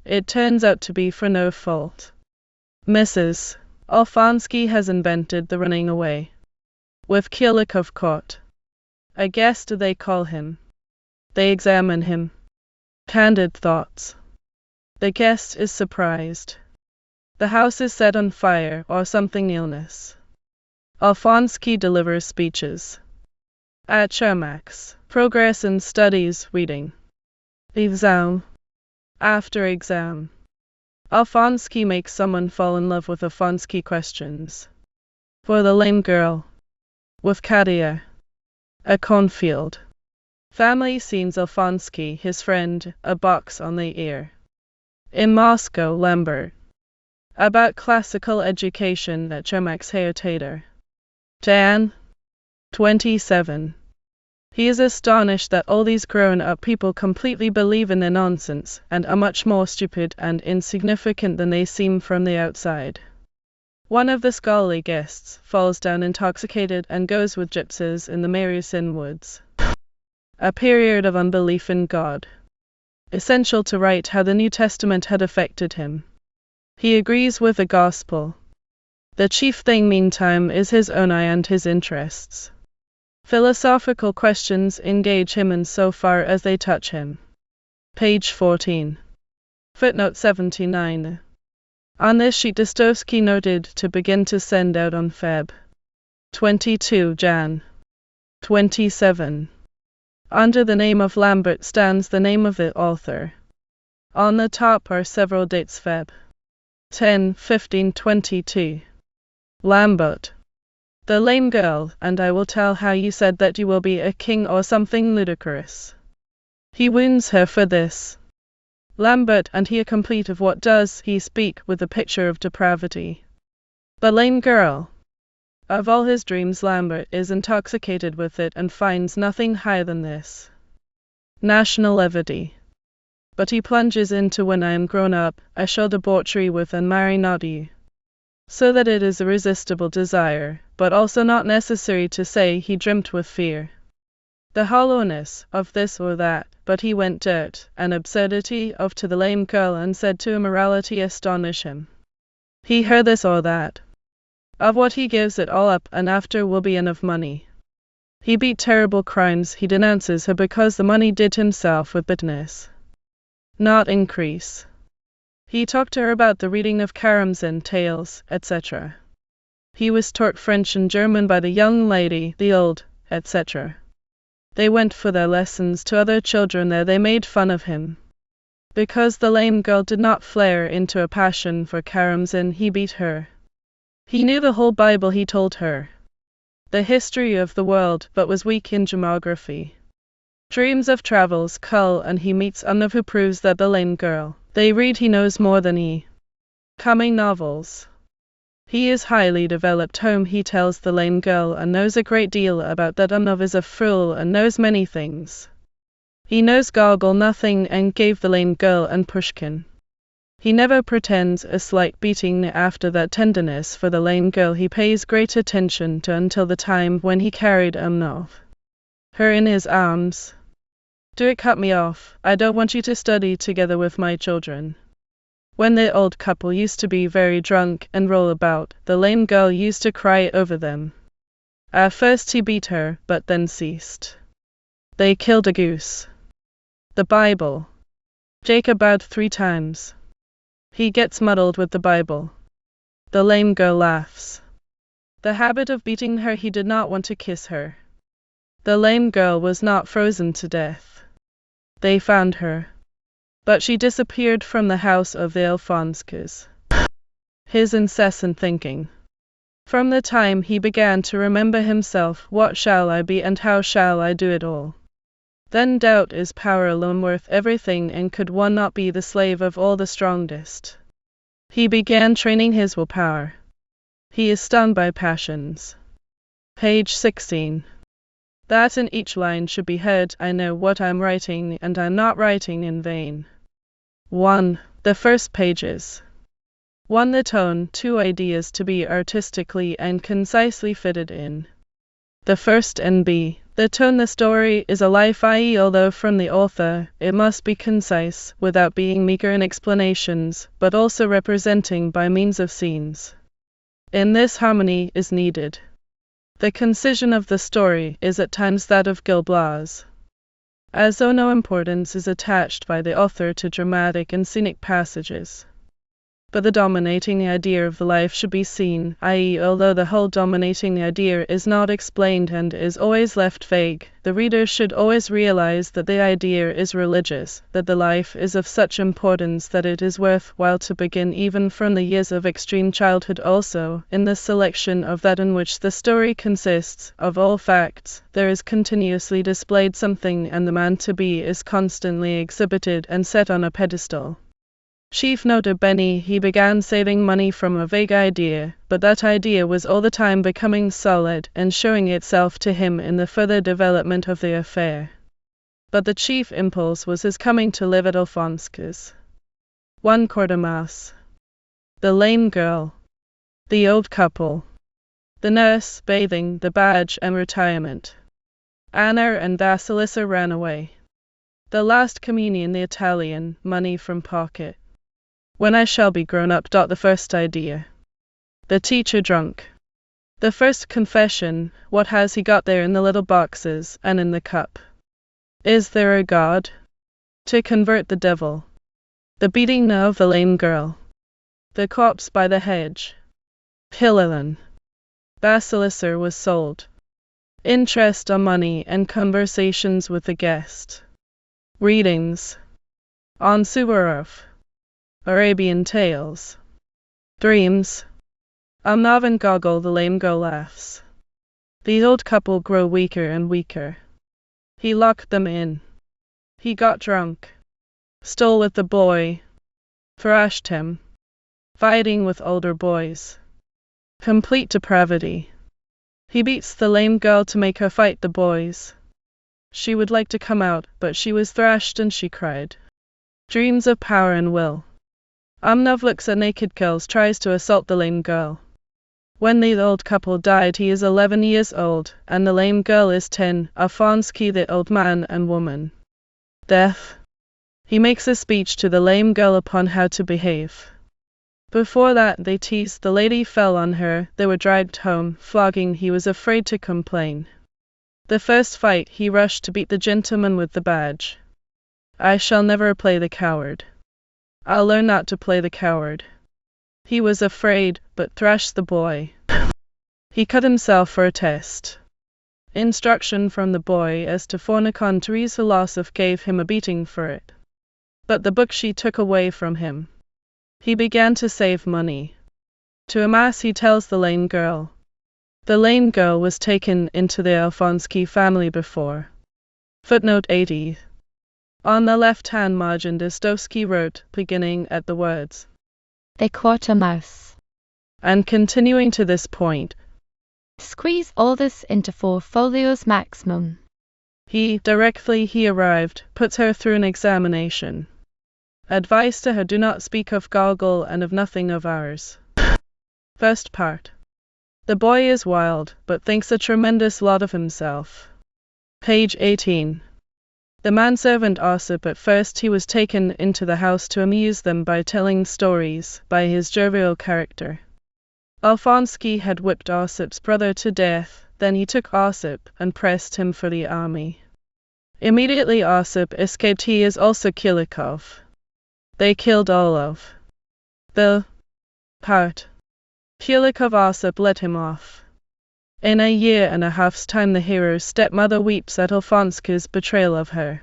It turns out to be for no fault. Mrs. Alfonsky has invented the running away. With Kulikov caught. A guest they call him. They examine him. Candid thoughts. The guest is surprised. The house is set on fire or something illness. Alfonsky delivers speeches. At Chermak's, progress in studies, reading. Exam. After exam. Alfonsky makes someone fall in love with Alfonsky questions. For the lame girl. With Katia. A cornfield. Family scenes Alfonsky, his friend, a box on the ear. In Moscow, Lambert. About classical education at Chermak's Theater. Jan. 27. He is astonished that all these grown-up people completely believe in their nonsense, and are much more stupid and insignificant than they seem from the outside. One of the scholarly guests falls down intoxicated and goes with gypsies in the Mariusin woods. A period of unbelief in God. Essential to write how the New Testament had affected him. He agrees with the gospel. The chief thing meantime is his own eye and his interests. Philosophical questions engage him in so far as they touch him. Page 14. Footnote 79. On this sheet Dostoevsky noted to begin to send out on Feb. 22 Jan. 27. Under the name of Lambert stands the name of the author. On the top are several dates Feb. 10, 15, 22. Lambert. The lame girl, and I will tell how you said that you will be a king or something ludicrous. He wounds her for this. Lambert, and he complete of what does he speak with a picture of depravity. The lame girl. Of all his dreams Lambert is intoxicated with it and finds nothing higher than this. National levity. But he plunges into when I am grown up, I shall debauchery with and marry not you. So that it is a resistible desire, but also not necessary to say he dreamt with fear. The hollowness of this or that, but he went dirt, and absurdity of to the lame girl and said to immorality astonish him. He heard this or that. Of what he gives it all up and after will be enough money. He beat terrible crimes, he denounces her because the money did himself with bitterness. Not increase. He talked to her about the reading of Karamzin tales, etc. He was taught French and German by the young lady, the old, etc. They went for their lessons to other children there. They made fun of him. Because the lame girl did not flare into a passion for Karamzin, he beat her. He knew the whole Bible, he told her. The history of the world, but was weak in geography. Dreams of travels, cull, and he meets Anna who proves that the lame girl. They read, he knows more than he. Coming novels. He is highly developed home, he tells the lame girl, and knows a great deal about that Anna is a fool and knows many things. He knows Gogol nothing and gave the lame girl and Pushkin. He never pretends a slight beating after that tenderness for the lame girl he pays great attention to until the time when he carried her in his arms. Do it cut me off, I don't want you to study together with my children. When the old couple used to be very drunk and roll about, the lame girl used to cry over them. At first he beat her, but then ceased. They killed a goose. The Bible. Jacob bowed 3 times. He gets muddled with the Bible. The lame girl laughs. The habit of beating her, he did not want to kiss her. The lame girl was not frozen to death. They found her. But she disappeared from the house of the Alfonskis. His incessant thinking. From the time he began to remember himself, what shall I be and how shall I do it all? Then doubt is power alone worth everything, and could one not be the slave of all the strongest? He began training his willpower. He is stung by passions. Page 16. That in each line should be heard, I know what I'm writing, and I'm not writing in vain. 1. The first pages. 1. The tone, 2 ideas to be artistically and concisely fitted in. The first N.B. The tone. The story is a life, i.e., although from the author, it must be concise, without being meager in explanations, but also representing by means of scenes. In this harmony is needed. The concision of the story is at times that of Gil Blas. As though no importance is attached by the author to dramatic and scenic passages. But the dominating idea of the life should be seen, i.e., although the whole dominating idea is not explained and is always left vague, the reader should always realize that the idea is religious, that the life is of such importance that it is worth while to begin even from the years of extreme childhood. Also, in the selection of that in which the story consists of all facts, there is continuously displayed something, and the man to be is constantly exhibited and set on a pedestal. Chief nota bene, he began saving money from a vague idea, but that idea was all the time becoming solid and showing itself to him in the further development of the affair. But the chief impulse was his coming to live at Alphonse's. 1. Quartermass. The lame girl. The old couple. The nurse, bathing, the badge and retirement. Anna and Vasilisa ran away. The last communion, the Italian, money from pocket. When I shall be grown up. The first idea. The teacher drunk. The first confession, what has he got there in the little boxes and in the cup? Is there a God? To convert the devil. The beating of the lame girl. The corpse by the hedge. Pillilin. Vasilisa was sold. Interest on money and conversations with the guest. Readings. On Suvorov. Arabian Tales. Dreams. Amnav Gogol. The lame girl laughs. The old couple grow weaker and weaker. He locked them in. He got drunk. Stole with the boy. Thrashed him. Fighting with older boys. Complete depravity. He beats the lame girl to make her fight the boys. She would like to come out, but she was thrashed and she cried. Dreams of power and will. Amnav looks at naked girls, tries to assault the lame girl. When the old couple died, he is 11 years old, and the lame girl is 10, Alphonsky the old man and woman. Death. He makes a speech to the lame girl upon how to behave. Before that they teased, the lady fell on her, they were dragged home, flogging, he was afraid to complain. The first fight he rushed to beat the gentleman with the badge. I shall never play the coward. I'll learn not to play the coward. He was afraid, but thrashed the boy. He cut himself for a test. Instruction from the boy as to Fornicon. Teresa Lossoff gave him a beating for it. But the book she took away from him. He began to save money. To amass, he tells the lame girl. The lame girl was taken into the Alphonsky family before. Footnote 80. On the left-hand margin Dostoevsky wrote, beginning at the words, They caught a mouse. And continuing to this point, Squeeze all this into 4 folios maximum. He, directly he arrived, puts her through an examination. Advice to her: do not speak of Gogol and of nothing of ours. First part. The boy is wild, but thinks a tremendous lot of himself. Page 18. The manservant Ossip, at first he was taken into the house to amuse them by telling stories, by his jovial character. Alphonsky had whipped Ossip's brother to death, then he took Ossip and pressed him for the army. Immediately Ossip escaped, he is also Kulikov. They killed all of the part. Kulikov Ossip let him off. In a year and a half's time the hero's stepmother weeps at Alphonsky's betrayal of her.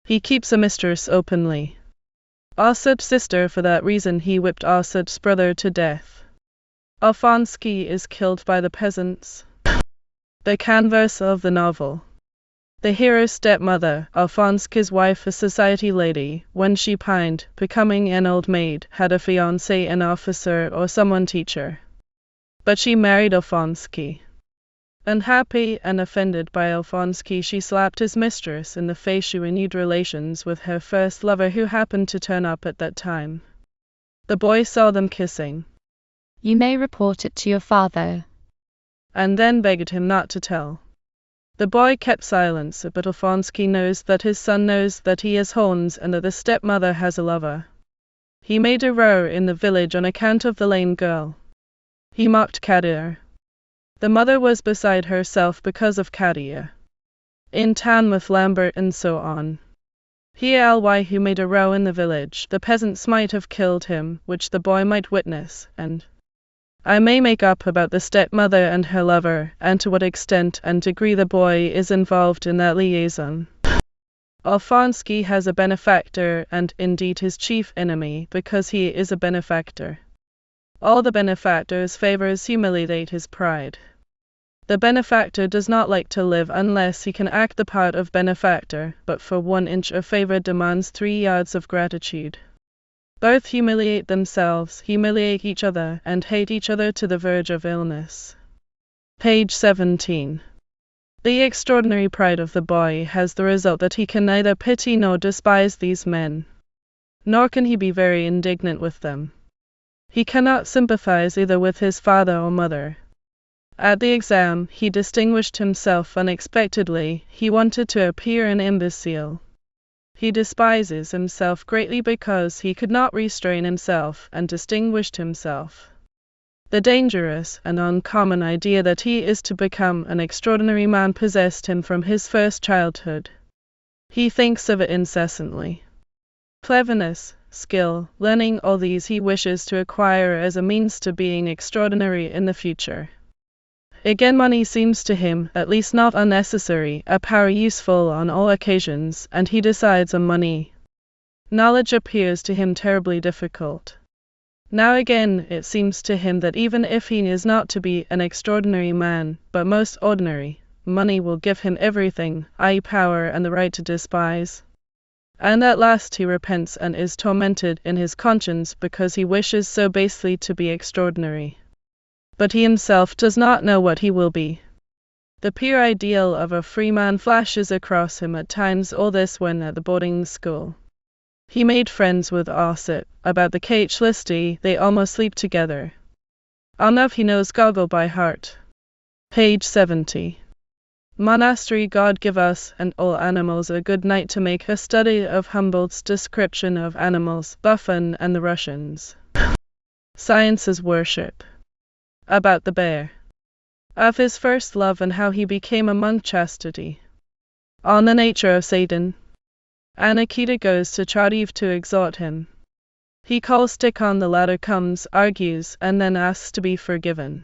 He keeps a mistress openly. Ossip's sister, for that reason he whipped Ossip's brother to death. Alphonsky is killed by the peasants. The canvas of the novel. The hero's stepmother, Alphonse's wife, a society lady, when she pined, becoming an old maid, had a fiancé, an officer or someone teacher. But she married Alphonse. Unhappy and offended by Alphonse, she slapped his mistress in the face. She renewed relations with her first lover, who happened to turn up at that time. The boy saw them kissing. You may report it to your father. And then begged him not to tell. The boy kept silence, but Alphonse knows that his son knows that he has horns and that the stepmother has a lover. He made a row in the village on account of the lame girl. He mocked Kadir. The mother was beside herself because of Kadir. In town with Lambert and so on. He who made a row in the village, the peasants might have killed him, which the boy might witness, and I may make up about the stepmother and her lover, and to what extent and degree the boy is involved in that liaison. Alphonse has a benefactor, and indeed his chief enemy, because he is a benefactor. All the benefactor's favors humiliate his pride. The benefactor does not like to live unless he can act the part of benefactor, but for 1 inch of favor demands 3 yards of gratitude. Both humiliate themselves, humiliate each other, and hate each other to the verge of illness. Page 17. The extraordinary pride of the boy has the result that he can neither pity nor despise these men. Nor can he be very indignant with them. He cannot sympathize either with his father or mother. At the exam, he distinguished himself unexpectedly. He wanted to appear an imbecile. He despises himself greatly because he could not restrain himself and distinguished himself. The dangerous and uncommon idea that he is to become an extraordinary man possessed him from his first childhood. He thinks of it incessantly. Cleverness, skill, learning, all these he wishes to acquire as a means to being extraordinary in the future. Again, money seems to him, at least not unnecessary, a power useful on all occasions, and he decides on money. Knowledge appears to him terribly difficult. Now again, it seems to him that even if he is not to be an extraordinary man, but most ordinary, money will give him everything, i.e. power and the right to despise. And at last he repents and is tormented in his conscience because he wishes so basely to be extraordinary. But he himself does not know what he will be. The pure ideal of a free man flashes across him at times, all this when at the boarding school. He made friends with Osset. About the Kachlisty, they almost sleep together. Enough he knows Gogol by heart. Page 70. Monastery God give us and all animals a good night to make a study of Humboldt's description of animals, Buffon and the Russians. Science's worship. About the bear. Of his first love and how he became a monk. Chastity. On the nature of Satan. Nikita goes to Chadiv to exhort him. He calls Tikhon, the latter comes, argues, and then asks to be forgiven.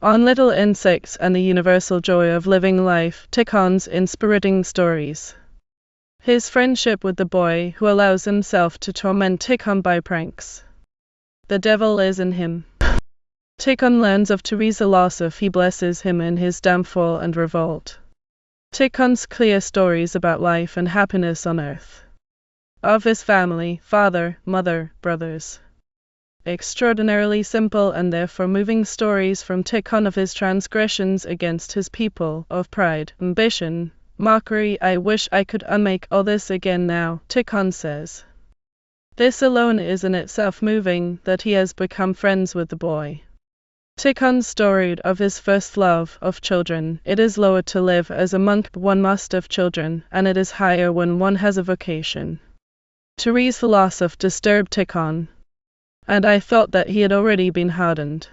On little insects and the universal joy of living life, Tikhon's inspiriting stories. His friendship with the boy who allows himself to torment Tikhon by pranks. The devil is in him. Tikhon learns of Teresa Lossoff. He blesses him in his downfall and revolt. Tikhon's clear stories about life and happiness on earth. Of his family, father, mother, brothers. Extraordinarily simple and therefore moving stories from Tikhon of his transgressions against his people, of pride, ambition, mockery. I wish I could unmake all this again now, Tikhon says. This alone is in itself moving, that he has become friends with the boy. Tikhon's story of his first love, of children. It is lower to live as a monk, but one must have children, and it is higher when one has a vocation. Teresa Lossoff disturbed Tikhon, and I thought that he had already been hardened.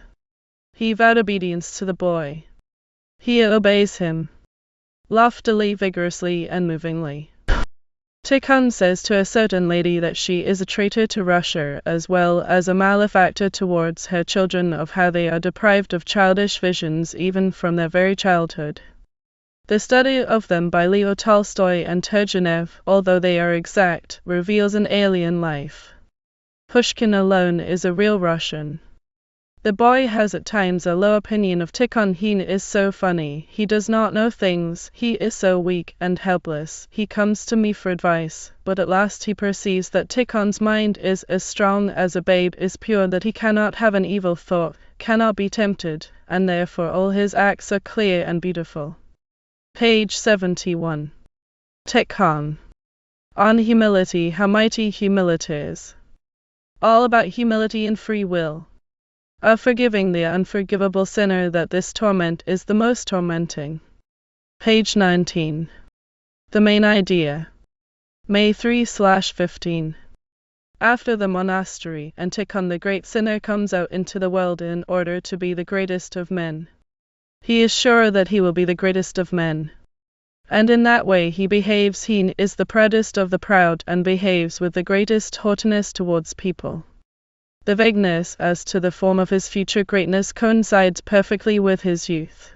He vowed obedience to the boy. He obeys him. Loftily, vigorously, and movingly. Tikhon says to a certain lady that she is a traitor to Russia as well as a malefactor towards her children, of how they are deprived of childish visions even from their very childhood. The study of them by Leo Tolstoy and Turgenev, although they are exact, reveals an alien life. Pushkin alone is a real Russian. The boy has at times a low opinion of Tikhon. He is so funny, he does not know things, he is so weak and helpless, he comes to me for advice, but at last he perceives that Tikhon's mind is as strong as a babe is pure, that he cannot have an evil thought, cannot be tempted, and therefore all his acts are clear and beautiful. Page 71. Tikhon. On humility, how mighty humility is. All about humility and free will. Of forgiving the unforgivable sinner, that this torment is the most tormenting. Page 19. The main idea. May 3/15. After the monastery, and Tikhon the great sinner comes out into the world in order to be the greatest of men. He is sure that he will be the greatest of men. And in that way he behaves. He is the proudest of the proud, and behaves with the greatest haughtiness towards people. The vagueness as to the form of his future greatness coincides perfectly with his youth.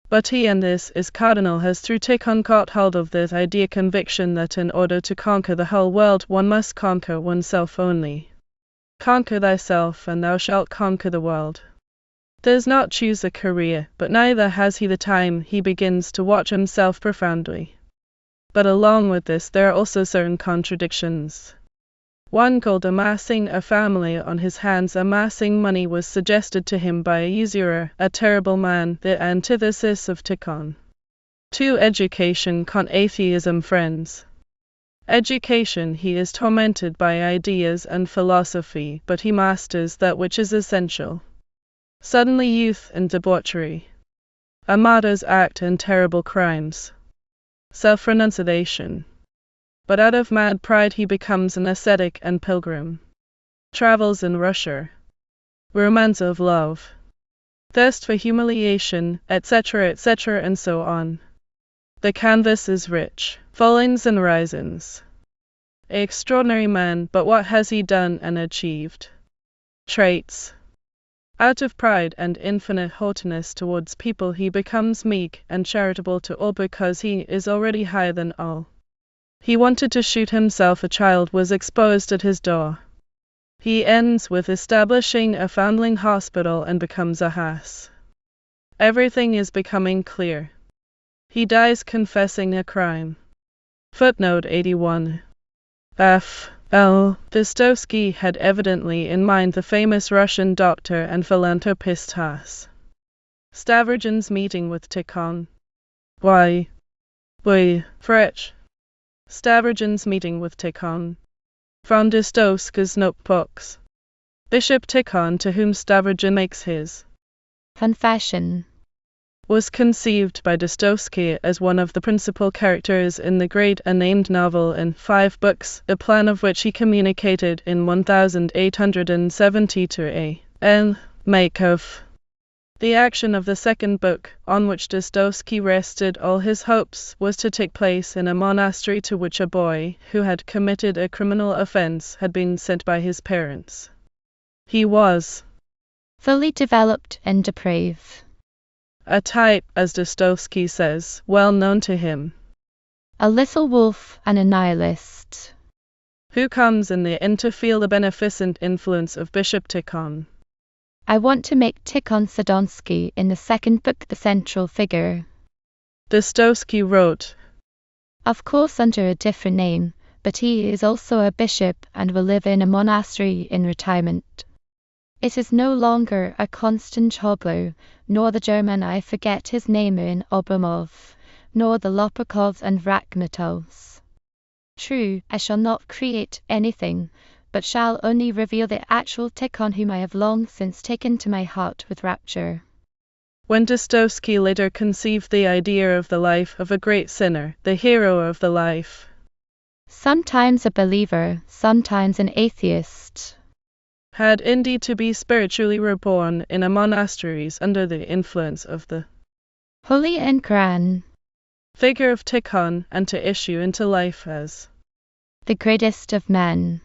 But he, and this is cardinal, has through Tikhon caught hold of this idea conviction that in order to conquer the whole world one must conquer oneself only. Conquer thyself and thou shalt conquer the world. Does not choose a career, but neither has he the time. He begins to watch himself profoundly. But along with this there are also certain contradictions. One called amassing a family on his hands. Amassing money was suggested to him by a usurer, a terrible man, the antithesis of Tikhon. 2. Education con atheism friends. Education, he is tormented by ideas and philosophy, but he masters that which is essential. Suddenly youth and debauchery. A martyr's act and terrible crimes. Self-renunciation. But out of mad pride he becomes an ascetic and pilgrim. Travels in Russia. Romance of love. Thirst for humiliation, etc., etc., and so on. The canvas is rich. Fallings and risings. Extraordinary man, but what has he done and achieved? Traits. Out of pride and infinite haughtiness towards people he becomes meek and charitable to all, because he is already higher than all. He wanted to shoot himself. A child was exposed at his door. He ends with establishing a foundling hospital and becomes a Haas. Everything is becoming clear. He dies confessing a crime. Footnote 81. F. L. Dostoevsky had evidently in mind the famous Russian doctor and philanthropist Haas. Stavrogin's meeting with Tikhon. Y. W. French. Stavrogin's meeting with Tikhon. From Dostoevsky's notebooks. Bishop Tikhon, to whom Stavrogin makes his confession, was conceived by Dostoevsky as one of the principal characters in the great unnamed novel in 5 books, the plan of which he communicated in 1870 to A. N. Makov. The action of the second book, on which Dostoevsky rested all his hopes, was to take place in a monastery to which a boy, who had committed a criminal offense, had been sent by his parents. He was fully developed and depraved. A type, as Dostoevsky says, well known to him. A little wolf and a nihilist. Who comes in the end to feel the beneficent influence of Bishop Tikhon. I want to make Tikhon Sadonsky in the second book the central figure. Dostoevsky wrote, of course under a different name, but he is also a bishop and will live in a monastery in retirement. It is no longer a constant Hoblo, nor the German I forget his name in Obromov, nor the Lopakovs and Rachmatovs. True, I shall not create anything, but shall only reveal the actual Tikhon whom I have long since taken to my heart with rapture. When Dostoevsky later conceived the idea of the life of a great sinner, the hero of the life, sometimes a believer, sometimes an atheist, had indeed to be spiritually reborn in a monasteries under the influence of the holy and grand figure of Tikhon, and to issue into life as the greatest of men.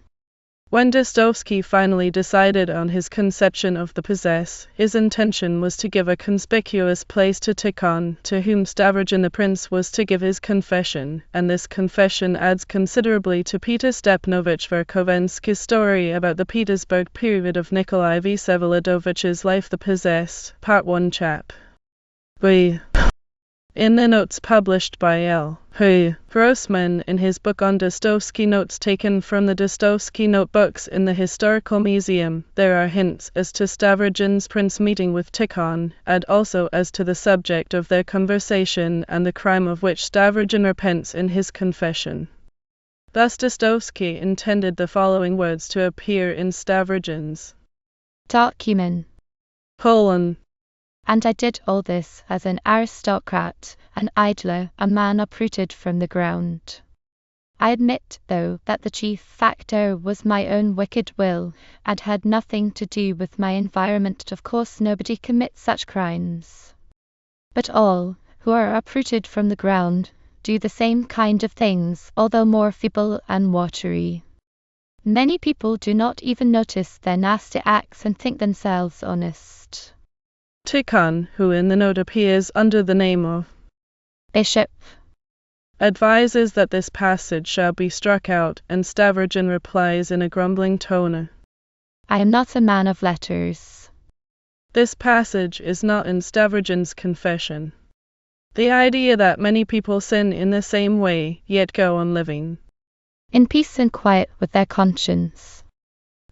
When Dostoevsky finally decided on his conception of the possess, his intention was to give a conspicuous place to Tikhon, to whom Stavrogin the prince was to give his confession, and this confession adds considerably to Peter Stepanovich Verkhovensky's story about the Petersburg period of Nikolai Vsevolodovich's life. The Possessed, Part 1, Chap. B. In the notes published by L. H. Grossman in his book on Dostoevsky, notes taken from the Dostoevsky notebooks in the Historical Museum, there are hints as to Stavrogin's prince meeting with Tikhon, and also as to the subject of their conversation and the crime of which Stavrogin repents in his confession. Thus Dostoevsky intended the following words to appear in Stavrogin's document. And I did all this as an aristocrat, an idler, a man uprooted from the ground. I admit, though, that the chief factor was my own wicked will, and had nothing to do with my environment. Of course nobody commits such crimes. But all, who are uprooted from the ground, do the same kind of things, although more feeble and watery. Many people do not even notice their nasty acts and think themselves honest. Tikhon, who in the note appears under the name of Bishop, advises that this passage shall be struck out, and Stavrogin replies in a grumbling tone, I am not a man of letters. This passage is not in Stavrogin's confession. The idea that many people sin in the same way, yet go on living in peace and quiet with their conscience,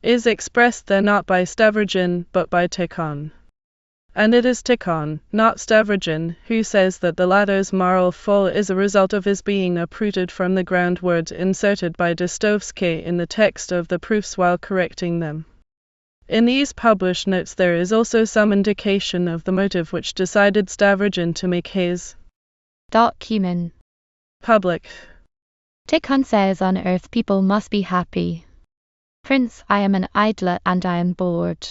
is expressed there not by Stavrogin but by Tikhon. And it is Tikhon, not Stavrogin, who says that the latter's moral fall is a result of his being uprooted from the ground, words inserted by Dostoevsky in the text of the proofs while correcting them. In these published notes there is also some indication of the motive which decided Stavrogin to make his document public. Tikhon says on earth people must be happy. Prince, I am an idler and I am bored.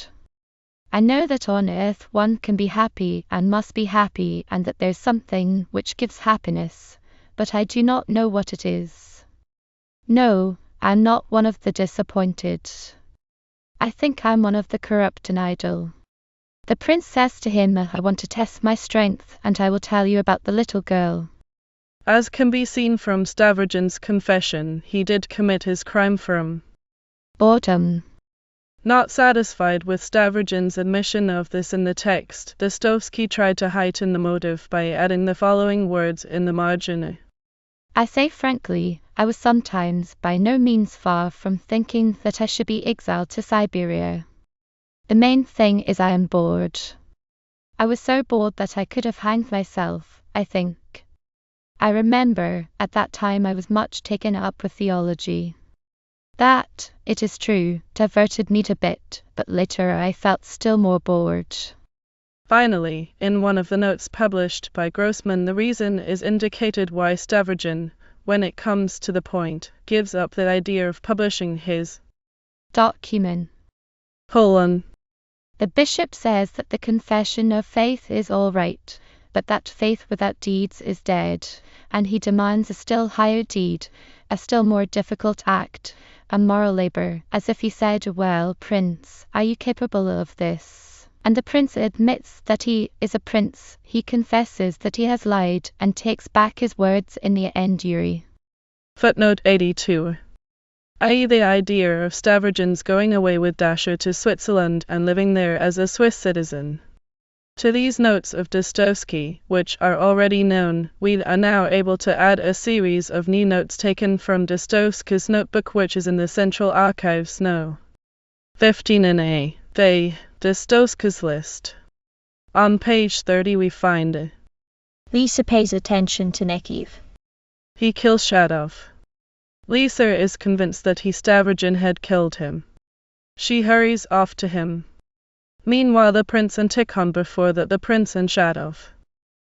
I know that on earth one can be happy and must be happy, and that there's something which gives happiness, but I do not know what it is. No, I'm not one of the disappointed. I think I'm one of the corrupt and idle. The prince says to him, I want to test my strength, and I will tell you about the little girl. As can be seen from Stavrogin's confession, he did commit his crime from boredom. Not satisfied with Stavrogin's admission of this in the text, Dostoevsky tried to heighten the motive by adding the following words in the margin. I say frankly, I was sometimes by no means far from thinking that I should be exiled to Siberia. The main thing is I am bored. I was so bored that I could have hanged myself, I think. I remember, at that time I was much taken up with theology. That, it is true, diverted me a bit, but later I felt still more bored. Finally, in one of the notes published by Grossman, the reason is indicated why Stavrogin, when it comes to the point, gives up the idea of publishing his document. The bishop says that the confession of faith is all right, but that faith without deeds is dead, and he demands a still higher deed, a still more difficult act, a moral labor, as if he said, well, prince, are you capable of this? And the prince admits that he is a prince, he confesses that he has lied, and takes back his words in the end. Footnote 82. I.e. the idea of Stavrogin's going away with Dasher to Switzerland and living there as a Swiss citizen. To these notes of Dostoevsky, which are already known, we are now able to add a series of new notes taken from Dostoevsky's notebook, which is in the Central Archives No. 15 in A. They, Dostoevsky's list. On page 30 we find Lisa pays attention to Nikiv. He kills Shadov. Lisa is convinced that Stavrogin had killed him. She hurries off to him. Meanwhile the prince and Tikhon before that the prince and Shadov.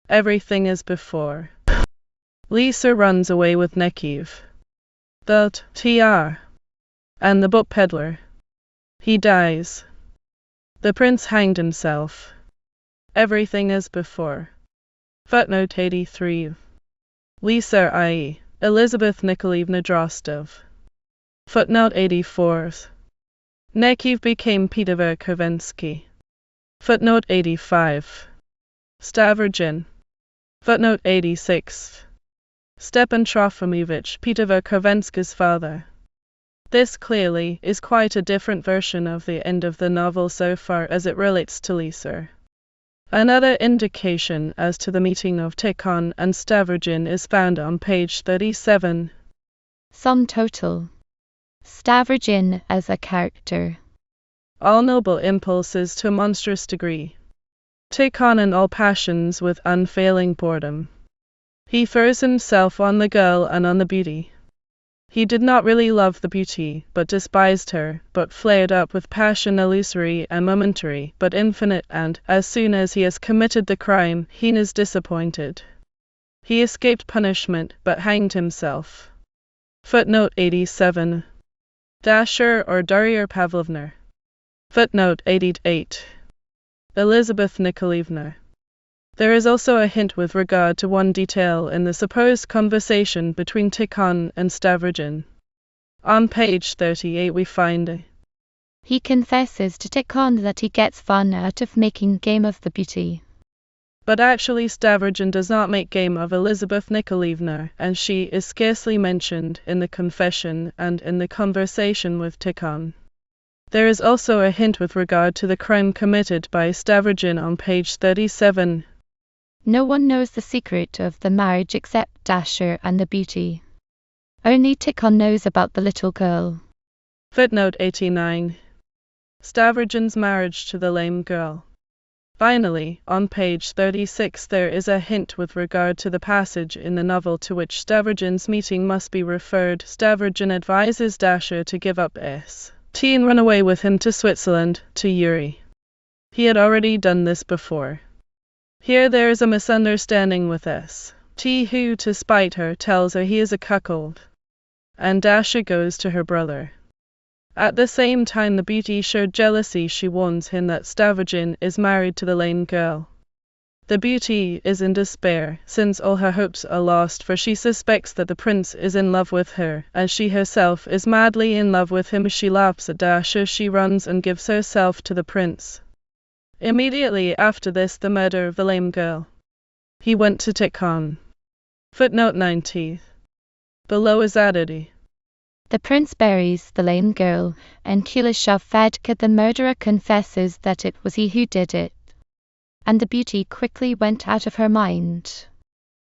Everything is before. Lisa runs away with Nikiv. The TR. And the book peddler. He dies. The prince hanged himself. Everything is before. Footnote 83. Lisa i.e. Elizabeth Nikolaevna Drostov. Footnote 84. Nekiv became Peter Verkovensky. Footnote 85. Stavrogin. Footnote 86. Stepan Trofimovich, Peter Verkovensky's father. This clearly is quite a different version of the end of the novel so far as it relates to Lisa. Another indication as to the meeting of Tikhon and Stavrogin is found on page 37. Sum total. Stavrogin as a character. All noble impulses to a monstrous degree. Tikhon in all passions with unfailing boredom. He throws himself on the girl and on the beauty. He did not really love the beauty, but despised her, but flared up with passion illusory and momentary, but infinite, and, as soon as he has committed the crime, he is disappointed. He escaped punishment, but hanged himself. Footnote 87. Dasher or Daria Pavlovna. Footnote 88. Elizabeth Nikolaevna. There is also a hint with regard to one detail in the supposed conversation between Tikhon and Stavrogin. On page 38 we find He confesses to Tikhon that he gets fun out of making game of the beauty. But actually Stavrogin does not make game of Elizabeth Nikolaevna, and she is scarcely mentioned in the confession and in the conversation with Tikhon. There is also a hint with regard to the crime committed by Stavrogin on page 37. No one knows the secret of the marriage except Dasher and the beauty. Only Tikhon knows about the little girl. Footnote 89. Stavrogin's marriage to the lame girl. Finally, on page 36 there is a hint with regard to the passage in the novel to which Stavrogin's meeting must be referred. Stavrogin advises Dasher to give up St and run away with him to Switzerland, to Yuri. He had already done this before. Here there is a misunderstanding with St, who, to spite her, tells her he is a cuckold. And Dasher goes to her brother. At the same time the beauty showed jealousy. She warns him that Stavrogin is married to the lame girl. The beauty is in despair, since all her hopes are lost, for she suspects that the prince is in love with her, and she herself is madly in love with him. She laughs at Dasher. She runs and gives herself to the prince. Immediately after this the murder of the lame girl. He went to Tikhon. Footnote 90. Below is added. The prince buries the lame girl, and Kuleshov-Fedka the murderer confesses that it was he who did it. And the beauty quickly went out of her mind.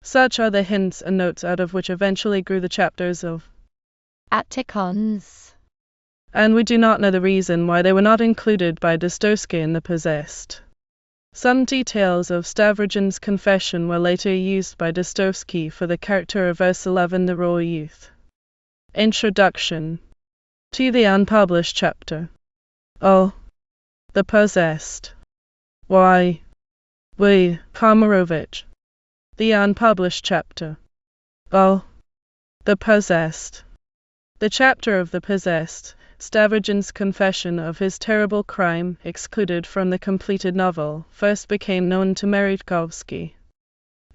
Such are the hints and notes out of which eventually grew the chapters of At Tikhon's. And we do not know the reason why they were not included by Dostoevsky in The Possessed. Some details of Stavrogin's confession were later used by Dostoevsky for the character of Ursula in The Raw Youth. Introduction to the unpublished chapter. Oh, The Possessed. Why? We, Komarovich. The unpublished chapter. Oh, The Possessed. The chapter of The Possessed, Stavrogin's confession of his terrible crime, excluded from the completed novel, first became known to Merezhkovsky.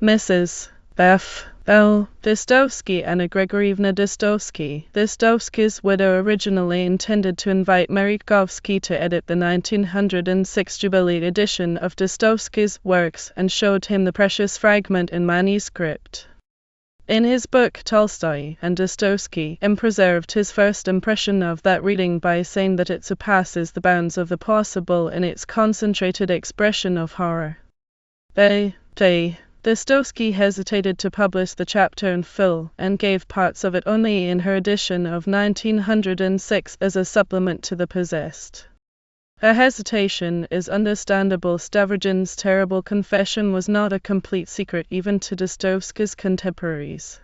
Mrs. F. L. Dostoevsky, Anna Grigorievna Dostoevsky, Dostoevsky's widow, originally intended to invite Merezhkovsky to edit the 1906 Jubilee edition of Dostoevsky's works and showed him the precious fragment in manuscript. In his book Tolstoy and Dostoevsky preserved his first impression of that reading by saying that it surpasses the bounds of the possible in its concentrated expression of horror. Dostoevsky hesitated to publish the chapter in full, and gave parts of it only in her edition of 1906 as a supplement to The Possessed. Her hesitation is understandable. Stavrogin's terrible confession was not a complete secret even to Dostoevsky's contemporaries.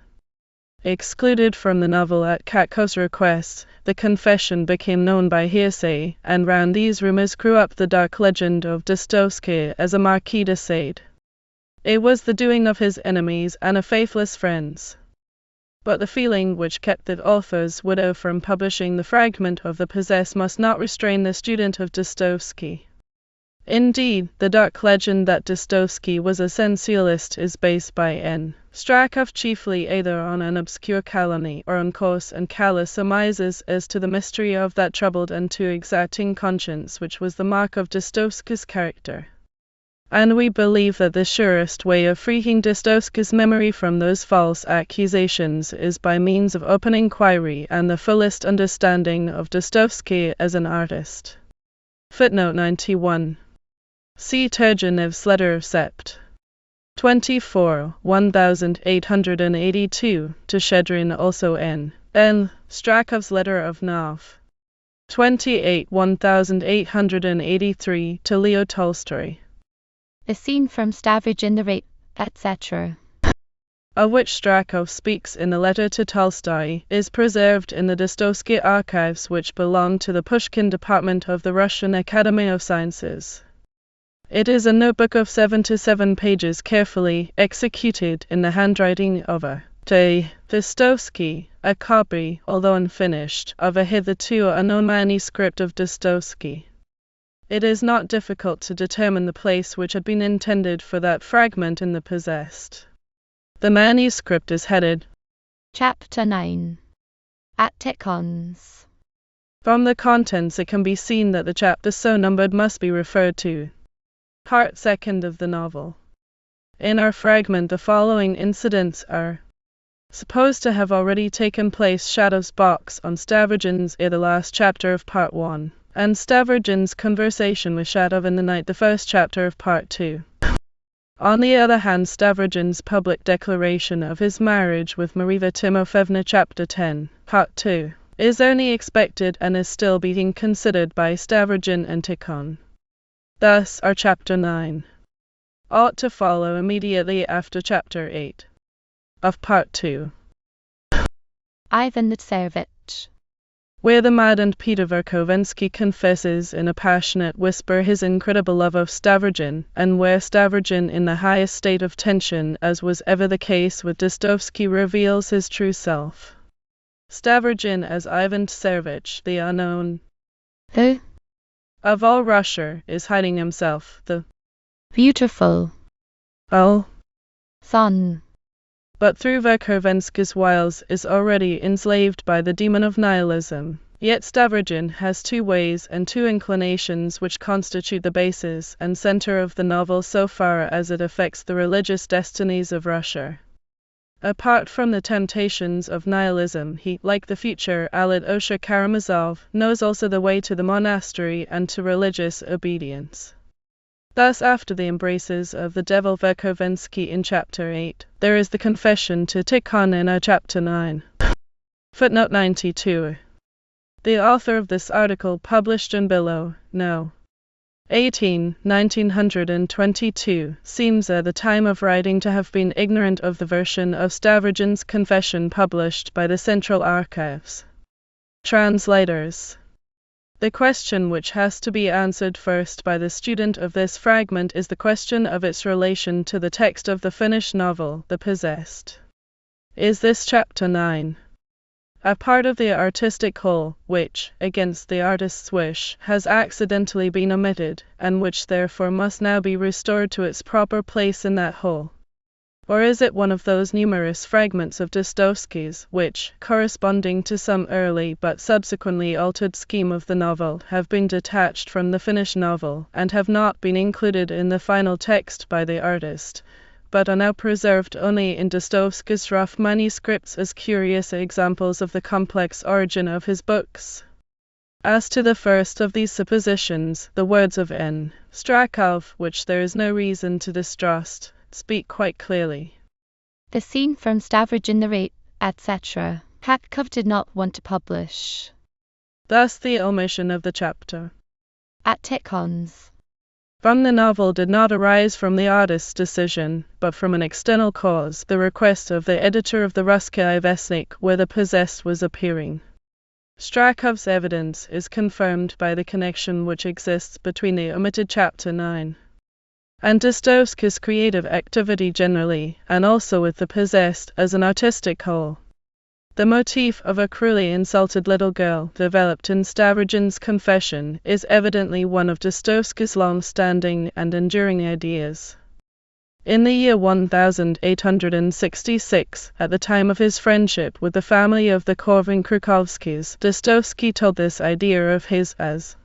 Excluded from the novel at Katko's request, the confession became known by hearsay, and round these rumors grew up the dark legend of Dostoevsky as a Marquis de Sade. It was the doing of his enemies and of faithless friends. But the feeling which kept the author's widow from publishing the fragment of The Possessed must not restrain the student of Dostoevsky. Indeed, the dark legend that Dostoevsky was a sensualist is based by N. Strakov chiefly either on an obscure calumny or on coarse and callous surmises as to the mystery of that troubled and too exacting conscience which was the mark of Dostoevsky's character. And we believe that the surest way of freeing Dostoevsky's memory from those false accusations is by means of open inquiry and the fullest understanding of Dostoevsky as an artist. Footnote 91. See Turgenev's letter of Sept. 24, 1882, to Shchedrin, also N. Strakov's letter of Nov. 28, 1883, to Leo Tolstoy. The scene from Stavrogin the Rape, etc., of which Strakov speaks in the letter to Tolstoy, is preserved in the Dostoevsky archives which belong to the Pushkin department of the Russian Academy of Sciences. It is a notebook of 77 pages carefully executed in the handwriting of a Dostoevsky, a copy, although unfinished, of a hitherto unknown manuscript of Dostoevsky. It is not difficult to determine the place which had been intended for that fragment in the possessed. The manuscript is headed Chapter 9. At Tikhon's. From the contents it can be seen that the chapter so numbered must be referred to Part 2nd of the novel. In our fragment the following incidents are supposed to have already taken place: Shadow's box on Stavrogin's the last chapter of Part 1, and Stavrogin's conversation with Shadow in the night, the first chapter of Part 2. On the other hand, Stavrogin's public declaration of his marriage with Mariva Timofeyevna, Chapter 10, Part 2, is only expected and is still being considered by Stavrogin and Tikhon. Thus, our Chapter 9 ought to follow immediately after Chapter 8 of Part 2. Ivan the Tsarevich. Where the maddened Peter Verkovensky confesses in a passionate whisper his incredible love of Stavrogin, and where Stavrogin, in the highest state of tension as was ever the case with Dostoevsky, reveals his true self. Stavrogin as Ivan Tsarevich, the unknown of all Russia, is hiding himself, the beautiful son. But through Verkovensky's wiles is already enslaved by the demon of nihilism. Yet Stavrogin has two ways and two inclinations which constitute the basis and center of the novel so far as it affects the religious destinies of Russia. Apart from the temptations of nihilism, he, like the future Alyosha Karamazov, knows also the way to the monastery and to religious obedience. Thus, after the embraces of the devil Verkovensky in Chapter 8, there is the confession to Tikhon in our Chapter 9. Footnote 92. The author of this article published in below, No. 18, 1922, seems at the time of writing to have been ignorant of the version of Stavrogin's confession published by the Central Archives. Translators. The question which has to be answered first by the student of this fragment is the question of its relation to the text of the finished novel, The Possessed. Is this Chapter 9 a part of the artistic whole, which, against the artist's wish, has accidentally been omitted, and which therefore must now be restored to its proper place in that whole? Or is it one of those numerous fragments of Dostoevsky's, which, corresponding to some early but subsequently altered scheme of the novel, have been detached from the finished novel, and have not been included in the final text by the artist, but are now preserved only in Dostoevsky's rough manuscripts as curious examples of the complex origin of his books? As to the first of these suppositions, the words of N. Strakov, which there is no reason to distrust, speak quite clearly. The scene from Stavrogin the Rape, etc., Kharkov did not want to publish. Thus the omission of the chapter At Tikhon's from the novel did not arise from the artist's decision, but from an external cause, the request of the editor of the Ruskaya Vestnik, where The Possessed was appearing. Strakov's evidence is confirmed by the connection which exists between the omitted Chapter 9 and Dostoevsky's creative activity generally, and also with The Possessed as an artistic whole. The motif of a cruelly insulted little girl, developed in Stavrogin's confession, is evidently one of Dostoevsky's long-standing and enduring ideas. In the year 1866, at the time of his friendship with the family of the Korvin-Krukovskys, Dostoevsky told this idea of his as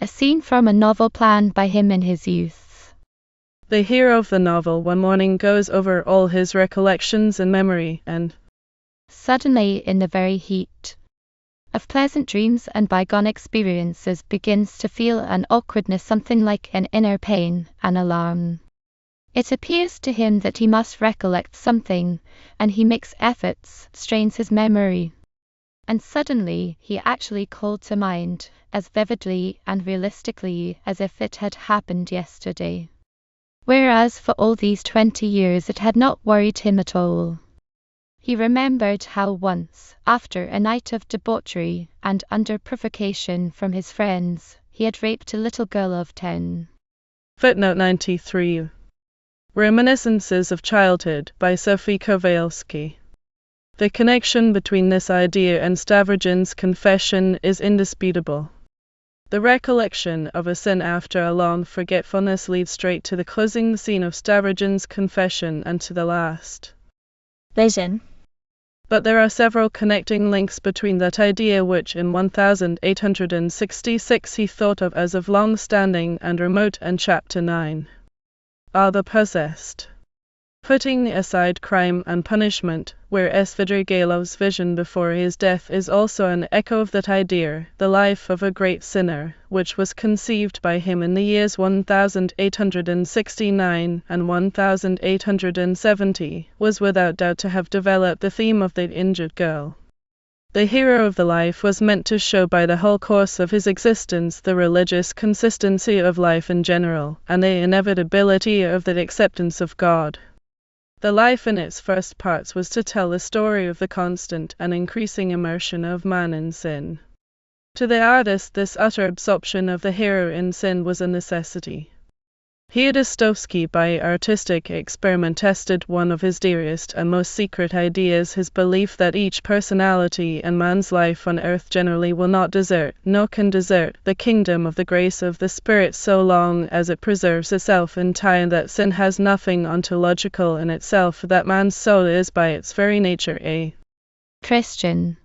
a scene from a novel planned by him in his youth. The hero of the novel one morning goes over all his recollections and memory, and suddenly, in the very heat of pleasant dreams and bygone experiences, begins to feel an awkwardness, something like an inner pain, an alarm. It appears to him that he must recollect something, and he makes efforts, strains his memory. And suddenly he actually called to mind, as vividly and realistically as if it had happened yesterday. Whereas for all these 20 years it had not worried him at all. He remembered how once, after a night of debauchery and under provocation from his friends, he had raped a little girl of 10. Footnote 93. Reminiscences of Childhood by Sophie Kowalski. The connection between this idea and Stavrogin's confession is indisputable. The recollection of a sin after a long forgetfulness leads straight to the closing scene of Stavrogin's confession and to the last. Reason. But there are several connecting links between that idea which in 1866 he thought of long standing and remote, and chapter 9. Are the possessed. Putting aside crime and punishment, where Svidrigaïlov's vision before his death is also an echo of that idea, the life of a great sinner, which was conceived by him in the years 1869 and 1870, was without doubt to have developed the theme of the injured girl. The hero of the life was meant to show by the whole course of his existence the religious consistency of life in general, and the inevitability of the acceptance of God. The life in its first parts was to tell the story of the constant and increasing immersion of man in sin. To the artist, this utter absorption of the hero in sin was a necessity. Here Dostoevsky, by artistic experiment, tested one of his dearest and most secret ideas, his belief that each personality in man's life on earth generally will not desert, nor can desert, the kingdom of the grace of the Spirit so long as it preserves itself in time, that sin has nothing ontological in itself, that man's soul is by its very nature a Christian.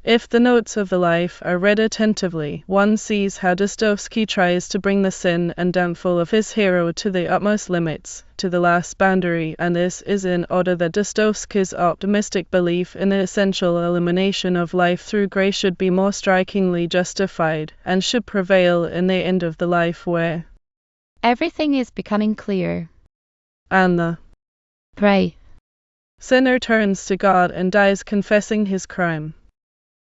If the notes of the life are read attentively, one sees how Dostoevsky tries to bring the sin and downfall of his hero to the utmost limits, to the last boundary, and this is in order that Dostoevsky's optimistic belief in the essential elimination of life through grace should be more strikingly justified, and should prevail in the end of the life where everything is becoming clear, and the pray sinner turns to God and dies confessing his crime.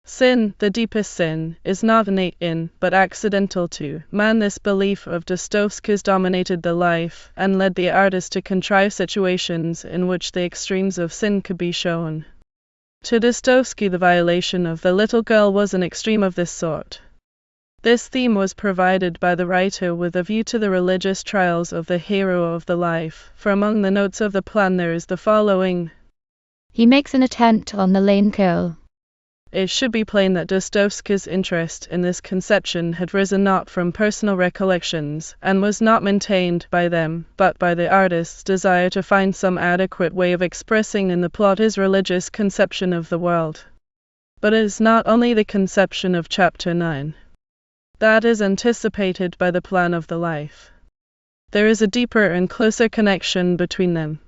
Sin, the deepest sin, is not innate in, but accidental to, man. This belief of Dostoevsky's dominated the life, and led the artist to contrive situations in which the extremes of sin could be shown. To Dostoevsky, the violation of the little girl was an extreme of this sort. This theme was provided by the writer with a view to the religious trials of the hero of the life, for among the notes of the plan there is the following. He makes an attempt on the lame girl. It should be plain that Dostoevsky's interest in this conception had risen not from personal recollections, and was not maintained by them, but by the artist's desire to find some adequate way of expressing in the plot his religious conception of the world. But it is not only the conception of chapter 9 that is anticipated by the plan of the life. There is a deeper and closer connection between them.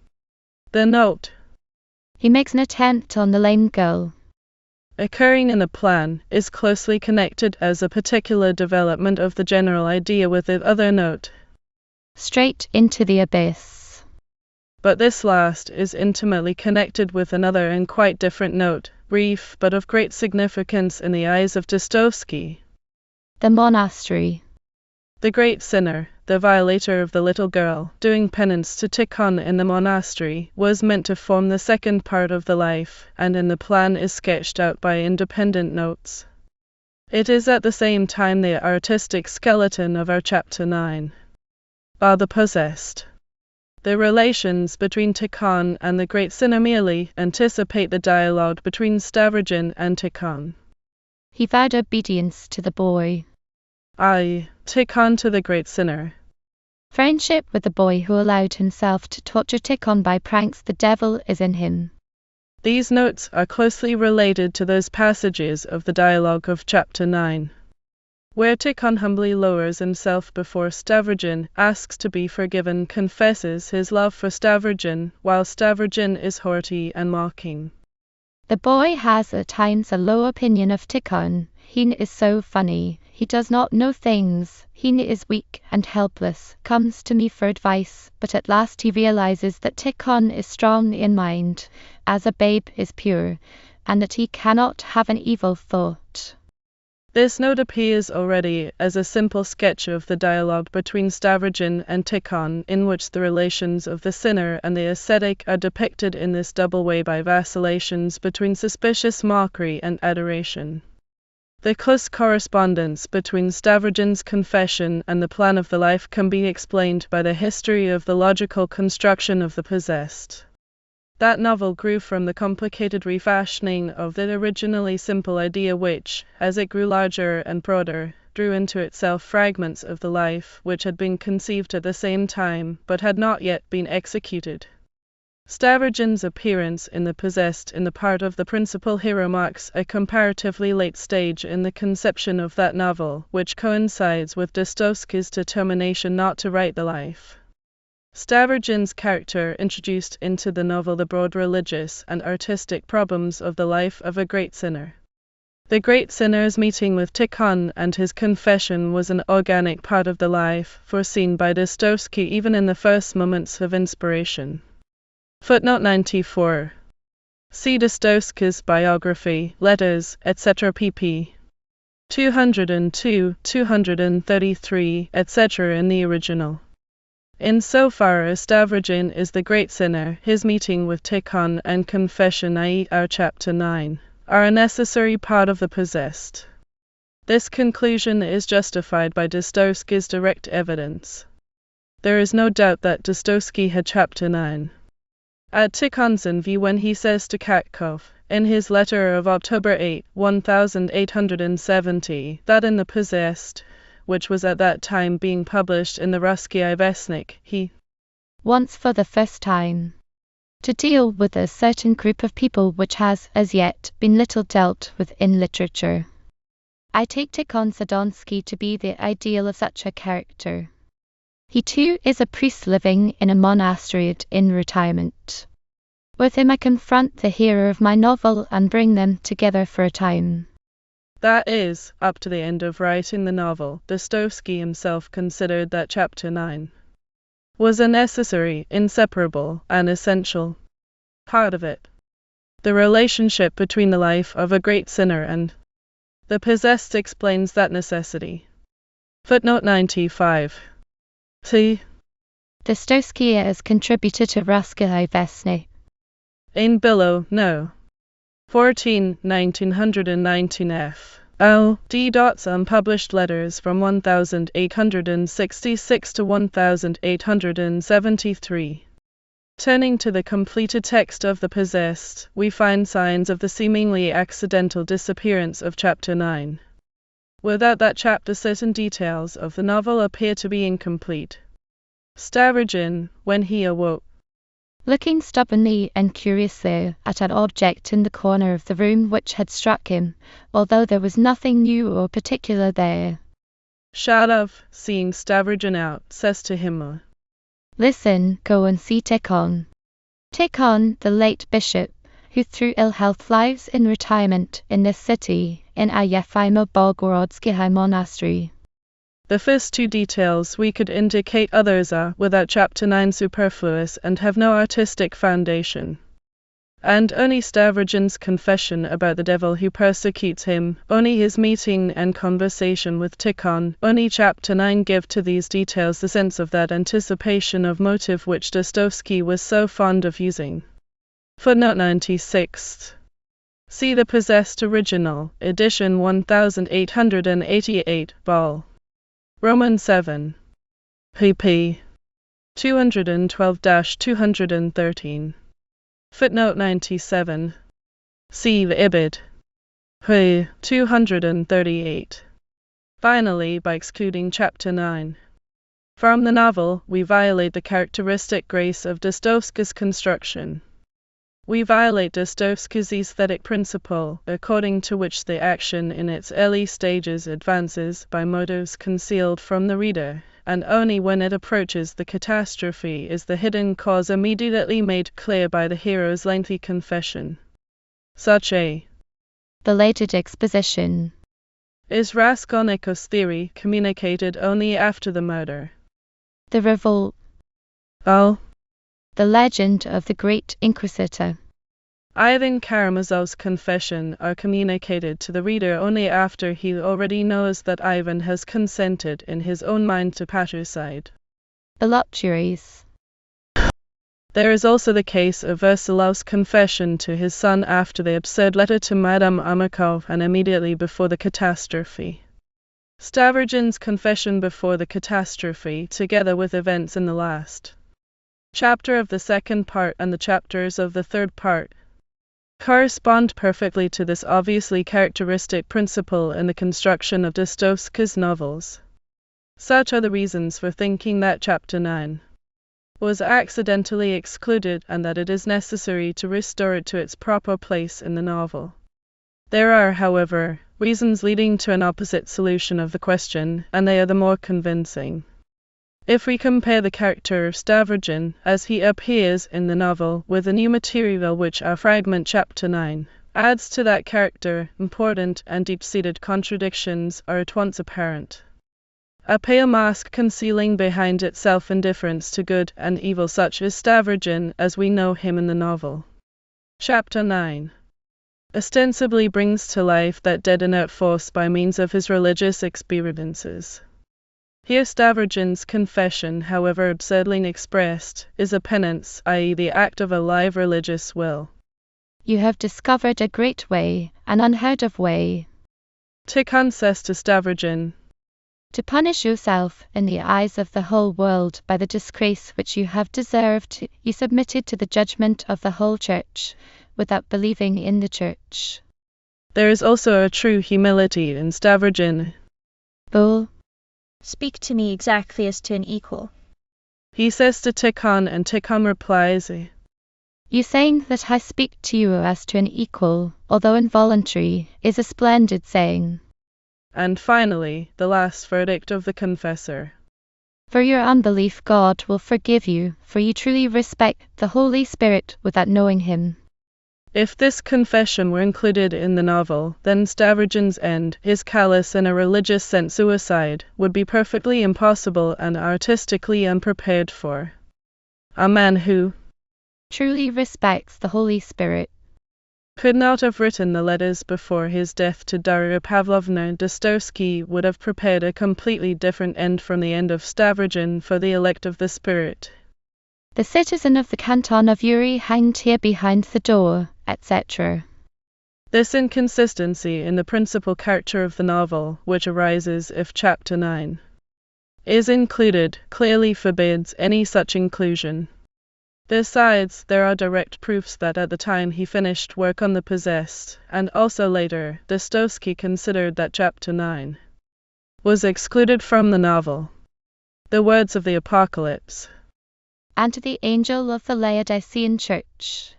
The note, he makes an attempt on the lame girl, occurring in the plan, is closely connected as a particular development of the general idea with the other note, straight into the abyss. But this last is intimately connected with another and quite different note, brief but of great significance in the eyes of Dostoevsky. The monastery. The great sinner, the violator of the little girl, doing penance to Tikhon in the monastery, was meant to form the second part of the life, and in the plan is sketched out by independent notes. It is at the same time the artistic skeleton of our chapter 9. Are the possessed. The relations between Tikhon and the great sinner merely anticipate the dialogue between Stavrogin and Tikhon. He vowed obedience to the boy. I, Tikhon to the great sinner. Friendship with the boy who allowed himself to torture Tikhon by pranks. The devil is in him. These notes are closely related to those passages of the dialogue of chapter 9, where Tikhon humbly lowers himself before Stavrogin, asks to be forgiven, confesses his love for Stavrogin, while Stavrogin is haughty and mocking. The boy has at times a low opinion of Tikhon. He is so funny. He does not know things. He is weak and helpless, comes to me for advice, but at last he realizes that Tikhon is strong in mind, as a babe is pure, and that he cannot have an evil thought. This note appears already as a simple sketch of the dialogue between Stavrogin and Tikhon, in which the relations of the sinner and the ascetic are depicted in this double way by vacillations between suspicious mockery and adoration. The close correspondence between Stavrogin's confession and the plan of the life can be explained by the history of the logical construction of the possessed. That novel grew from the complicated refashioning of the originally simple idea which, as it grew larger and broader, drew into itself fragments of the life which had been conceived at the same time but had not yet been executed. Stavrogin's appearance in the possessed in the part of the principal hero marks a comparatively late stage in the conception of that novel, which coincides with Dostoevsky's determination not to write the life. Stavrogin's character introduced into the novel the broad religious and artistic problems of the life of a great sinner. The great sinner's meeting with Tikhon and his confession was an organic part of the life, foreseen by Dostoevsky even in the first moments of inspiration. Footnote 94. See Dostoevsky's biography, letters, etc. pp. 202, 233, etc. in the original. In so far as Stavrogin is the great sinner, his meeting with Tikhon and confession, i.e. our chapter 9, are a necessary part of the possessed. This conclusion is justified by Dostoevsky's direct evidence. There is no doubt that Dostoevsky had chapter 9 at Tikhon's in view when he says to Katkov, in his letter of October 8, 1870, that in The Possessed, which was at that time being published in the Ruski Vesnik, he wants for the first time to deal with a certain group of people which has as yet been little dealt with in literature. I take Tikhon Sadonsky to be the ideal of such a character. He too is a priest living in a monastery in retirement. With him I confront the hero of my novel and bring them together for a time. That is, up to the end of writing the novel, Dostoevsky himself considered that chapter 9 was a necessary, inseparable, and essential part of it. The relationship between the life of a great sinner and the possessed explains that necessity. Footnote 95. T. Dostoevsky has contributed to Ruski Vesnik. In below, no. 14, 1919 f. L. D. Unpublished letters from 1866 to 1873. Turning to the completed text of The Possessed, we find signs of the seemingly accidental disappearance of chapter 9. Without that chapter, certain details of the novel appear to be incomplete. Stavrogin, when he awoke, looking stubbornly and curiously at an object in the corner of the room which had struck him, although there was nothing new or particular there. Shadov, seeing Stavrogin out, says to him, listen, go and see Tikhon. Tikhon, the late bishop, who through ill health lies in retirement in this city, in a Yefimo-Bolgorodsky monastery. The first two details we could indicate, others are, without chapter 9, superfluous and have no artistic foundation. And only Stavrogin's confession about the devil who persecutes him, only his meeting and conversation with Tikhon, only chapter 9 give to these details the sense of that anticipation of motive which Dostoevsky was so fond of using. Footnote 96. See The Possessed Original, edition 1888, vol. Roman 7. pp. 212-213. Footnote 97. See the Ibid. Hui 238. Finally, by excluding Chapter 9 from the novel, we violate the characteristic grace of Dostoevsky's construction. We violate Dostoevsky's aesthetic principle, according to which the action in its early stages advances by motives concealed from the reader, and only when it approaches the catastrophe is the hidden cause immediately made clear by the hero's lengthy confession. Such a belated exposition is Raskolnikov's theory, communicated only after the murder. The revolt. Oh. The legend of the Great Inquisitor. Ivan Karamazov's confession are communicated to the reader only after he already knows that Ivan has consented in his own mind to patricide. Voluptuaries. There is also the case of Versilov's confession to his son after the absurd letter to Madame Armakov and immediately before the catastrophe. Stavrogin's confession before the catastrophe, together with events in the last chapter of the second part and the chapters of the third part, correspond perfectly to this obviously characteristic principle in the construction of Dostoevsky's novels. Such are the reasons for thinking that Chapter 9 was accidentally excluded and that it is necessary to restore it to its proper place in the novel. There are, however, reasons leading to an opposite solution of the question, and they are the more convincing. If we compare the character of Stavrogin, as he appears in the novel, with the new material which our fragment Chapter 9 adds to that character, important and deep-seated contradictions are at once apparent. A pale mask concealing behind itself indifference to good and evil, such as Stavrogin as we know him in the novel. Chapter 9 ostensibly brings to life that dead inert force by means of his religious experiences. Here Stavrogin's confession, however absurdly expressed, is a penance, i.e. the act of a live religious will. You have discovered a great way, an unheard of way. Tikhon says to Stavrogin, to punish yourself in the eyes of the whole world by the disgrace which you have deserved, you submitted to the judgment of the whole Church, without believing in the Church. There is also a true humility in Stavrogin. Bull. Speak to me exactly as to an equal. He says to Tikhon, and Tikhon replies, You saying that I speak to you as to an equal, although involuntary, is a splendid saying. And finally, the last verdict of the confessor. For your unbelief God will forgive you, for you truly respect the Holy Spirit without knowing Him. If this confession were included in the novel, then Stavrogin's end, his callous in a religious sense suicide, would be perfectly impossible and artistically unprepared for. A man who truly respects the Holy Spirit could not have written the letters before his death to Daria Pavlovna. Dostoevsky would have prepared a completely different end from the end of Stavrogin for the elect of the Spirit. The citizen of the canton of Uri hanged here behind the door, etc. This inconsistency in the principal character of the novel, which arises if Chapter 9 is included, clearly forbids any such inclusion. Besides, there are direct proofs that at the time he finished work on The Possessed, and also later, Dostoevsky considered that Chapter 9 was excluded from the novel. The words of the Apocalypse, and to the angel of the Laodicean church,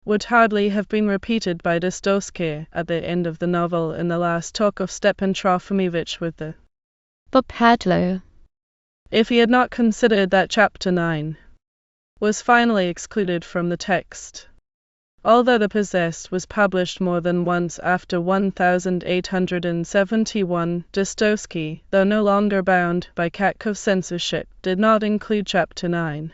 would hardly have been repeated by Dostoevsky at the end of the novel in the last talk of Stepan Trofimovich with the Padlo, if he had not considered that Chapter 9 was finally excluded from the text. Although The Possessed was published more than once after 1871, Dostoevsky, though no longer bound by Khatkov censorship, did not include Chapter 9.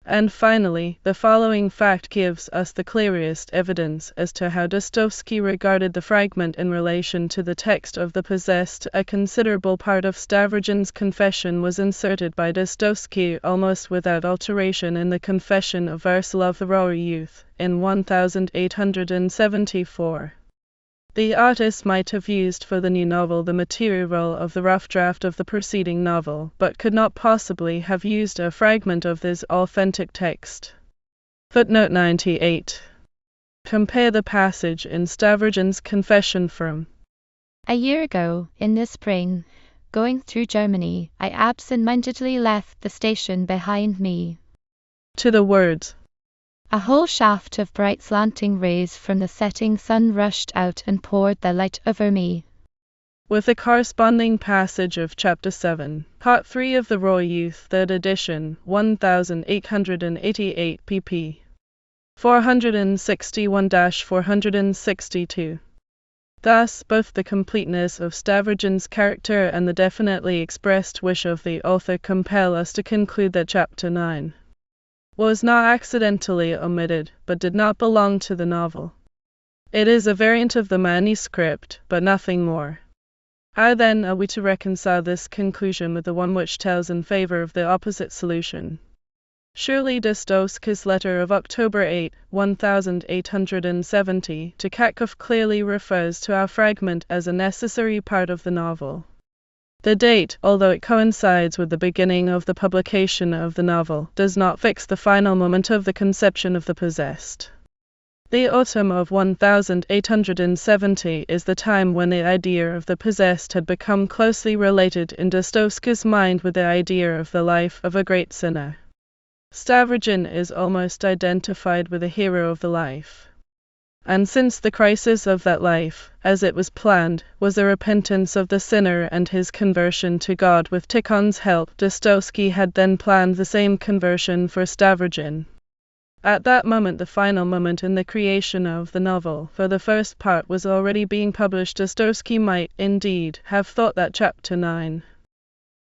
And finally, the following fact gives us the clearest evidence as to how Dostoevsky regarded the fragment in relation to the text of The Possessed. A considerable part of Stavrogin's confession was inserted by Dostoevsky almost without alteration in the Confession of Versilov the Rower Youth, in 1874. The artist might have used for the new novel the material of the rough draft of the preceding novel, but could not possibly have used a fragment of this authentic text. Footnote 98. Compare the passage in Stavrogin's confession from A year ago, in the spring, going through Germany, I absent-mindedly left the station behind me. to the words. A whole shaft of bright slanting rays from the setting sun rushed out and poured their light over me. With the corresponding passage of Chapter 7, Part 3 of the Raw Youth, 3rd edition, 1888 pp. 461-462. Thus, both the completeness of Stavrogin's character and the definitely expressed wish of the author compel us to conclude that Chapter 9 was not accidentally omitted, but did not belong to the novel. It is a variant of the manuscript, but nothing more. How then are we to reconcile this conclusion with the one which tells in favor of the opposite solution? Surely Dostoevsky's letter of October 8, 1870 to Kakov clearly refers to our fragment as a necessary part of the novel. The date, although it coincides with the beginning of the publication of the novel, does not fix the final moment of the conception of the possessed. The autumn of 1870 is the time when the idea of the possessed had become closely related in Dostoevsky's mind with the idea of the life of a great sinner. Stavrogin is almost identified with the hero of the life. And since the crisis of that life, as it was planned, was the repentance of the sinner and his conversion to God with Tikhon's help, Dostoevsky had then planned the same conversion for Stavrogin. At that moment, the final moment in the creation of the novel, for the first part was already being published, Dostoevsky might, indeed, have thought that Chapter 9,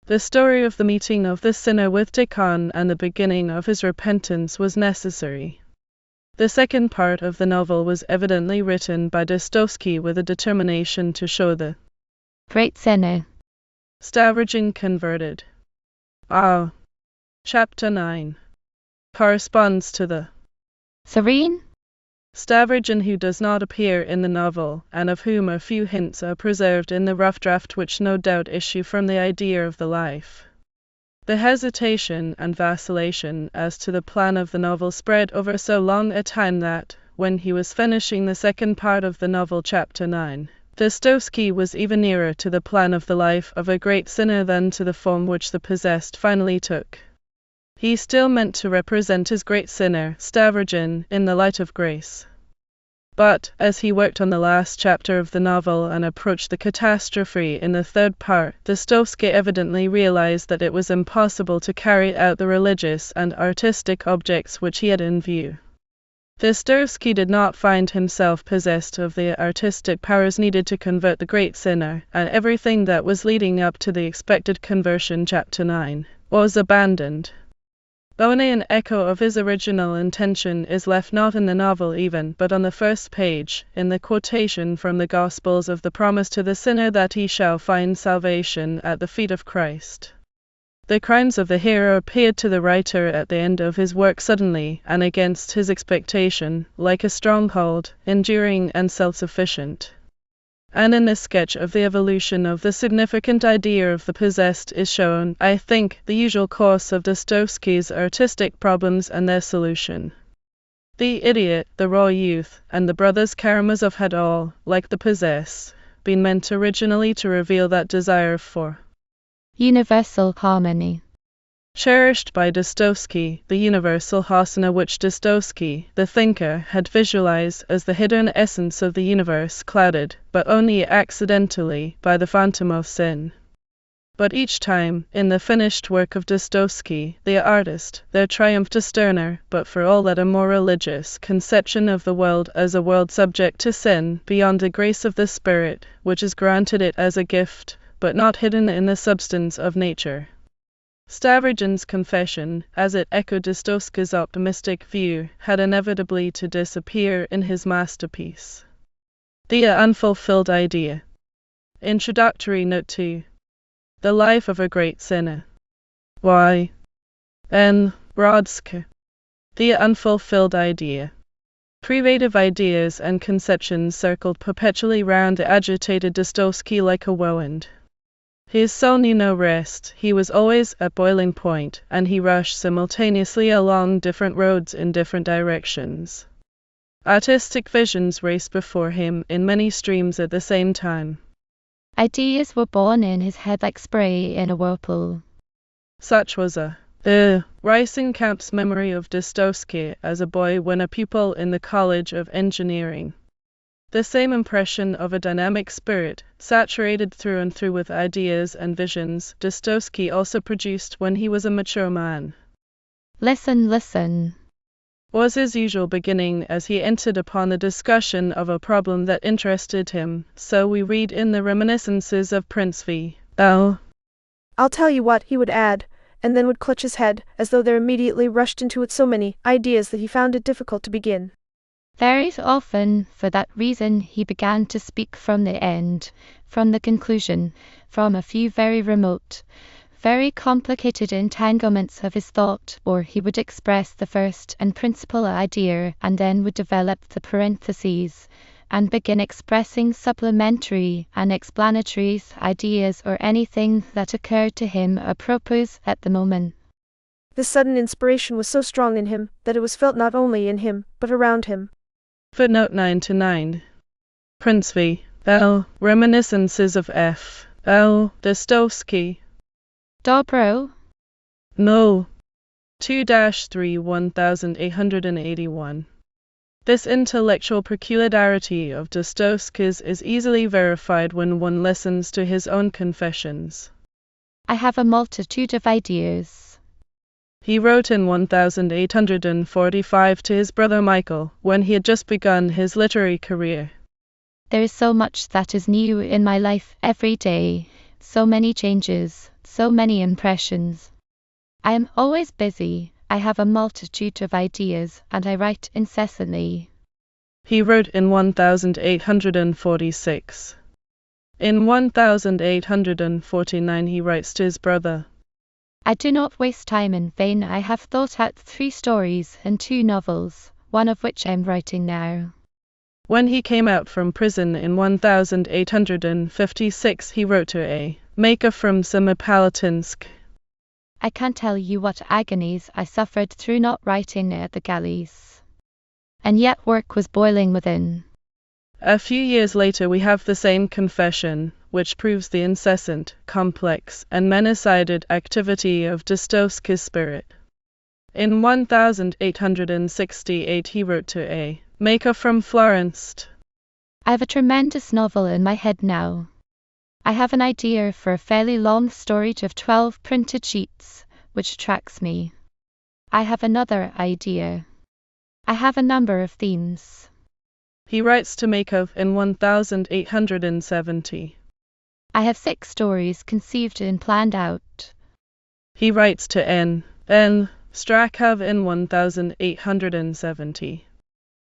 the story of the meeting of the sinner with Tikhon and the beginning of his repentance, was necessary. The second part of the novel was evidently written by Dostoevsky with a determination to show the great sinner Stavrogin converted. Chapter 9 corresponds to the serene Stavrogin who does not appear in the novel, and of whom a few hints are preserved in the rough draft which no doubt issue from the idea of the life. The hesitation and vacillation as to the plan of the novel spread over so long a time that, when he was finishing the second part of the novel, Chapter 9, Dostoevsky was even nearer to the plan of the life of a great sinner than to the form which the possessed finally took. He still meant to represent his great sinner, Stavrogin, in the light of grace. But, as he worked on the last chapter of the novel and approached the catastrophe in the third part, Dostoevsky evidently realized that it was impossible to carry out the religious and artistic objects which he had in view. Dostoevsky did not find himself possessed of the artistic powers needed to convert the great sinner, and everything that was leading up to the expected conversion, Chapter 9, was abandoned. Only an echo of his original intention is left, not in the novel even, but on the first page, in the quotation from the Gospels of the promise to the sinner that he shall find salvation at the feet of Christ. The crimes of the hero appeared to the writer at the end of his work suddenly, and against his expectation, like a stronghold, enduring and self-sufficient. And in this sketch of the evolution of the significant idea of the possessed is shown, I think, the usual course of Dostoevsky's artistic problems and their solution. The idiot, the raw youth, and the brothers Karamazov had all, like the possessed, been meant originally to reveal that desire for universal harmony, cherished by Dostoevsky, the universal Hasana which Dostoevsky, the thinker, had visualized as the hidden essence of the universe, clouded, but only accidentally, by the phantom of sin. But each time, in the finished work of Dostoevsky, the artist, there triumphed a sterner, but for all that a more religious, conception of the world as a world subject to sin, beyond the grace of the Spirit, which is granted it as a gift, but not hidden in the substance of nature. Stavrogin's confession, as it echoed Dostoevsky's optimistic view, had inevitably to disappear in his masterpiece. The unfulfilled idea. Introductory note 2. The life of a great sinner. Y. N. Brodsky. The unfulfilled idea. Creative ideas and conceptions circled perpetually round the agitated Dostoevsky like a whirlwind. His soul knew no rest, he was always at boiling point, and he rushed simultaneously along different roads in different directions. Artistic visions raced before him in many streams at the same time. Ideas were born in his head like spray in a whirlpool. Such was rising camp's memory of Dostoevsky as a boy when a pupil in the College of Engineering. The same impression of a dynamic spirit, saturated through and through with ideas and visions, Dostoevsky also produced when he was a mature man. Listen, listen, was his usual beginning as he entered upon the discussion of a problem that interested him, so we read in the reminiscences of Prince V. L. I'll tell you what, he would add, and then would clutch his head, as though there immediately rushed into it so many ideas that he found it difficult to begin. Very often, for that reason, he began to speak from the end, from the conclusion, from a few very remote, very complicated entanglements of his thought, or he would express the first and principal idea, and then would develop the parentheses, and begin expressing supplementary and explanatory ideas or anything that occurred to him apropos at the moment. This sudden inspiration was so strong in him, that it was felt not only in him, but around him. Footnote 9-9. Prince V. L. Reminiscences of F. L. Dostoevsky. Dobro? No. 2-3 1881. This intellectual peculiarity of Dostoevsky's is easily verified when one listens to his own confessions. I have a multitude of ideas. He wrote in 1845 to his brother Michael, when he had just begun his literary career. There is so much that is new in my life every day, so many changes, so many impressions. I am always busy, I have a multitude of ideas, and I write incessantly. He wrote in 1846. In 1849 he writes to his brother, I do not waste time in vain. I have thought out 3 stories and 2 novels, one of which I am writing now. When he came out from prison in 1856 he wrote to a maker from Semipalatinsk. I can't tell you what agonies I suffered through not writing at the galleys. And yet work was boiling within. A few years later we have the same confession, which proves the incessant, complex, and many-sided activity of Dostoevsky's spirit. In 1868 he wrote to a maker from Florence. I have a tremendous novel in my head now. I have an idea for a fairly long story of 12 printed sheets, which attracts me. I have another idea. I have a number of themes. He writes to Makov in 1870. I have 6 stories conceived and planned out. He writes to N. Strakov in 1870.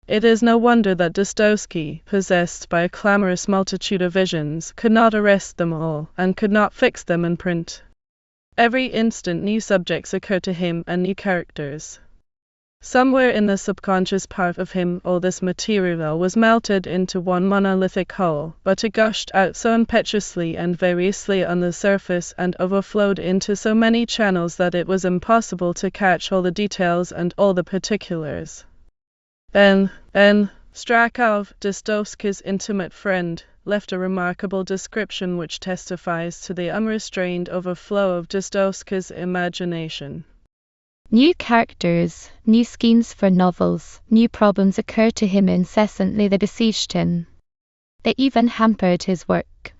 It is no wonder that Dostoevsky, possessed by a clamorous multitude of visions, could not arrest them all, and could not fix them in print. Every instant new subjects occur to him and new characters. Somewhere in the subconscious part of him all this material was melted into one monolithic whole, but it gushed out so impetuously and variously on the surface and overflowed into so many channels that it was impossible to catch all the details and all the particulars. N. Strakov, Dostoevsky's intimate friend, left a remarkable description which testifies to the unrestrained overflow of Dostoevsky's imagination. New characters, new schemes for novels, new problems occurred to him incessantly. They besieged him. They even hampered his work.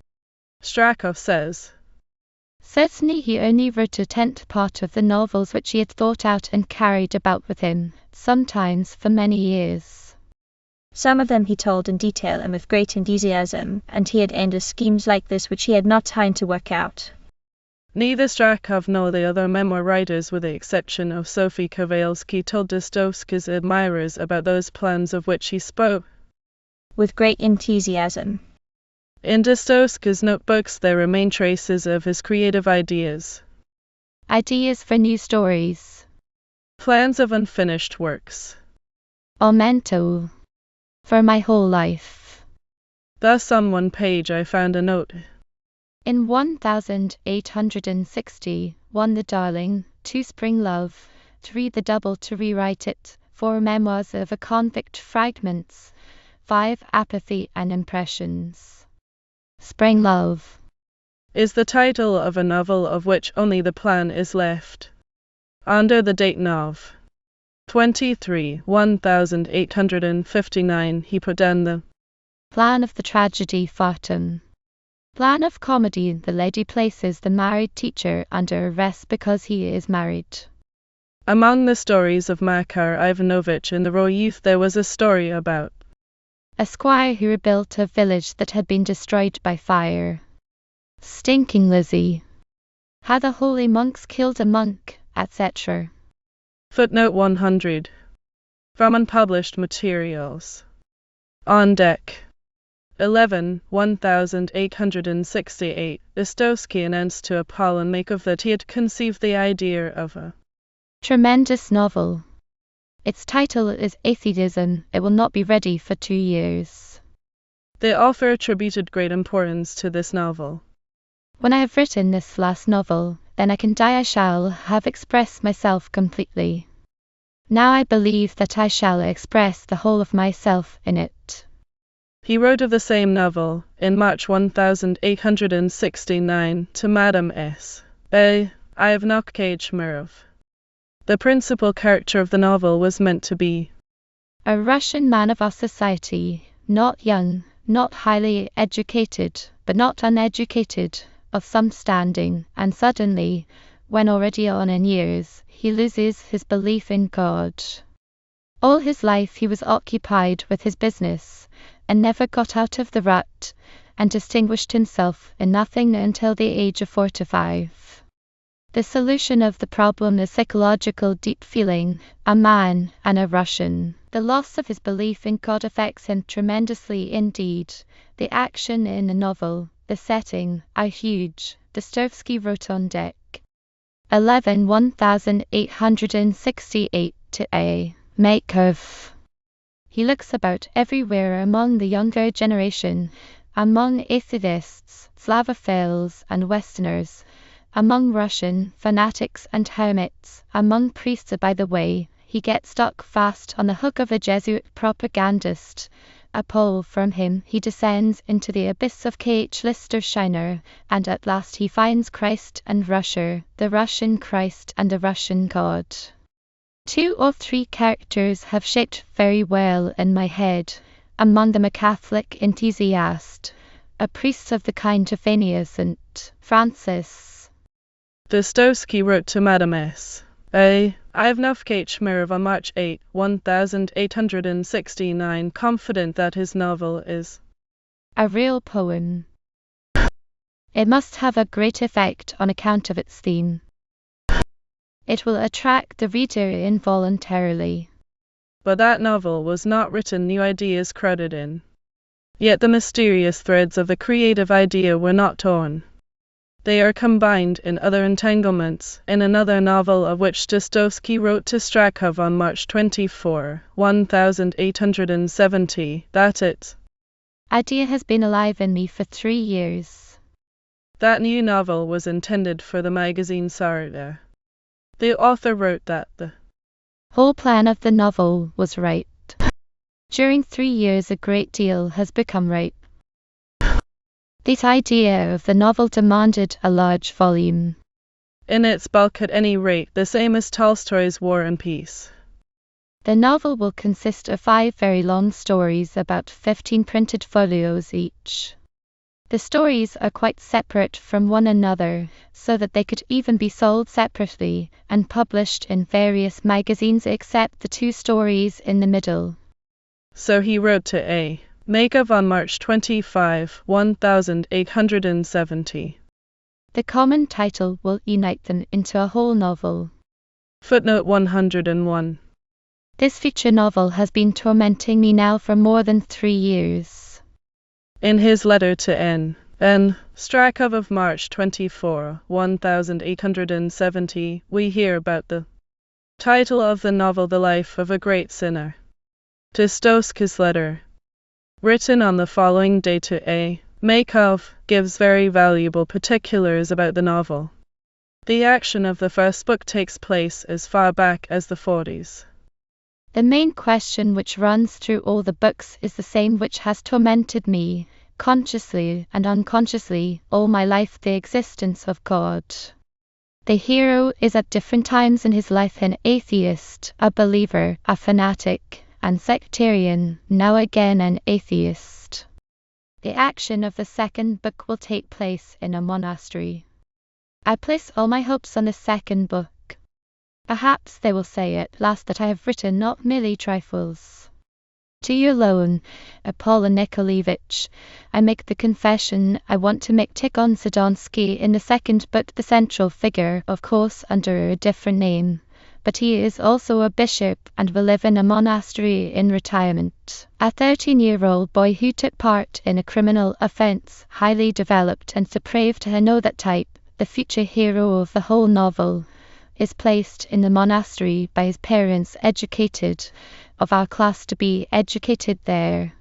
Strakov says, Certainly he only wrote a 10th part of the novels which he had thought out and carried about with him, sometimes for many years. Some of them he told in detail and with great enthusiasm, and he had ended schemes like this which he had not time to work out. Neither Strakov nor the other memoir writers, with the exception of Sophie Kowalski, told Dostoevsky's admirers about those plans of which he spoke. With great enthusiasm. In Dostoevsky's notebooks there remain traces of his creative ideas. Ideas for new stories. Plans of unfinished works. Aumento. for my whole life. Thus on one page I found a note. In 1860, 1 the darling, 2 spring love, 3 the double to rewrite it, 4 memoirs of a convict fragments, 5 apathy and impressions. Spring love Is the title of a novel of which only the plan is left. Under the date of 23/1859 he put down the plan of the tragedy Fartum. Plan of comedy, the lady places the married teacher under arrest because he is married. Among the stories of Makar Ivanovich in the raw youth there was a story about a squire who rebuilt a village that had been destroyed by fire. Stinking Lizzie. How the holy monks killed a monk, etc. Footnote 100. From unpublished materials. On deck. 1868, Dostoevsky announced to Apollon Makov that he had conceived the idea of a tremendous novel. Its title is Atheism. It will not be ready for 2 years. The author attributed great importance to this novel. When I have written this last novel, then I can die. I shall have expressed myself completely. Now I believe that I shall express the whole of myself in it. He wrote of the same novel, in March 1869, to Madame S. A. Ivanovich Murov. The principal character of the novel was meant to be a Russian man of our society, not young, not highly educated, but not uneducated, of some standing, and suddenly, when already on in years, he loses his belief in God. All his life he was occupied with his business, and never got out of the rut, and distinguished himself in nothing until the age of 45. The solution of the problem is psychological deep feeling, a man and a Russian. The loss of his belief in God affects him tremendously indeed. The action in the novel, the setting, are huge. Dostoevsky wrote on deck. 1868 to A. Makov. He looks about everywhere among the younger generation, among atheists, Slavophiles and Westerners, among Russian fanatics and hermits, among priests. By the way, he gets stuck fast on the hook of a Jesuit propagandist. A pull from him, he descends into the abyss of K.H. Lister Shiner, and at last he finds Christ and Russia, the Russian Christ and the Russian God. 2 or 3 characters have shaped very well in my head, among them a Catholic enthusiast, a priest of the kind of Phineas and Francis. Dostoevsky wrote to Madame S. A. Ivanovich Murov on March 8, 1869, confident that his novel is a real poem. It must have a great effect on account of its theme. It will attract the reader involuntarily. But that novel was not written new ideas crowded in. Yet the mysterious threads of the creative idea were not torn. They are combined in other entanglements, in another novel of which Dostoevsky wrote to Strakov on March 24, 1870, that its idea has been alive in me for 3 years. That new novel was intended for the magazine Sarda. The author wrote that the whole plan of the novel was right. During 3 years a great deal has become ripe. The idea of the novel demanded a large volume. In its bulk at any rate, the same as Tolstoy's War and Peace. The novel will consist of 5 very long stories, about 15 printed folios each. The stories are quite separate from one another, so that they could even be sold separately and published in various magazines except the 2 stories in the middle. So he wrote to A. Makov on March 25, 1870. The common title will unite them into a whole novel. Footnote 101. This feature novel has been tormenting me now for more than 3 years. In his letter to N. Strakov of March 24, 1870, we hear about the title of the novel The Life of a Great Sinner. Dostoevsky's letter written on the following day to A. Makov, gives very valuable particulars about the novel. The action of the first book takes place as far back as the 40s. The main question which runs through all the books is the same which has tormented me, consciously and unconsciously, all my life: the existence of God. The hero is at different times in his life an atheist, a believer, a fanatic, and sectarian, now again an atheist. The action of the second book will take place in a monastery. I place all my hopes on the second book. Perhaps they will say at last that I have written not merely trifles. To you alone, Paula Nikolaevich, I make the confession I want to make Tikhon Sidonsky in the second book the central figure, of course under a different name, but he is also a bishop and will live in a monastery in retirement. A 13-year-old boy who took part in a criminal offense, highly developed and depraved. I know that type. The future hero of the whole novel is placed in the monastery by his parents, educated, of our class, to be educated there.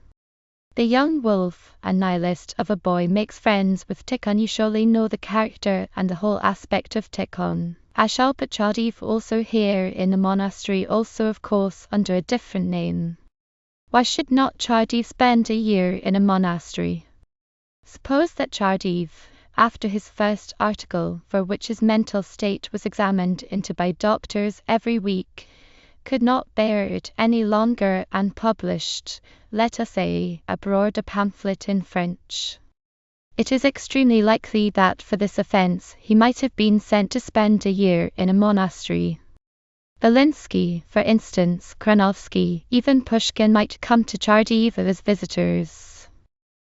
The young wolf, a nihilist of a boy, makes friends with Tikhon. You surely know the character and the whole aspect of Tikhon. I shall put Chardiv also here in the monastery, also of course under a different name. Why should not Chardiv spend a year in a monastery? Suppose that Chardiv, after his first article, for which his mental state was examined into by doctors every week, could not bear it any longer and published, let us say, abroad a pamphlet in French. It is extremely likely that for this offense he might have been sent to spend a year in a monastery. Belinsky, for instance, Kranovsky, even Pushkin might come to Chardiv as visitors.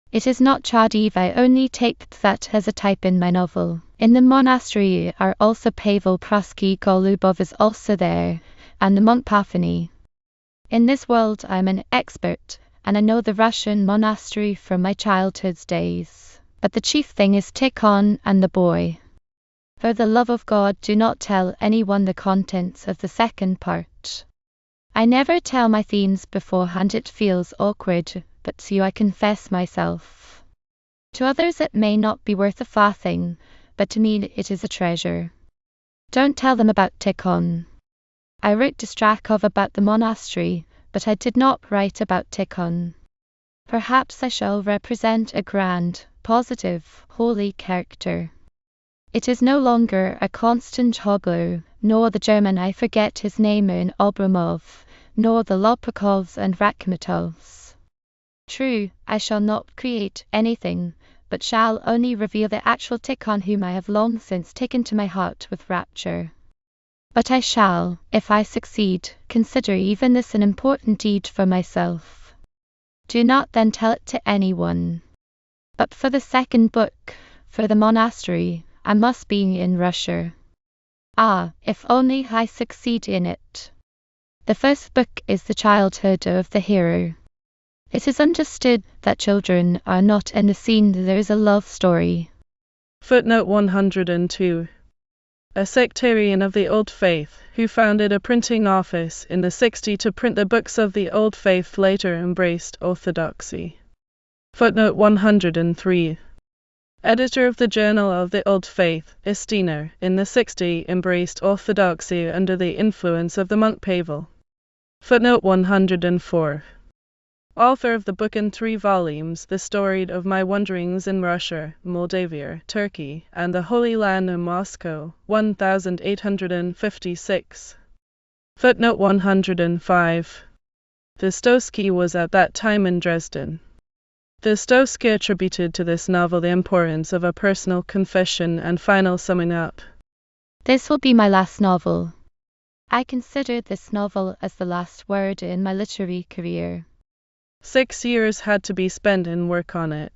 It is not Chardiv I only take that as a type in my novel. In the monastery are also Pavel Prusky, Golubov is also there, and the monk Parfeny. In this world I am an expert, and I know the Russian monastery from my childhood's days. But the chief thing is Tikhon and the boy. For the love of God, do not tell anyone the contents of the second part. I never tell my themes beforehand, it feels awkward, but to you I confess myself. To others it may not be worth a farthing, but to me it is a treasure. Don't tell them about Tikhon. I wrote to Strakov about the monastery, but I did not write about Tikhon. Perhaps I shall represent a grand, positive, holy character. It is no longer a constant Hoglo, nor the German, I forget his name, in Obramov, nor the Lopakovs and Rakhmatovs. True, I shall not create anything, but shall only reveal the actual Tikhon whom I have long since taken to my heart with rapture. But I shall, if I succeed, consider even this an important deed for myself. Do not then tell it to anyone. But for the second book, for the monastery, I must be in Russia. Ah, if only I succeed in it. The first book is the childhood of the hero. It is understood that children are not in the scene. There is a love story. Footnote 102. A sectarian of the Old Faith, who founded a printing office in the 60s to print the books of the Old Faith, later embraced Orthodoxy. Footnote 103. Editor of the Journal of the Old Faith, Istiner, in the 60s embraced Orthodoxy under the influence of the monk Pavel. Footnote 104. Author of the book in 3 volumes, The Story of My Wanderings in Russia, Moldavia, Turkey, and the Holy Land in Moscow, 1856. Footnote 105. Dostoevsky was at that time in Dresden. Dostoevsky attributed to this novel the importance of a personal confession and final summing up. This will be my last novel. I consider this novel as the last word in my literary career. 6 years had to be spent in work on it.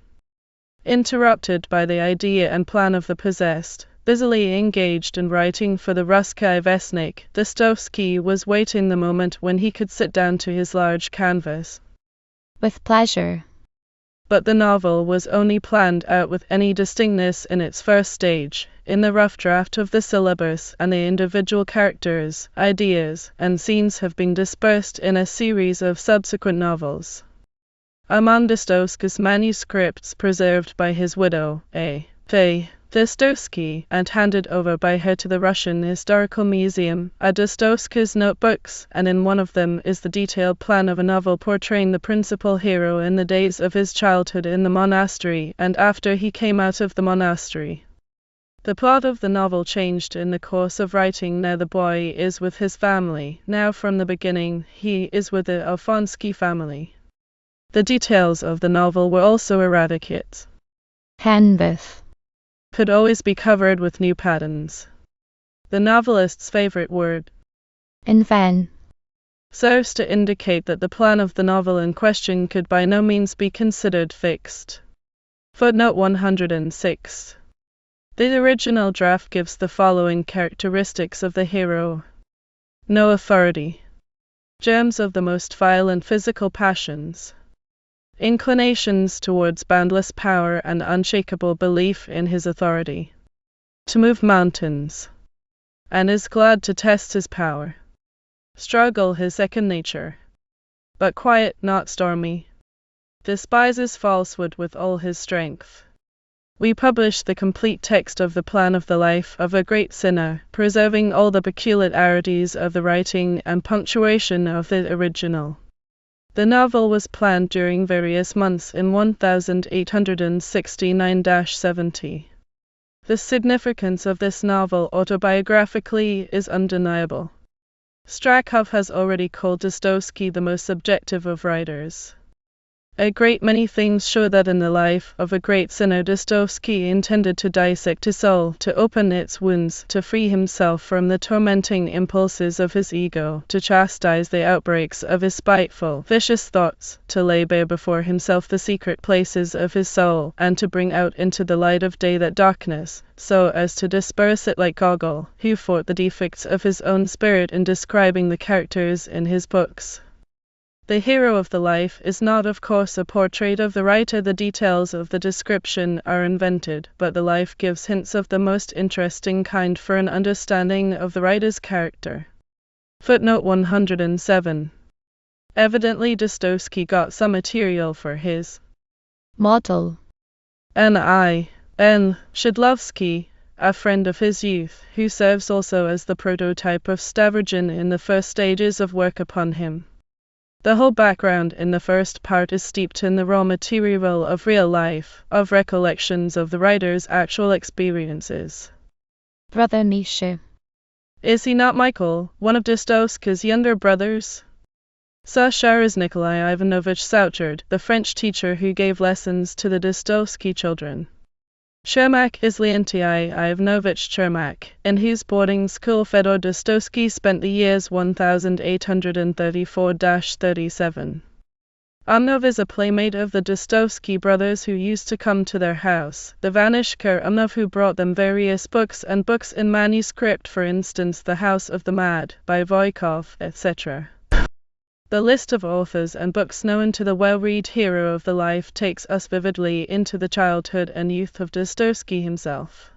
Interrupted by the idea and plan of the possessed, busily engaged in writing for the Russky Vestnik, Dostoevsky was waiting the moment when he could sit down to his large canvas. With pleasure. But the novel was only planned out with any distinctness in its first stage, in the rough draft of the syllabus, and the individual characters, ideas, and scenes have been dispersed in a series of subsequent novels. among Dostoevsky's manuscripts preserved by his widow, A. Dostoevsky, and handed over by her to the Russian Historical Museum, are Dostoevsky's notebooks, and in one of them is the detailed plan of a novel portraying the principal hero in the days of his childhood in the monastery and after he came out of the monastery. The plot of the novel changed in the course of writing. Now the boy is with his family, now from the beginning he is with the Alfonsky family. The details of the novel were also erratic. Canvas Could always be covered with new patterns. The novelist's favorite word, invent, serves to indicate that the plan of the novel in question could by no means be considered fixed. Footnote 106. The original draft gives the following characteristics of the hero. No authority. Germs of the most violent physical passions. Inclinations towards boundless power and unshakable belief in his authority. To move mountains. And is glad to test his power. Struggle his second nature. But quiet, not stormy. Despises falsehood with all his strength. We publish the complete text of the plan of the life of a great sinner, preserving all the peculiarities of the writing and punctuation of the original. The novel was planned during various months in 1869-70. The significance of this novel autobiographically is undeniable. Strakov has already called Dostoevsky the most subjective of writers. A great many things show that in the life of a great sinner Dostoevsky intended to dissect his soul, to open its wounds, to free himself from the tormenting impulses of his ego, to chastise the outbreaks of his spiteful, vicious thoughts, to lay bare before himself the secret places of his soul, and to bring out into the light of day that darkness, so as to disperse it like Gogol, who fought the defects of his own spirit in describing the characters in his books. The hero of the life is not, of course, a portrait of the writer. The details of the description are invented, but the life gives hints of the most interesting kind for an understanding of the writer's character. Footnote 107. Evidently Dostoevsky got some material for his model. N.I.N. Shidlovsky, a friend of his youth, who serves also as the prototype of Stavrogin in the first stages of work upon him. The whole background in the first part is steeped in the raw material of real life, of recollections of the writer's actual experiences. Brother Misha. Is he not Michael, one of Dostoevsky's younger brothers? Sasha is Nikolai Ivanovich Souchard, the French teacher who gave lessons to the Dostoevsky children. Chermak is Leontii Ivanovich Chermak, in whose boarding school Fyodor Dostoevsky spent the years 1834-37. Umnov is a playmate of the Dostoevsky brothers who used to come to their house, the Vanishka Umnov who brought them various books and books in manuscript, for instance The House of the Mad, by Voykov, etc. The list of authors and books known to the well-read hero of the life takes us vividly into the childhood and youth of Dostoevsky himself.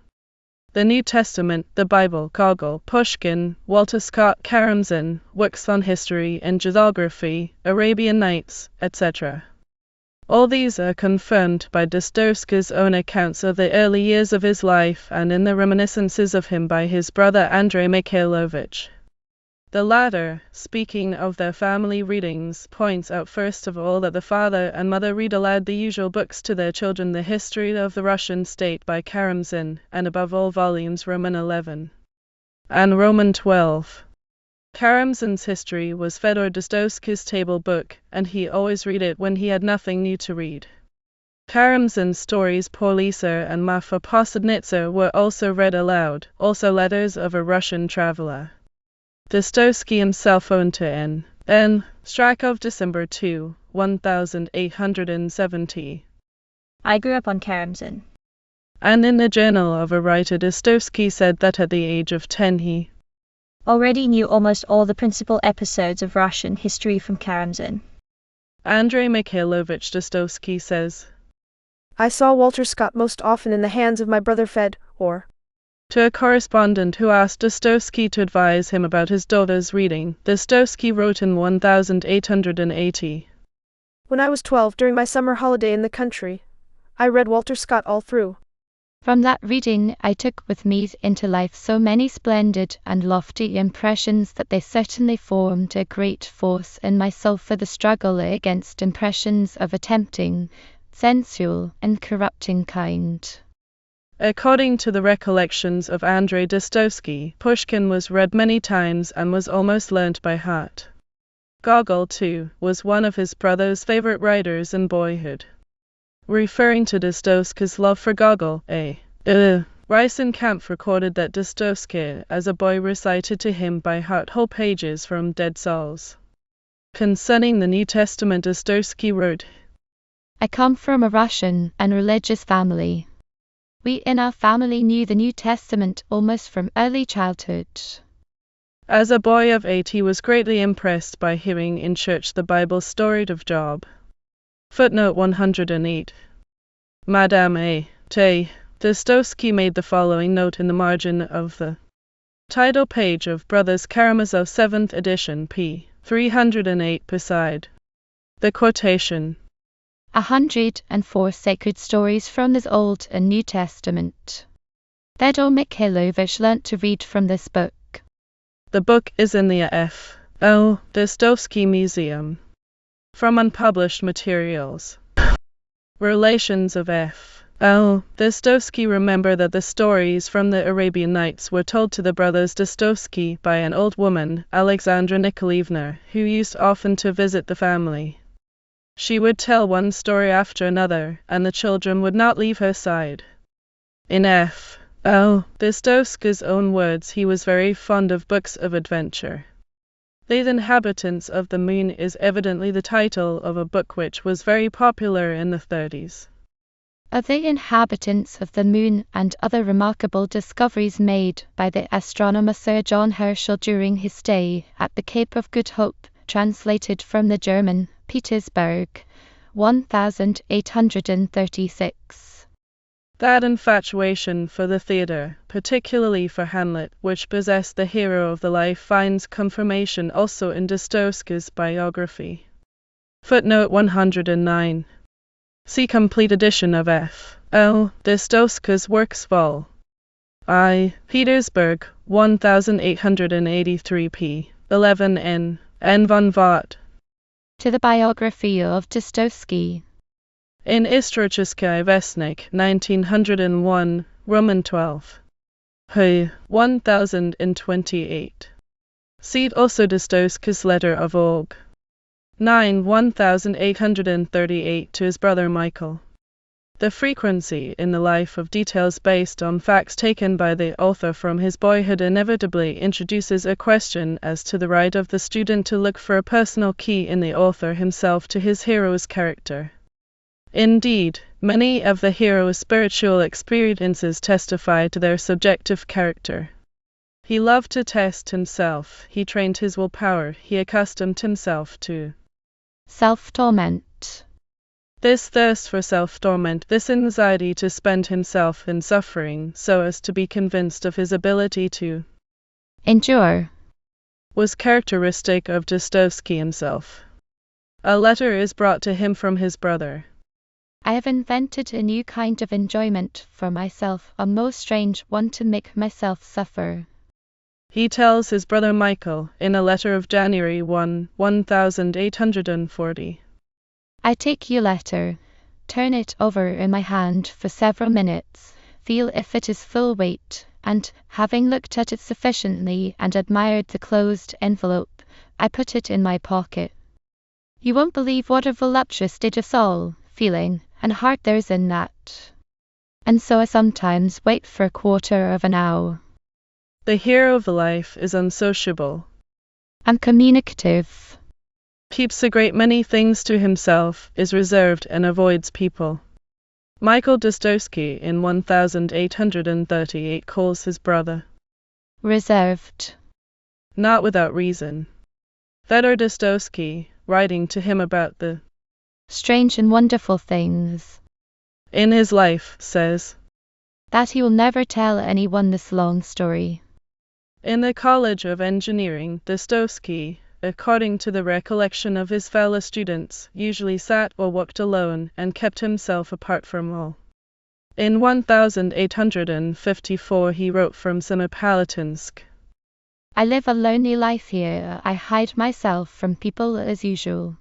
The New Testament, the Bible, Gogol, Pushkin, Walter Scott, Karamzin, works on history and geography, Arabian Nights, etc. All these are confirmed by Dostoevsky's own accounts of the early years of his life and in the reminiscences of him by his brother Andrei Mikhailovich. The latter, speaking of their family readings, points out first of all that the father and mother read aloud the usual books to their children, the History of the Russian State by Karamzin, and above all volumes Roman 11 and Roman 12. Karamzin's history was Fyodor Dostoevsky's table book, and he always read it when he had nothing new to read. Karamzin's stories Polisa and Marfa Posadnitsa were also read aloud, also Letters of a Russian Traveler. Dostoevsky himself owned to N. Strakov December 2, 1870. I grew up on Karamzin. And in the Journal of a Writer Dostoevsky said that at the age of 10 he already knew almost all the principal episodes of Russian history from Karamzin. Andrei Mikhailovich Dostoevsky says, I saw Walter Scott most often in the hands of my brother Fed, or to a correspondent who asked Dostoevsky to advise him about his daughter's reading, Dostoevsky wrote in 1880. When I was 12, during my summer holiday in the country, I read Walter Scott all through. From that reading I took with me into life so many splendid and lofty impressions that they certainly formed a great force in my soul for the struggle against impressions of a tempting, sensual, and corrupting kind. According to the recollections of Andrei Dostoevsky, Pushkin was read many times and was almost learnt by heart. Gogol, too, was one of his brother's favorite writers in boyhood. Referring to Dostoevsky's love for Gogol, Reisenkamp recorded that Dostoevsky as a boy recited to him by heart whole pages from Dead Souls. Concerning the New Testament, Dostoevsky wrote, I come from a Russian and religious family. We in our family knew the New Testament almost from early childhood. As a boy of 8, he was greatly impressed by hearing in church the Bible story of Job. Footnote 108. Madame A. T. Dostoevsky made the following note in the margin of the title page of Brothers Karamazov 7th edition, p. 308 beside the quotation. 104 sacred stories from the Old and New Testament. Fedor Mikhailovich learnt to read from this book. The book is in the F. L. Dostoevsky Museum. From unpublished materials. Relations of F. L. Dostoevsky. Remember that the stories from the Arabian Nights were told to the brothers Dostoevsky by an old woman, Alexandra Nikolaevna, who used often to visit the family. She would tell one story after another, and the children would not leave her side. In F. L. Dostoevsky's own words, he was very fond of books of adventure. The Inhabitants of the Moon is evidently the title of a book which was very popular in the 30s. Of the inhabitants of the moon and other remarkable discoveries made by the astronomer Sir John Herschel during his stay at the Cape of Good Hope, translated from the German, Petersburg, 1836. That infatuation for the theatre, particularly for Hamlet, which possessed the hero of the life, finds confirmation also in Dostoevsky's biography. Footnote 109. See complete edition of F. L. Dostoevsky's works vol. I. Petersburg, 1883 p. 11 n. N. von Vought. To the biography of Dostoevsky. In Istoriczny Westnik, 1901, Roman 12. P. 1028. See also Dostoevsky's letter of Aug. 9. 1838 to his brother Michael. The frequency in the life of details based on facts taken by the author from his boyhood inevitably introduces a question as to the right of the student to look for a personal key in the author himself to his hero's character. Indeed, many of the hero's spiritual experiences testify to their subjective character. He loved to test himself, he trained his willpower, he accustomed himself to self-torment. This thirst for self-torment, this anxiety to spend himself in suffering so as to be convinced of his ability to endure, was characteristic of Dostoevsky himself. A letter is brought to him from his brother. I have invented a new kind of enjoyment for myself, a most strange one, to make myself suffer. He tells his brother Michael in a letter of January 1, 1840. I take your letter, turn it over in my hand for several minutes, feel if it is full weight, and, having looked at it sufficiently and admired the closed envelope, I put it in my pocket. You won't believe what a voluptuous state of soul, feeling, and heart there is in that. And so I sometimes wait for a quarter of an hour. The hero of life is unsociable, uncommunicative, keeps a great many things to himself, is reserved and avoids people. Michael Dostoevsky in 1838 calls his brother reserved. Not without reason. Fedor Dostoevsky, writing to him about the strange and wonderful things in his life, says that he will never tell anyone this long story. In the College of Engineering, Dostoevsky, according to the recollection of his fellow students, usually sat or walked alone, and kept himself apart from all. In 1854 he wrote from Semipalatinsk. I live a lonely life here, I hide myself from people as usual.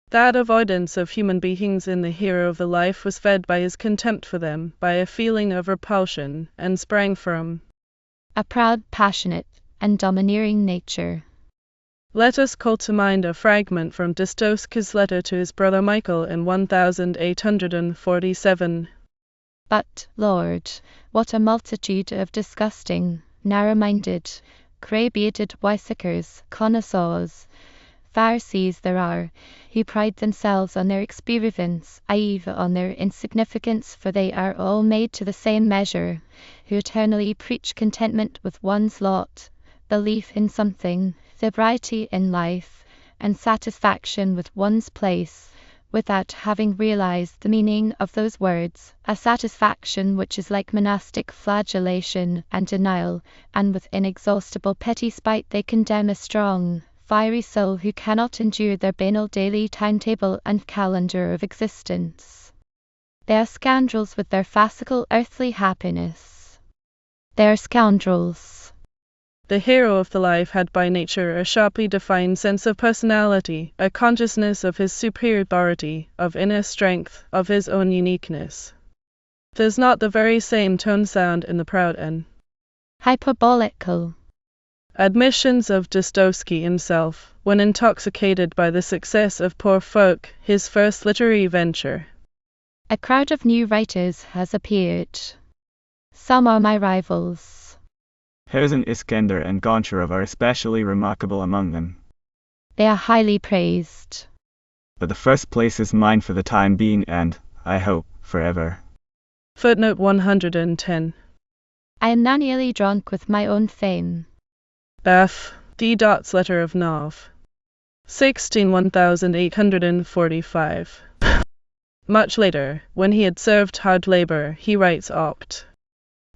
That avoidance of human beings in the hero of the life was fed by his contempt for them, by a feeling of repulsion, and sprang from a proud, passionate, and domineering nature. Let us call to mind a fragment from Dostoevsky's letter to his brother Michael in 1847. But, Lord, what a multitude of disgusting, narrow-minded, grey-bearded wiseacres, connoisseurs, Pharisees there are, who pride themselves on their experience, i.e. on their insignificance, for they are all made to the same measure, who eternally preach contentment with one's lot, belief in something, sobriety in life, and satisfaction with one's place, without having realized the meaning of those words, a satisfaction which is like monastic flagellation and denial, and with inexhaustible petty spite they condemn a strong, fiery soul who cannot endure their banal daily timetable and calendar of existence. They are scoundrels with their farcical earthly happiness. They are scoundrels. The hero of the life had by nature a sharply defined sense of personality, a consciousness of his superiority, of inner strength, of his own uniqueness. Does not the very same tone sound in the proud and hyperbolical admissions of Dostoevsky himself, when intoxicated by the success of Poor Folk, his first literary venture? A crowd of new writers has appeared. Some are my rivals. Herzen, Iskender, and Goncharov are especially remarkable among them. They are highly praised. But the first place is mine for the time being and, I hope, forever. Footnote 110. I am now nearly drunk with my own fame. F. D. Letter of Nov. 1845. Much later, when he had served hard labor, he writes Oct.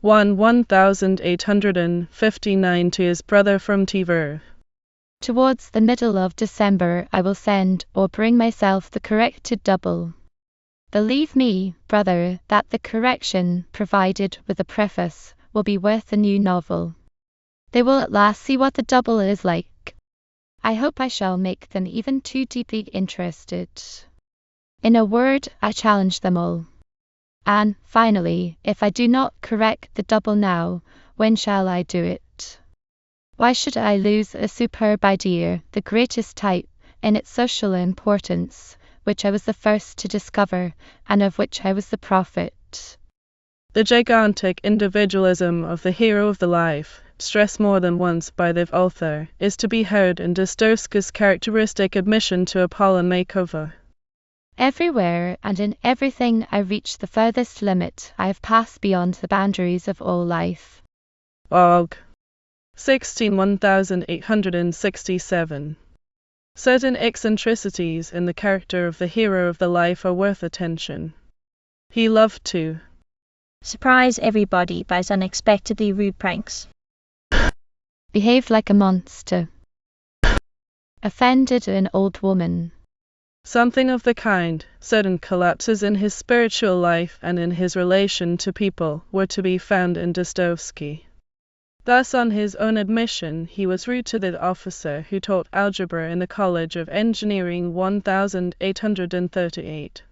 1859 to his brother from Tver. Towards the middle of December I will send or bring myself the corrected double. Believe me, brother, that the correction, provided with a preface, will be worth a new novel. They will at last see what the double is like. I hope I shall make them even too deeply interested. In a word, I challenge them all. And, finally, if I do not correct the double now, when shall I do it? Why should I lose a superb idea, the greatest type, in its social importance, which I was the first to discover, and of which I was the prophet? The gigantic individualism of the hero of the life, stressed more than once by the author, is to be heard in Dostoevsky's characteristic admission to Apollon Makeover. Everywhere and in everything I reach the furthest limit. I have passed beyond the boundaries of all life. Og. 1867. Certain eccentricities in the character of the hero of the life are worth attention. He loved to surprise everybody by his unexpectedly rude pranks. Behaved like a monster. Offended an old woman. Something of the kind, certain collapses in his spiritual life and in his relation to people, were to be found in Dostoevsky. Thus, on his own admission, he was rude to the officer who taught algebra in the College of Engineering 1838.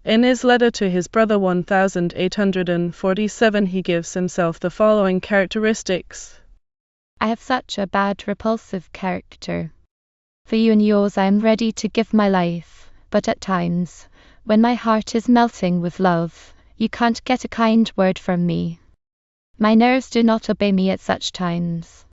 In his letter to his brother 1847 he gives himself the following characteristics. I have such a bad repulsive character. For you and yours I am ready to give my life, but at times, when my heart is melting with love, you can't get a kind word from me. My nerves do not obey me at such times.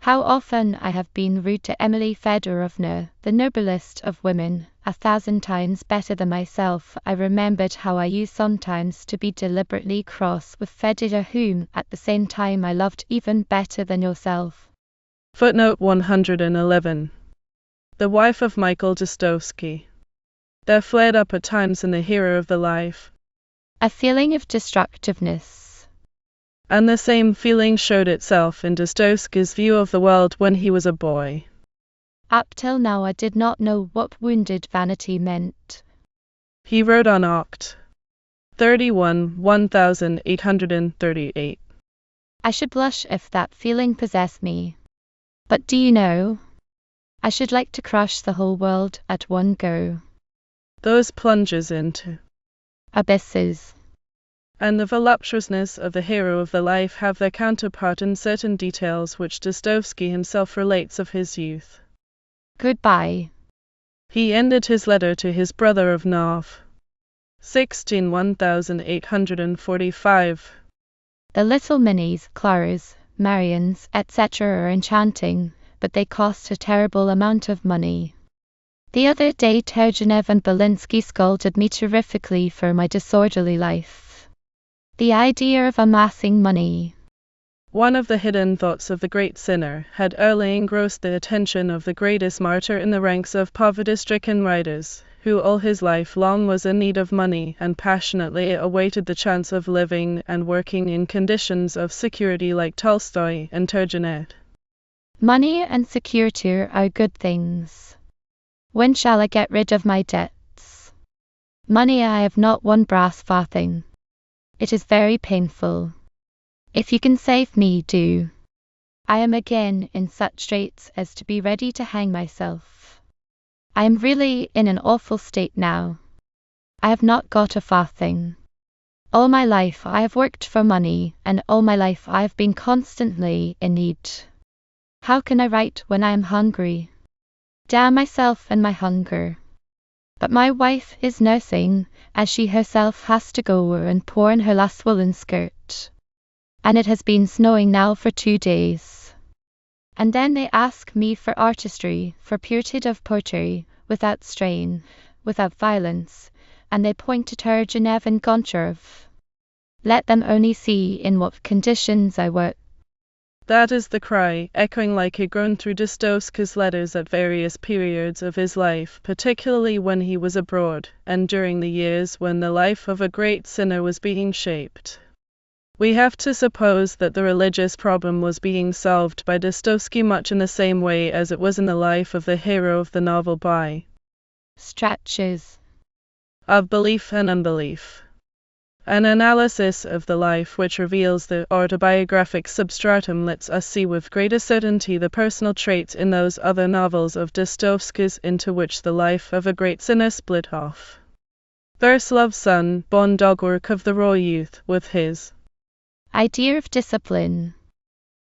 How often I have been rude to Emily Fedorovna, the noblest of women, 1,000 times better than myself. I remembered how I used sometimes to be deliberately cross with Fedora, whom, at the same time, I loved even better than yourself. Footnote 111. The wife of Michael Dostoevsky. There flared up at times in the hero of the life a feeling of destructiveness. And the same feeling showed itself in Dostoevsky's view of the world when he was a boy. Up till now I did not know what wounded vanity meant. He wrote on Oct. 31, 1838. I should blush if that feeling possessed me. But do you know? I should like to crush the whole world at one go. Those plunges into Abysses. and the voluptuousness of the hero of the life have their counterpart in certain details which Dostoevsky himself relates of his youth. Goodbye. He ended his letter to his brother of Nov. 1845. The little Minnies, Claras, Marians, etc. are enchanting, but they cost a terrible amount of money. The other day Turgenev and Belinsky scolded me terrifically for my disorderly life. The idea of amassing money. One of the hidden thoughts of the great sinner had early engrossed the attention of the greatest martyr in the ranks of poverty-stricken writers, who all his life long was in need of money and passionately awaited the chance of living and working in conditions of security like Tolstoy and Turgenev. Money and security are good things. When shall I get rid of my debts? Money I have not one brass farthing. It is very painful. If you can save me, do. I am again in such straits as to be ready to hang myself. I am really in an awful state now. I have not got a farthing. All my life I have worked for money, and all my life I have been constantly in need. How can I write when I am hungry? Damn myself and my hunger. But my wife is nursing, as she herself has to go and pour in her last woolen skirt. And it has been snowing now for 2 days. And then they ask me for artistry, for purity of poetry, without strain, without violence, and they point to Turgenev and Gontcharev. Let them only see in what conditions I work. That is the cry, echoing like a groan through Dostoevsky's letters at various periods of his life, particularly when he was abroad, and during the years when the life of a great sinner was being shaped. We have to suppose that the religious problem was being solved by Dostoevsky much in the same way as it was in the life of the hero of the novel by Stretches of belief and unbelief. An analysis of the life which reveals the autobiographic substratum lets us see with greater certainty the personal traits in those other novels of Dostoevsky's into which the life of a great sinner split off. Verslov's son, born Dolgoruk of the raw youth, with his idea of discipline,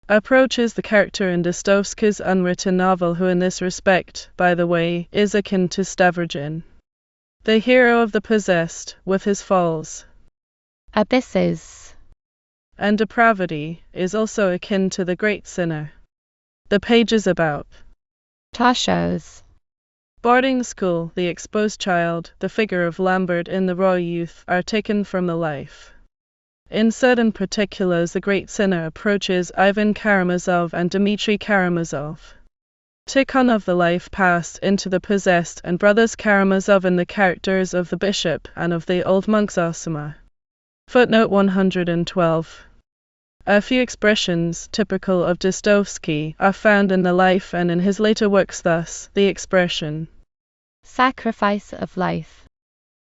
approaches the character in Dostoevsky's unwritten novel, who in this respect, by the way, is akin to Stavrogin. The hero of the possessed, with his falls, abysses, and depravity, is also akin to the great sinner. The pages about Tasha's boarding school, the exposed child, the figure of Lambert in the raw youth, are taken from the life. In certain particulars the great sinner approaches Ivan Karamazov and Dmitry Karamazov. Tikhon of the life passed into the possessed, and brothers Karamazov in the characters of the bishop and of the old monk Zosima. Footnote 112. A few expressions typical of Dostoevsky are found in the life and in his later works, thus, the expression sacrifice of life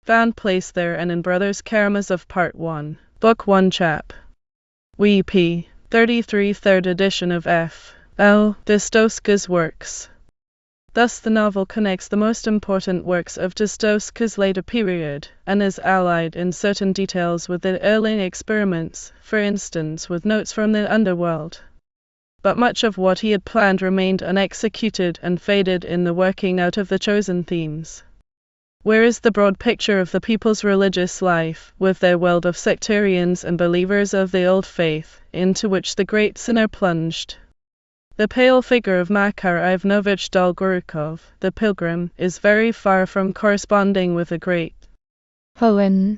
found place there and in Brothers Karamazov Part 1, Book 1 Chap. We p. 33 3rd edition of F. L. Dostoevsky's works. Thus the novel connects the most important works of Dostoevsky's later period, and is allied in certain details with the early experiments, for instance with notes from the underworld. But much of what he had planned remained unexecuted and faded in the working out of the chosen themes. Where is the broad picture of the people's religious life, with their world of sectarians and believers of the old faith, into which the great sinner plunged? The pale figure of Makar Ivanovich Dolgorukov, the pilgrim, is very far from corresponding with the great poem.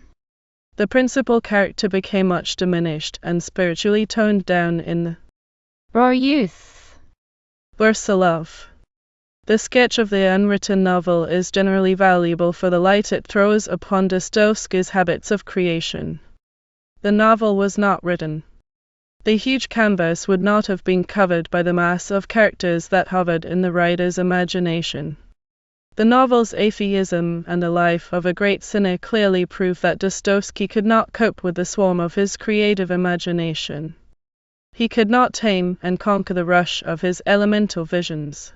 The principal character became much diminished and spiritually toned down in the raw youth. Versalov. The sketch of the unwritten novel is generally valuable for the light it throws upon Dostoevsky's habits of creation. The novel was not written The huge canvas would not have been covered by the mass of characters that hovered in the writer's imagination. The novel's atheism and the life of a great sinner clearly prove that Dostoevsky could not cope with the swarm of his creative imagination. He could not tame and conquer the rush of his elemental visions.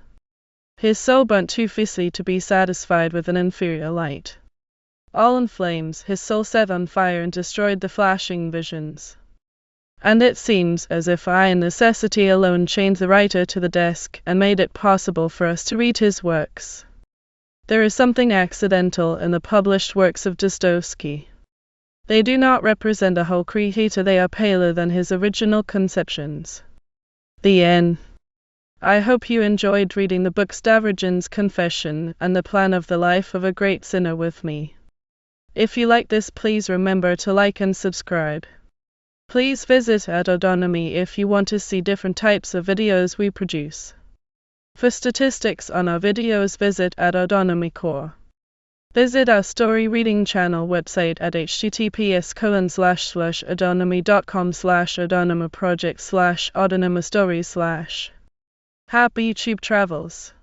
His soul burnt too fiercely to be satisfied with an inferior light. All in flames, his soul set on fire and destroyed the flashing visions. And it seems as if iron necessity alone chained the writer to the desk and made it possible for us to read his works. There is something accidental in the published works of Dostoevsky. They do not represent a whole creator, they are paler than his original conceptions. The end. I hope you enjoyed reading the book Stavrogin's Confession and the Plan of the Life of a Great Sinner with me. If you like this, please remember to like and subscribe. Please visit @Autonomy if you want to see different types of videos we produce. For statistics on our videos, visit @Autonomy.core. Visit our story reading channel website at https://autonomy.com/autonomoproject/autonomostories/. Happy YouTube travels!